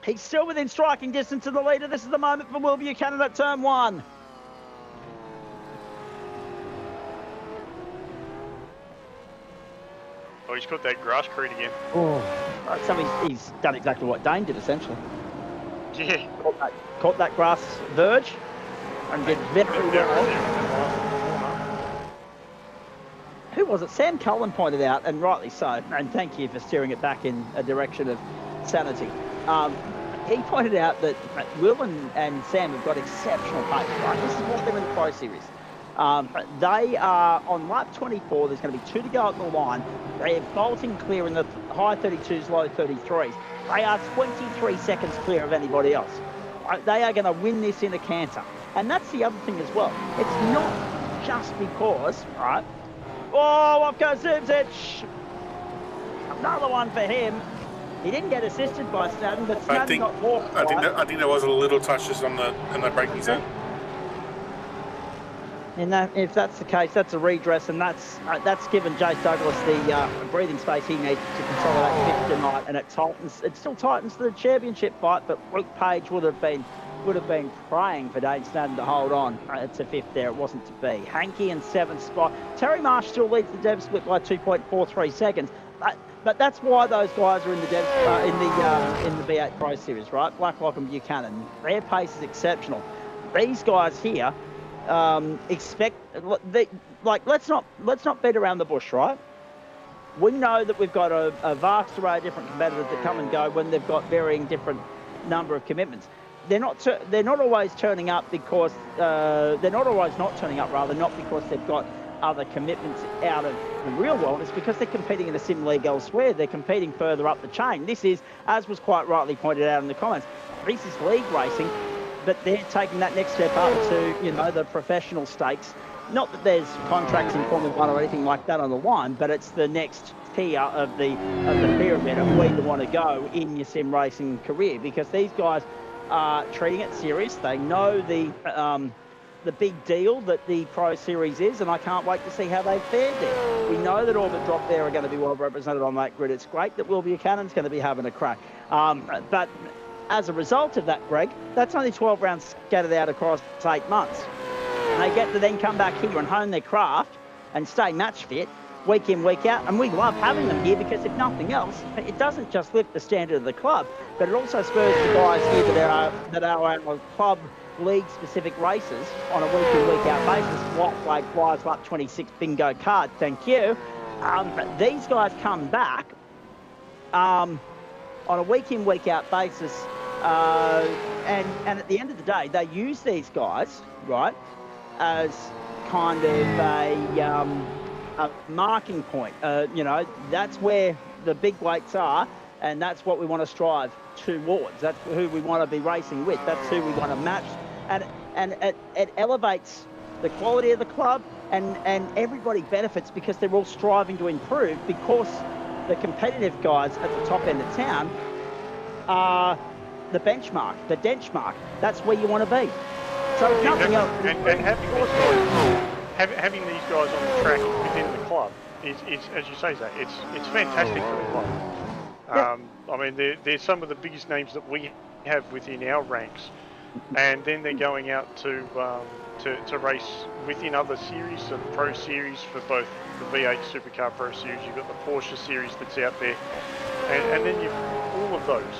He's still within striking distance of the leader. This is the moment for Will Buchanan at turn 1. Oh, he's got that grass creed again. So he's done exactly what Dane did, essentially. Yeah. Caught that grass verge and did very well. Who was it? Sam Cullen pointed out, and rightly so, and thank you for steering it back in a direction of sanity. He pointed out that Will and Sam have got exceptional pace, right? This is what they're in the Pro Series. They are on lap 24. There's going to be 2 to go at the line. They are bolting clear in the high 32s, low 33s. They are 23 seconds clear of anybody else. They are going to win this in a canter. And that's the other thing as well. It's not just because, right? Oh, up goes Zubich. Another one for him. He didn't get assisted by Snadden, but Snadden got walked. I think there was a little touch just on the braking zone. And if that's the case, that's a redress, and that's given Jace Douglas the breathing space he needs to consolidate 5th tonight, and it still tightens the championship fight. But Luke Page would have been praying for Dane Snadden to hold on to 5th there. It wasn't to be. Hankey in 7th spot. Terry Marsh still leads the dev split by 2.43 seconds. But that's why those guys are in the in the V8 Pro Series, right? Blacklock and Buchanan. Their pace is exceptional. These guys here. Let's not beat around the bush, right? We know that we've got a vast array of different competitors that come and go when they've got varying different number of commitments. They're not always turning up because they're not always not turning up, rather, not because they've got other commitments out of the real world. It's because they're competing in a sim league elsewhere. They're competing further up the chain. This is, as was quite rightly pointed out in the comments, this is league racing. But they're taking that next step up to, the professional stakes. Not that there's contracts in Formula 1 or anything like that on the line, but it's the next tier of the pyramid of where you want to go in your sim racing career, because these guys are treating it serious. They know the big deal that the Pro Series is, and I can't wait to see how they fared there. We know that Orbit Drop there are going to be well represented on that grid. It's great that Will Buchanan's going to be having a crack. But as a result of that, Greg, that's only 12 rounds scattered out across 8 months. And they get to then come back here and hone their craft and stay match fit week in, week out. And we love having them here because, if nothing else, it doesn't just lift the standard of the club, but it also spurs the guys here that are our club league-specific races on a week in, week out basis. White flag flies lap 26 bingo card. Thank you. These guys come back on a week in, week out basis. And at the end of the day, they use these guys, right, as kind of a marking point. That's where the big weights are, and that's what we want to strive towards. That's who we want to be racing with. That's who we want to match. And it elevates the quality of the club, and everybody benefits because they're all striving to improve, because the competitive guys at the top end of town are the benchmark, the benchmark. That's where you want to be. So nothing else. And having these guys on the track within the club is as you say, Zach, it's fantastic for the club. I mean, they're some of the biggest names that we have within our ranks, and then they're going out to race within other series, so the Pro Series for both the V8 Supercar Pro Series. You've got the Porsche Series that's out there, and then you've all of those.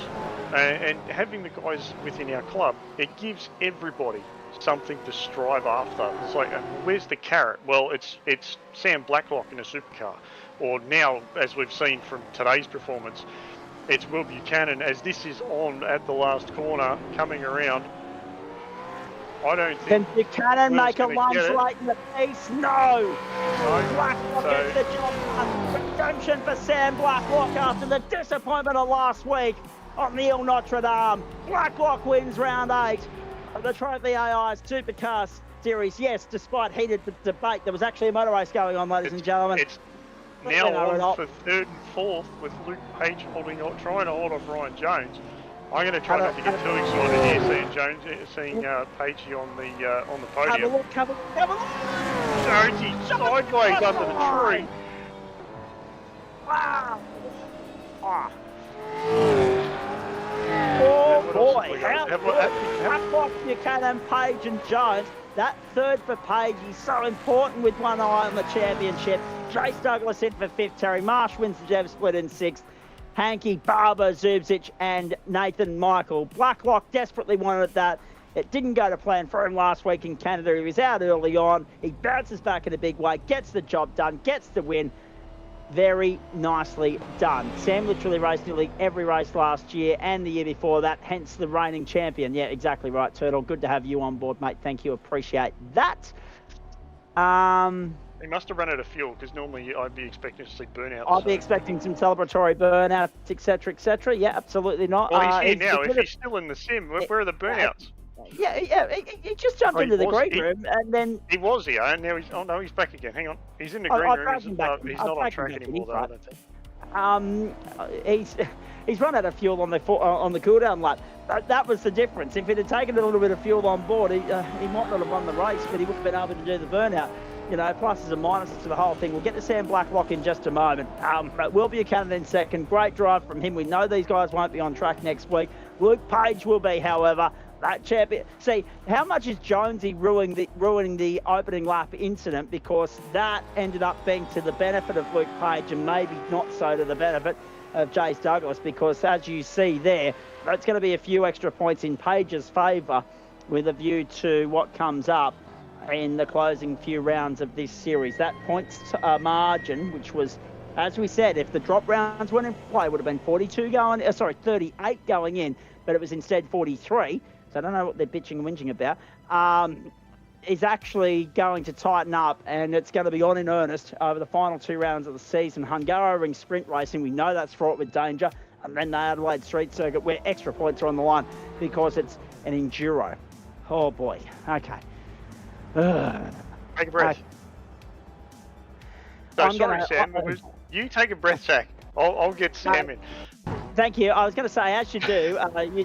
And having the guys within our club, it gives everybody something to strive after. It's like, where's the carrot? Well, it's Sam Blacklock in a supercar, or now, as we've seen from today's performance, it's Will Buchanan. As this is on at the last corner, coming around, I don't think. Can Buchanan Will's make a gonna lunge get it. late in the piece? No! Blacklock So- gets the job done. Redemption for Sam Blacklock after the disappointment of last week on the Ile Notre Dame. Blacklock wins round 8 of the Trophi.AI's Supercar Series. Yes, despite heated debate, there was actually a motor race going on, ladies and gentlemen. It's now You know, on for 3rd and 4th with Luke Page trying to hold off Ryan Jones. I'm going to try not to get too excited here, seeing Pagey on the Have a podium. look, have a look. Jonesy sideways under the tree. Wow. Oh boy, how good. Blacklock, Buchanan, Page and Jones. That third for Page, he's so important with one eye on the championship. Jace Douglas in for 5th, Terry Marsh wins the Jev split in 6th. Hankey, Barber, Zubcic and Nathan Michael. Blacklock desperately wanted that. It didn't go to plan for him last week in Canada. He was out early on. He bounces back in a big way, gets the job done, gets the win. Very nicely done. Sam literally raced nearly every race last year and the year before that, hence the reigning champion. Yeah, exactly right, Turtle. Good to have you on board, mate. Thank you. Appreciate that. He must have run out of fuel, because normally I'd be expecting to see burnouts. I'd be expecting some celebratory burnouts, etc., etc. Yeah, absolutely not. Well, he's here now. If he's still in the sim, where are the burnouts? Yeah. He just jumped into the green room and then... He was here, and now he's... Oh, no, he's back again. Hang on. He's in the I'll green room. drag him back. He's I'll not on drag him track back in. anymore, though, I don't think. He's run out of fuel on the cooldown lap. That was the difference. If he'd have taken a little bit of fuel on board, he might not have won the race, but he would have been able to do the burnout. You know, pluses and minuses to the whole thing. We'll get to Sam Blacklock in just a moment. But Will Buchanan in second. Great drive from him. We know these guys won't be on track next week. Luke Page will be, however. That champion. See, how much is Jonesy ruining the opening lap incident, because that ended up being to the benefit of Luke Page and maybe not so to the benefit of Jace Douglas, because as you see there, that's going to be a few extra points in Page's favour with a view to what comes up in the closing few rounds of this series. That points margin, which was, as we said, if the drop rounds weren't in play, would have been 38 going in, but it was instead 43. So I don't know what they're bitching and whinging about, is actually going to tighten up, and it's going to be on in earnest over the final 2 rounds of the season. Hungaroring sprint racing, we know that's fraught with danger, and then the Adelaide Street Circuit, where extra points are on the line because it's an enduro. Oh boy, okay. Take a breath. Sam. You take a breath, Zach. I'll get Sam in. Thank you. I was going to say, as you do,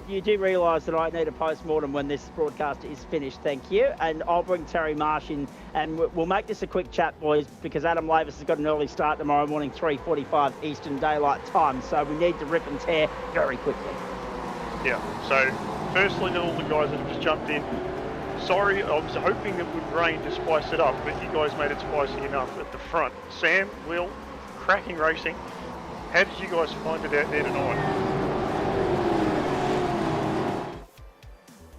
you do realise that I need a post-mortem when this broadcast is finished. Thank you. And I'll bring Terry Marsh in, and we'll make this a quick chat, boys, because Adam Lavis has got an early start tomorrow morning, 3:45 Eastern Daylight Time. So we need to rip and tear very quickly. Yeah. So, firstly, to all the guys that have just jumped in, sorry, I was hoping it would rain to spice it up, but you guys made it spicy enough at the front. Sam, Will, cracking racing. How did you guys find it out there tonight?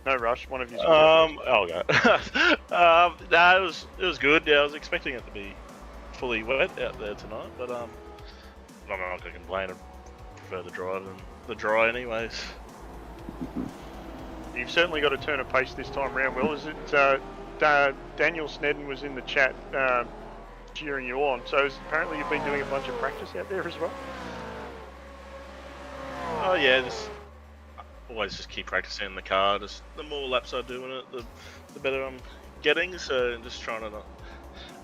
No rush, one of you. I'll go. No, it was good. Yeah, I was expecting it to be fully wet out there tonight, but I'm not going to complain. I prefer the dry than the dry, anyways. You've certainly got a turn of pace this time round, Will. Is it Daniel Snedden was in the chat cheering you on, so apparently you've been doing a bunch of practice out there as well? Oh yeah, always just keep practicing in the car. Just the more laps I do in it, the better I'm getting. So just trying to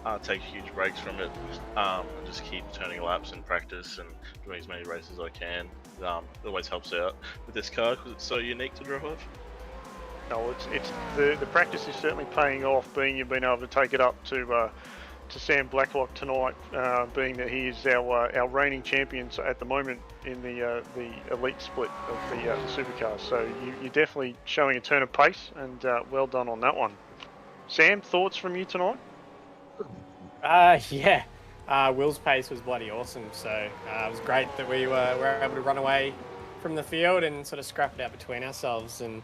not take huge breaks from it, and just keep turning laps in practice and doing as many races as I can. It always helps out with this car because it's so unique to drive. No, it's the practice is certainly paying off. Being you've been able to take it up to Sam Blacklock tonight, being that he is our reigning champion at the moment in the elite split of the supercars. So you're definitely showing a turn of pace, and well done on that one. Sam, thoughts from you tonight? Yeah. Will's pace was bloody awesome. So it was great that we were able to run away from the field and sort of scrap it out between ourselves. And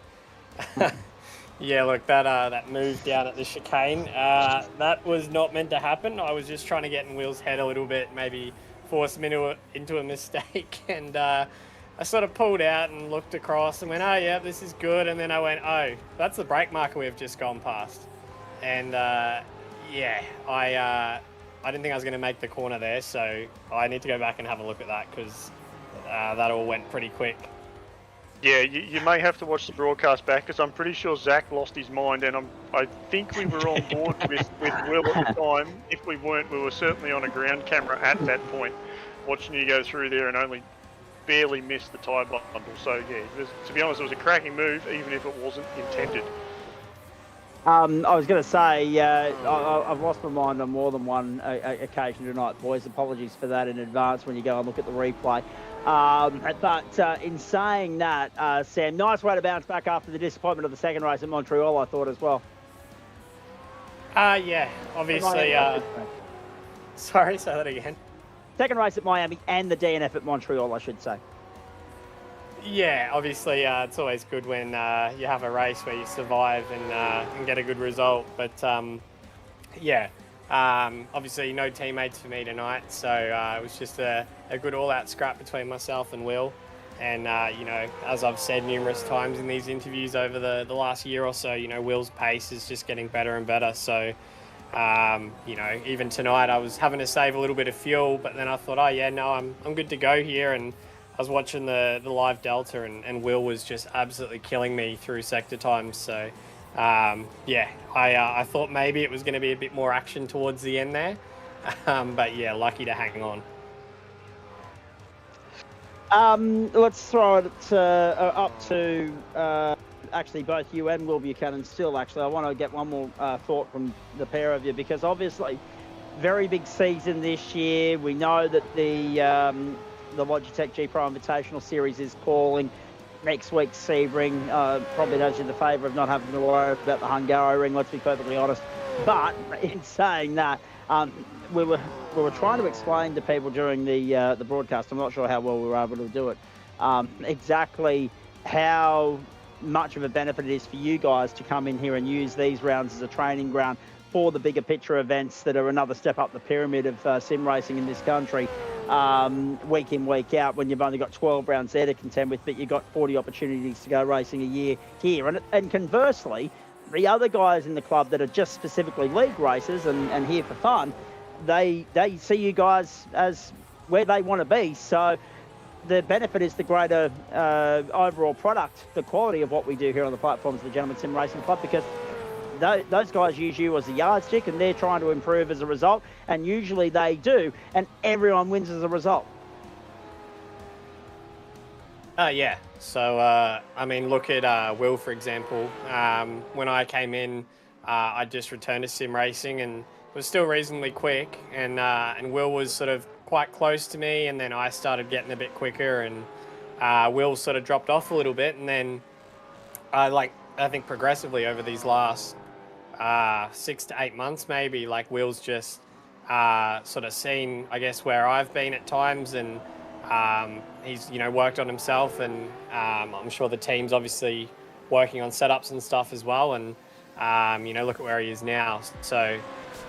Yeah, look, that move down at the chicane, that was not meant to happen. I was just trying to get in Will's head a little bit, maybe force him into a mistake, and I sort of pulled out and looked across and went, oh yeah, this is good, and then I went, oh, that's the brake marker we've just gone past. And yeah, I didn't think I was going to make the corner there, so I need to go back and have a look at that, because that all went pretty quick. Yeah, you may have to watch the broadcast back, because I'm pretty sure Zach lost his mind, and I think we were on board with Will at the time. If we weren't, we were certainly on a ground camera at that point, watching you go through there and only barely missed the tyre bundle. So yeah, to be honest, it was a cracking move, even if it wasn't intended. I was going to say, I've lost my mind on more than one occasion tonight, boys. Apologies for that in advance when you go and look at the replay. But in saying that, Sam, nice way to bounce back after the disappointment of the second race at Montreal, I thought, as well. Yeah, obviously. Sorry, say that again. Second race at Miami and the DNF at Montreal, I should say. Yeah, obviously it's always good when you have a race where you survive and get a good result. But yeah, obviously no teammates for me tonight, so it was just a good all-out scrap between myself and Will. And you know, as I've said numerous times in these interviews over the last year or so, you know, Will's pace is just getting better and better. So you know, even tonight I was having to save a little bit of fuel, but then I thought, oh yeah, no, I'm good to go here. And I was watching the live Delta, and Will was just absolutely killing me through sector times. So, yeah, I thought maybe it was going to be a bit more action towards the end there. But yeah, lucky to hang on. Let's throw it up to actually both you and Will Buchanan still. Actually, I want to get one more thought from the pair of you, because obviously very big season this year. We know that the Logitech G Pro Invitational Series is calling. Next week's Sebring probably does you the favour of not having to worry about the Hungaroring, let's be perfectly honest. But in saying that, we were trying to explain to people during the broadcast, I'm not sure how well we were able to do it, exactly how much of a benefit it is for you guys to come in here and use these rounds as a training ground for the bigger picture events that are another step up the pyramid of sim racing in this country. Week in, week out, when you've only got 12 rounds there to contend with, but you've got 40 opportunities to go racing a year here. And conversely, the other guys in the club that are just specifically league racers and here for fun, they see you guys as where they want to be. So the benefit is the greater overall product, the quality of what we do here on the platforms of the Gentleman Sim Racing Club, because those guys use you as a yardstick, and they're trying to improve as a result, and usually they do, and everyone wins as a result. Yeah. So, I mean, look at Will, for example. When I came in, I just returned to sim racing and was still reasonably quick, and Will was sort of quite close to me, and then I started getting a bit quicker, and Will sort of dropped off a little bit, and then I think progressively over these last 6 to 8 months, maybe, like Will's just sort of seen, I guess, where I've been at times, and he's, you know, worked on himself, and I'm sure the team's obviously working on setups and stuff as well, and you know, look at where he is now. So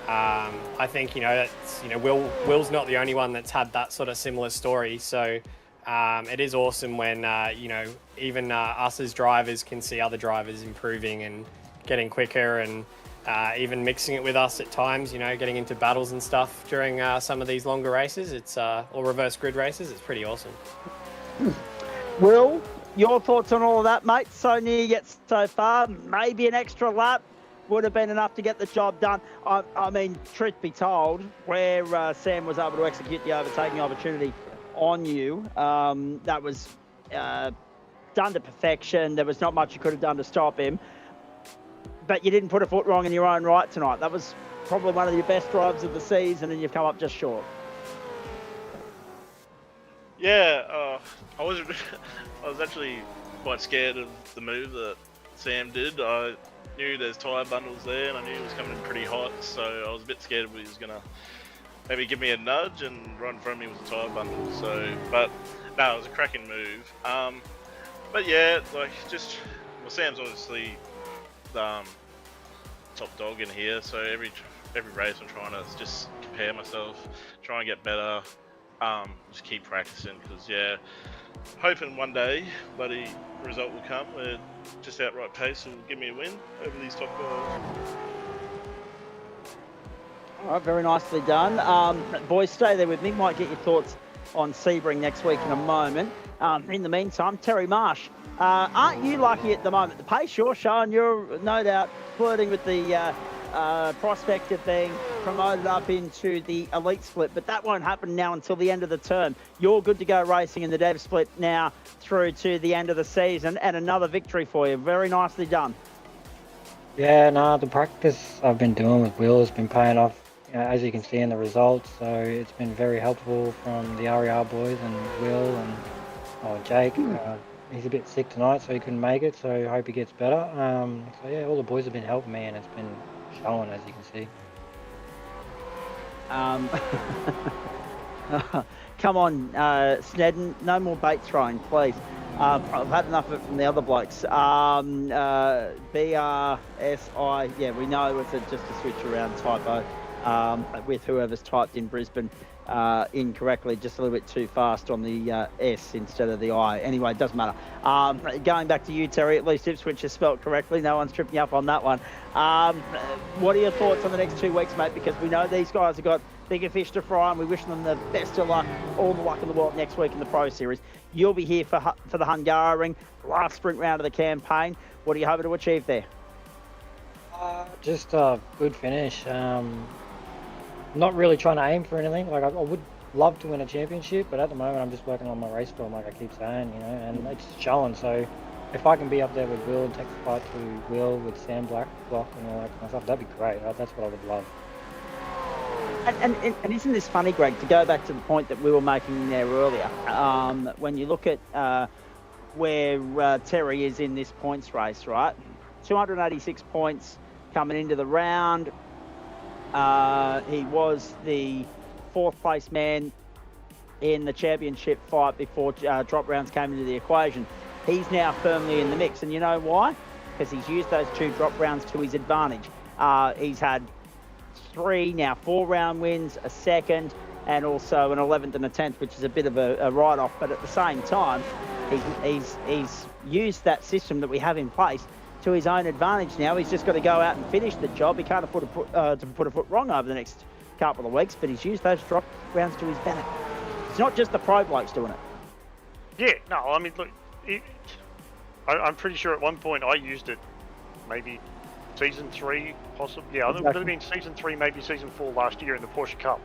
I think, you know, that's, you know, Will's not the only one that's had that sort of similar story. So it is awesome when you know, even us as drivers can see other drivers improving and getting quicker, and even mixing it with us at times, you know, getting into battles and stuff during some of these longer races. It's or reverse grid races. It's pretty awesome. Will, your thoughts on all of that, mate? So near yet so far. Maybe an extra lap would have been enough to get the job done. I mean, truth be told, where Sam was able to execute the overtaking opportunity on you, that was done to perfection. There was not much you could have done to stop him. But you didn't put a foot wrong in your own right tonight. That was probably one of your best drives of the season, and you've come up just short. Yeah, I was actually quite scared of the move that Sam did. I knew there's tyre bundles there, and I knew he was coming in pretty hot, so I was a bit scared he was gonna maybe give me a nudge, and right in front of me was a tyre bundle. So, but no, it was a cracking move. But yeah, like, just, well, Sam's obviously top dog in here. So every race I'm trying to just compare myself, try and get better, just keep practicing, because hoping one day bloody result will come where just outright pace will give me a win over these top guys. All right, very nicely done. Boys, stay there with me. Might get your thoughts on Sebring next week in a moment. In the meantime, Terry Marsh, aren't you lucky at the moment? The pace you're showing, you're no doubt flirting with the prospect of being promoted up into the elite split, but that won't happen now until the end of the term. You're good to go racing in the dev split now through to the end of the season, and another victory for you. Very nicely done. Yeah, no, the practice I've been doing with Will has been paying off, as you can see in the results. So it's been very helpful from the RER boys and Will and Jake. He's a bit sick tonight, so he couldn't make it. So I hope he gets better. So yeah, all the boys have been helping me, and it's been showing, as you can see. Come on, Snedden, no more bait throwing, please. I've had enough of it from the other blokes. BRSI, yeah, we know it's just a switch around typo with whoever's typed in Brisbane incorrectly, just a little bit too fast on the S instead of the I. Anyway, it doesn't matter. Going back to you, Terry, at least Ipswich is spelt correctly. No one's tripping up on that one. What are your thoughts on the next 2 weeks, mate? Because we know these guys have got bigger fish to fry, and we wish them the best of luck, all the luck in the world next week in the Pro Series. You'll be here for the Hungaroring, last sprint round of the campaign. What are you hoping to achieve there? Just a good finish. Not really trying to aim for anything. Like I would love to win a championship, but at the moment I'm just working on my race form, like I keep saying, and it's challenge. So if I can be up there with Will and take the fight to Will with Sam Block and all that kind of stuff, that'd be great. That's what I would love. And isn't this funny, Greg, to go back to the point that we were making there earlier, when you look at where Terry is in this points race, right? 286 points coming into the round. He was the 4th place man in the championship fight before drop rounds came into the equation. He's now firmly in the mix, and you know why? Because he's used those 2 drop rounds to his advantage. He's had 3, now 4 round wins, a 2nd, and also an 11th and a 10th, which is a bit of a write-off. But at the same time, he's used that system that we have in place to his own advantage now. He's just got to go out and finish the job. He can't afford to put a foot wrong over the next couple of weeks, but he's used those drop rounds to his benefit. It's not just the pro blokes doing it. Yeah, no, I mean, look, I'm pretty sure at one point I used it, maybe season 3, possibly. Yeah, it would have been season 3, maybe season 4 last year in the Porsche Cup.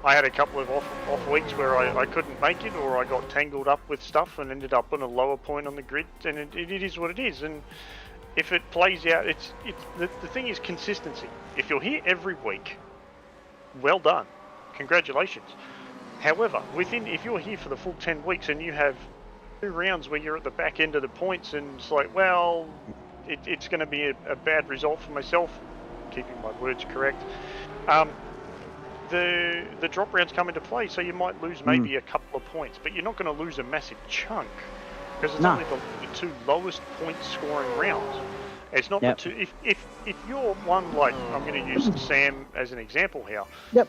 I had a couple of off weeks where I couldn't make it, or I got tangled up with stuff and ended up on a lower point on the grid, and it is what it is. And if it plays out, the thing is consistency. If you're here every week, well done, congratulations. However, if you're here for the full 10 weeks and you have 2 rounds where you're at the back end of the points, and it's like, well, it's going to be a bad result for myself, keeping my words correct. The drop rounds come into play, so you might lose maybe a couple of points, but you're not going to lose a massive chunk, because it's only the 2 lowest point scoring rounds. It's not the 2. If you're one, like, I'm going to use Sam as an example here. Yep.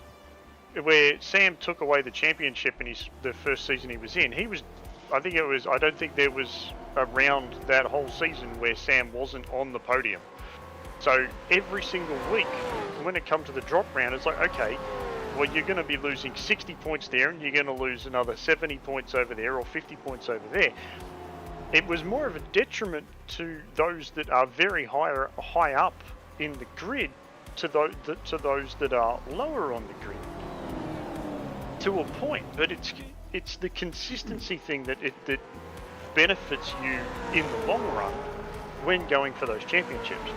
Where Sam took away the championship in the first season he was in, I don't think there was a round that whole season where Sam wasn't on the podium. So every single week, when it comes to the drop round, it's like, okay, well, you're going to be losing 60 points there, and you're going to lose another 70 points over there, or 50 points over there. It was more of a detriment to those that are very high up in the grid to those that are lower on the grid, to a point. But it's the consistency thing that benefits you in the long run when going for those championships.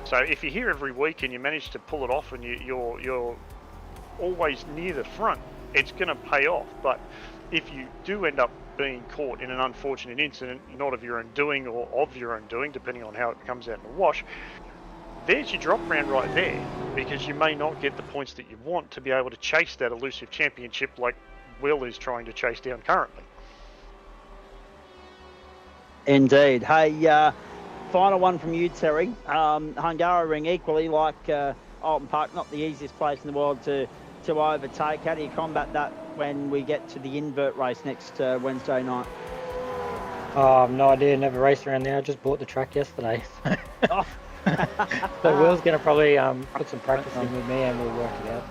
So if you're here every week and you manage to pull it off, and you're always near the front, it's going to pay off. But if you do end up being caught in an unfortunate incident, not of your own doing or of your own doing, depending on how it comes out in the wash, there's your drop round right there, because you may not get the points that you want to be able to chase that elusive championship like Will is trying to chase down currently. Indeed. Hey, Final one from you, Terry. Hungaroring equally like Oulton Park, not the easiest place in the world to overtake. How do you combat that when we get to the invert race next Wednesday night? Oh, I've no idea. Never raced around there. I just bought the track yesterday. Oh. So Will's going to probably put some practice in with me and we'll work it out.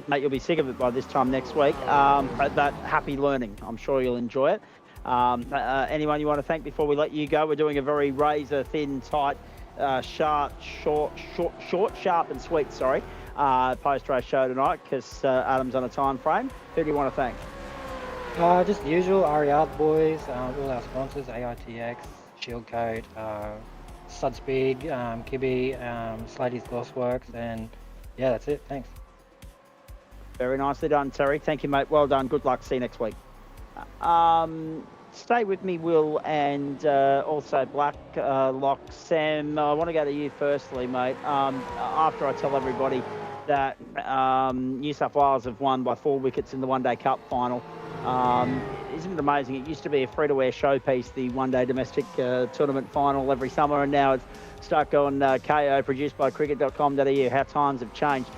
Mate, you'll be sick of it by this time next week. But happy learning. I'm sure you'll enjoy it. Anyone you want to thank before we let you go? We're doing a very razor thin, tight, short, sharp and sweet, post-race show tonight because Adam's on a time frame. Who do you want to thank? Just the usual, Rd-8 boys, all our sponsors, AITX, Shield Coat, Sudspeed, Kibby, Slady's Glossworks, and yeah, that's it. Thanks. Very nicely done, Terry. Thank you, mate. Well done. Good luck. See you next week. Stay with me, Will, and also Black Lock Sam. I want to go to you firstly, mate. After I tell everybody that New South Wales have won by 4 wickets in the One Day Cup final. Isn't it amazing? It used to be a free-to-air showpiece, the one-day domestic tournament final every summer, and now it's stuck on KO, produced by cricket.com.au. How times have changed.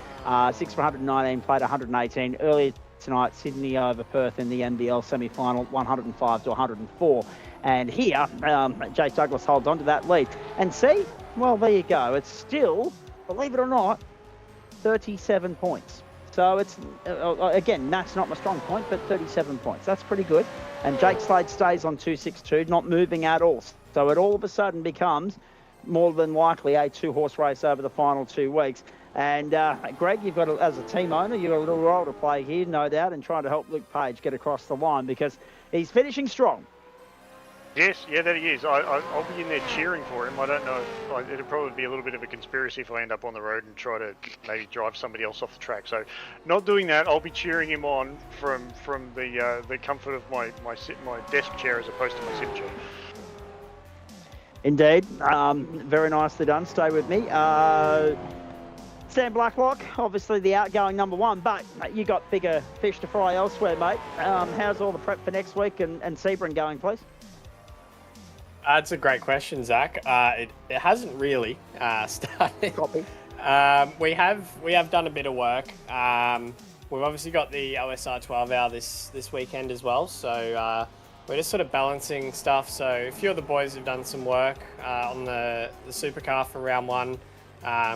6 for 119, played 118. Earlier tonight, Sydney over Perth in the NBL semi-final, 105 to 104. And here, Jace Douglas holds on to that lead. And see, well, there you go. It's still, believe it or not, 37 points. So it's, again, that's not my strong point, but 37 points. That's pretty good. And Jake Slade stays on 262, not moving at all. So it all of a sudden becomes more than likely a 2-horse race over the final 2 weeks. And Greg, you've got, as a team owner, you've got a little role to play here, no doubt, in trying to help Luke Page get across the line because he's finishing strong. Yes, yeah, that he is. I'll be in there cheering for him. I don't know. It'll probably be a little bit of a conspiracy if I end up on the road and try to maybe drive somebody else off the track. So, not doing that. I'll be cheering him on from the comfort of my desk chair as opposed to my sim chair. Indeed. Very nicely done. Stay with me. Sam Blacklock, obviously the outgoing number 1, but you got bigger fish to fry elsewhere, mate. How's all the prep for next week and Sebring going, please? That's a great question, Zach. It hasn't really started. Copy. We have done a bit of work. We've obviously got the OSR 12 hour this weekend as well, so we're just sort of balancing stuff. So a few of the boys have done some work on the supercar for round 1.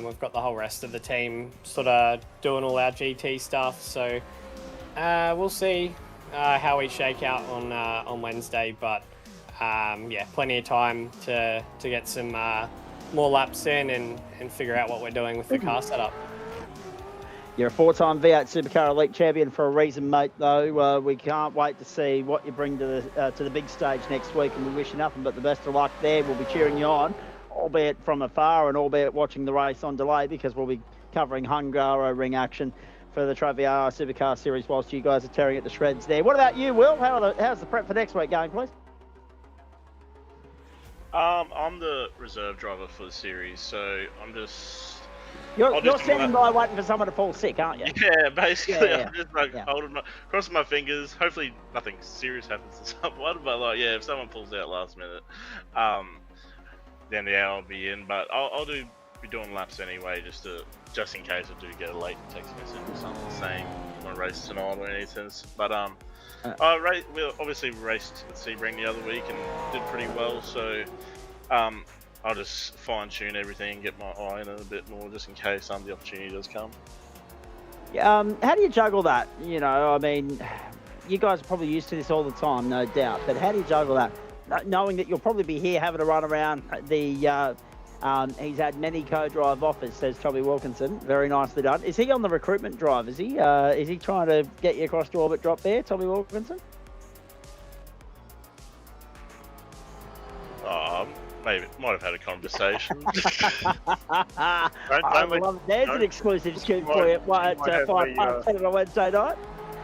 We've got the whole rest of the team sort of doing all our GT stuff. So we'll see how we shake out on Wednesday, but. Yeah, plenty of time to get some more laps in and figure out what we're doing with the car setup. You're a 4-time V8 Supercar Elite champion for a reason, mate, though. We can't wait to see what you bring to the big stage next week, and we wish you nothing but the best of luck there. We'll be cheering you on, albeit from afar and albeit watching the race on delay because we'll be covering Hungaro ring action for the Trophi.AI Supercar Series whilst you guys are tearing it to shreds there. What about you, Will? How's the prep for next week going, please? I'm the reserve driver for the series, so I'm just... You're standing by waiting for someone to fall sick, aren't you? Yeah, basically. Yeah. I'm just holding crossing my fingers. Hopefully nothing serious happens to someone, but if someone pulls out last minute, then I'll be in. But I'll be doing laps anyway, just in case I do get a late text message or something saying my race tonight or anything. But we obviously raced at Sebring the other week and did pretty well, so I'll just fine-tune everything and get my eye in it a bit more just in case the opportunity does come. How do you juggle that? You know, I mean, you guys are probably used to this all the time, no doubt, but how do you juggle that? Knowing that you'll probably be here having a run around the... he's had many co-drive offers, says Tommy Wilkinson. Very nicely done. Is he on the recruitment drive? Is he trying to get you across to orbit drop there, Tommy Wilkinson? Maybe might have had a conversation. There's an exclusive scoop for you at 5 on a Wednesday night.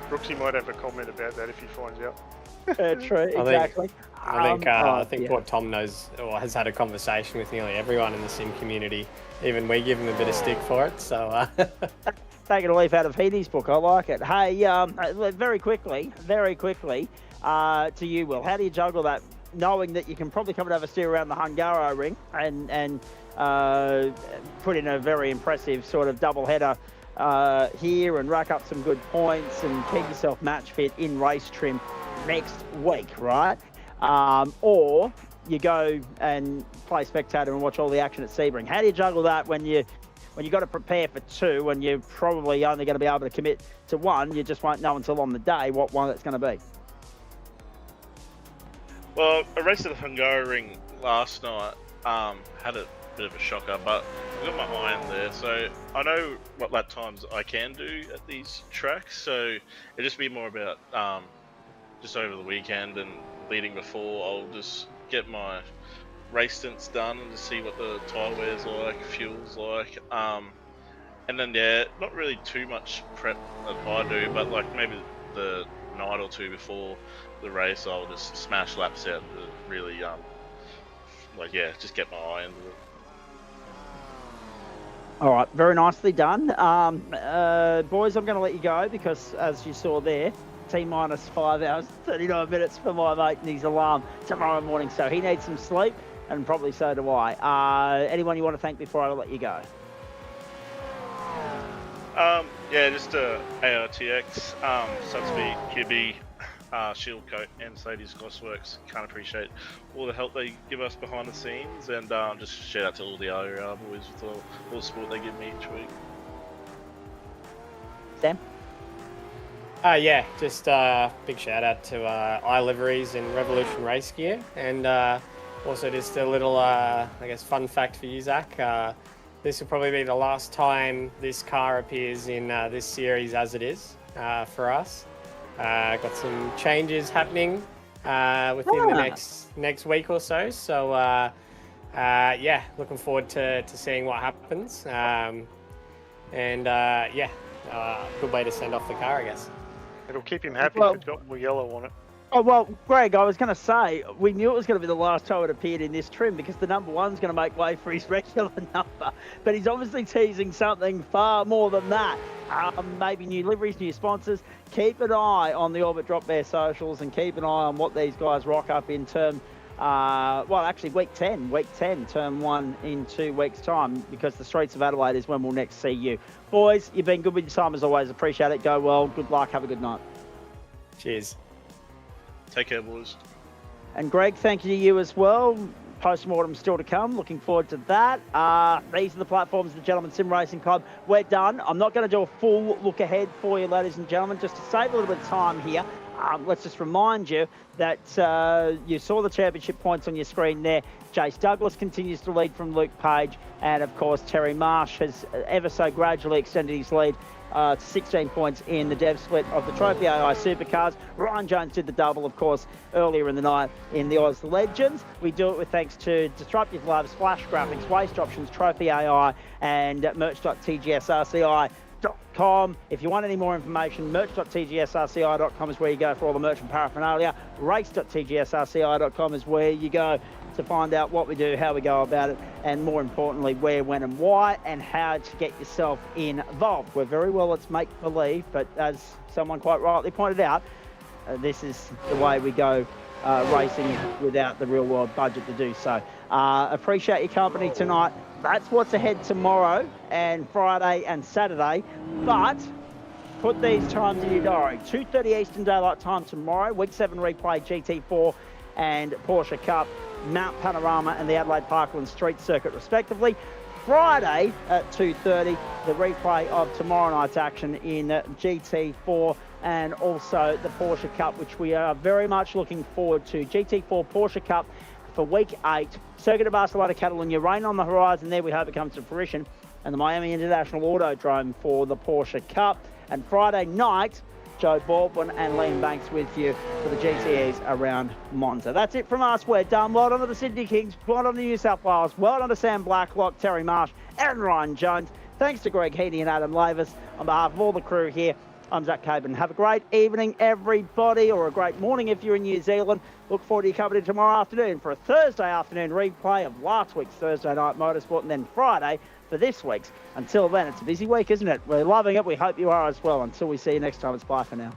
Brooksy might have a comment about that if he finds out. True, exactly. I think what Tom knows or has had a conversation with nearly everyone in the sim community. Even we give him a bit of stick for it. So taking a leaf out of Heaney's book, I like it. Hey, very quickly, to you, Will. How do you juggle that knowing that you can probably come and have a steer around the Hungaro ring and put in a very impressive sort of double header here and rack up some good points and keep yourself match fit in race trim next week, right? Or you go and play spectator and watch all the action at Sebring. How do you juggle that when you've got to prepare for two and you're probably only going to be able to commit to one? You just won't know until on the day what one it's going to be. Well, I raced at the Hungaroring last night. Had a bit of a shocker, but I got my iron there, so I know what lap times I can do at these tracks. So it'll just be more about just over the weekend and leading before. I'll just get my race stints done and just see what the tyre wear's like, fuel's like, and then not really too much prep that I do, but like maybe the night or two before the race I'll just smash laps out to really just get my eye into it. All right, very nicely done. Boys, I'm going to let you go because, as you saw there, T-minus 5 hours, 39 minutes for my mate and his alarm tomorrow morning. So he needs some sleep, and probably so do I. Anyone you want to thank before I let you go? Just ARTX, Sudspeed, QB, Shield Coat, and Sadie's Glossworks. Can't appreciate all the help they give us behind the scenes, and just shout out to all the RR boys with all the support they give me each week. Sam? Just big shout out to iLiveries and Revolution Race Gear, and also just a little, fun fact for you, Zach. This will probably be the last time this car appears in this series as it is for us. Got some changes happening within the next week or so. So, looking forward to seeing what happens. Good way to send off the car, I guess. It'll keep him happy if it's got more yellow on it. Oh, well, Greg, I was going to say, we knew it was going to be the last time it appeared in this trim because the number one's going to make way for his regular number. But he's obviously teasing something far more than that. Maybe new liveries, new sponsors. Keep an eye on the Orbit Drop Bear socials and keep an eye on what these guys rock up in term, week 10, term 1 in 2 weeks' time, because the streets of Adelaide is when we'll next see you. Boys, you've been good with your time as always. Appreciate it. Go well. Good luck. Have a good night. Cheers. Take care, boys. And Greg, thank you to you as well. Post-mortem still to come. Looking forward to that. These are the platforms of the Gentleman Sim Racing Club. We're done. I'm not going to do a full look ahead for you, ladies and gentlemen, just to save a little bit of time here. Let's just remind you that you saw the championship points on your screen there. Jace Douglas continues to lead from Luke Page. And, of course, Terry Marsh has ever so gradually extended his lead to 16 points in the dev split of the Trophi.AI Supercars. Ryan Jones did the double, of course, earlier in the night in the Oz Legends. We do it with thanks to Disruptive Labs, Flash Graphics, Waste Options, Trophi.AI, and merch.tgsrci.com. If you want any more information, merch.tgsrci.com is where you go for all the merch and paraphernalia. Race.tgsrci.com is where you go to find out what we do, how we go about it, and more importantly, where, when and why, and how to get yourself involved. We're very well, let's make believe, but as someone quite rightly pointed out, this is the way we go racing without the real world budget to do so. Appreciate your company tonight. That's what's ahead tomorrow and Friday and Saturday, but put these times in your diary. 2:30 Eastern Daylight Time tomorrow, Week 7 replay GT4 and Porsche Cup, Mount Panorama and the Adelaide Parkland Street Circuit respectively. Friday at 2:30, the replay of tomorrow night's action in GT4 and also the Porsche Cup, which we are very much looking forward to. GT4 Porsche Cup for Week 8. Circuit of Barcelona, Catalunya, rain on the horizon there. We hope it comes to fruition. And the Miami International Autodrome for the Porsche Cup. And Friday night, Joe Baldwin and Liam Banks with you for the GTEs around Monza. That's it from us. We're done. Well done to the Sydney Kings. Well done to New South Wales. Well done to Sam Blacklock, Terry Marsh and Ryan Jones. Thanks to Greg Heaney and Adam Lavis. On behalf of all the crew here, I'm Zach Caban. Have a great evening, everybody, or a great morning if you're in New Zealand. Look forward to your company tomorrow afternoon for a Thursday afternoon replay of last week's Thursday Night Motorsport, and then Friday for this week's. Until then, it's a busy week, isn't it? We're loving it. We hope you are as well. Until we see you next time, it's bye for now.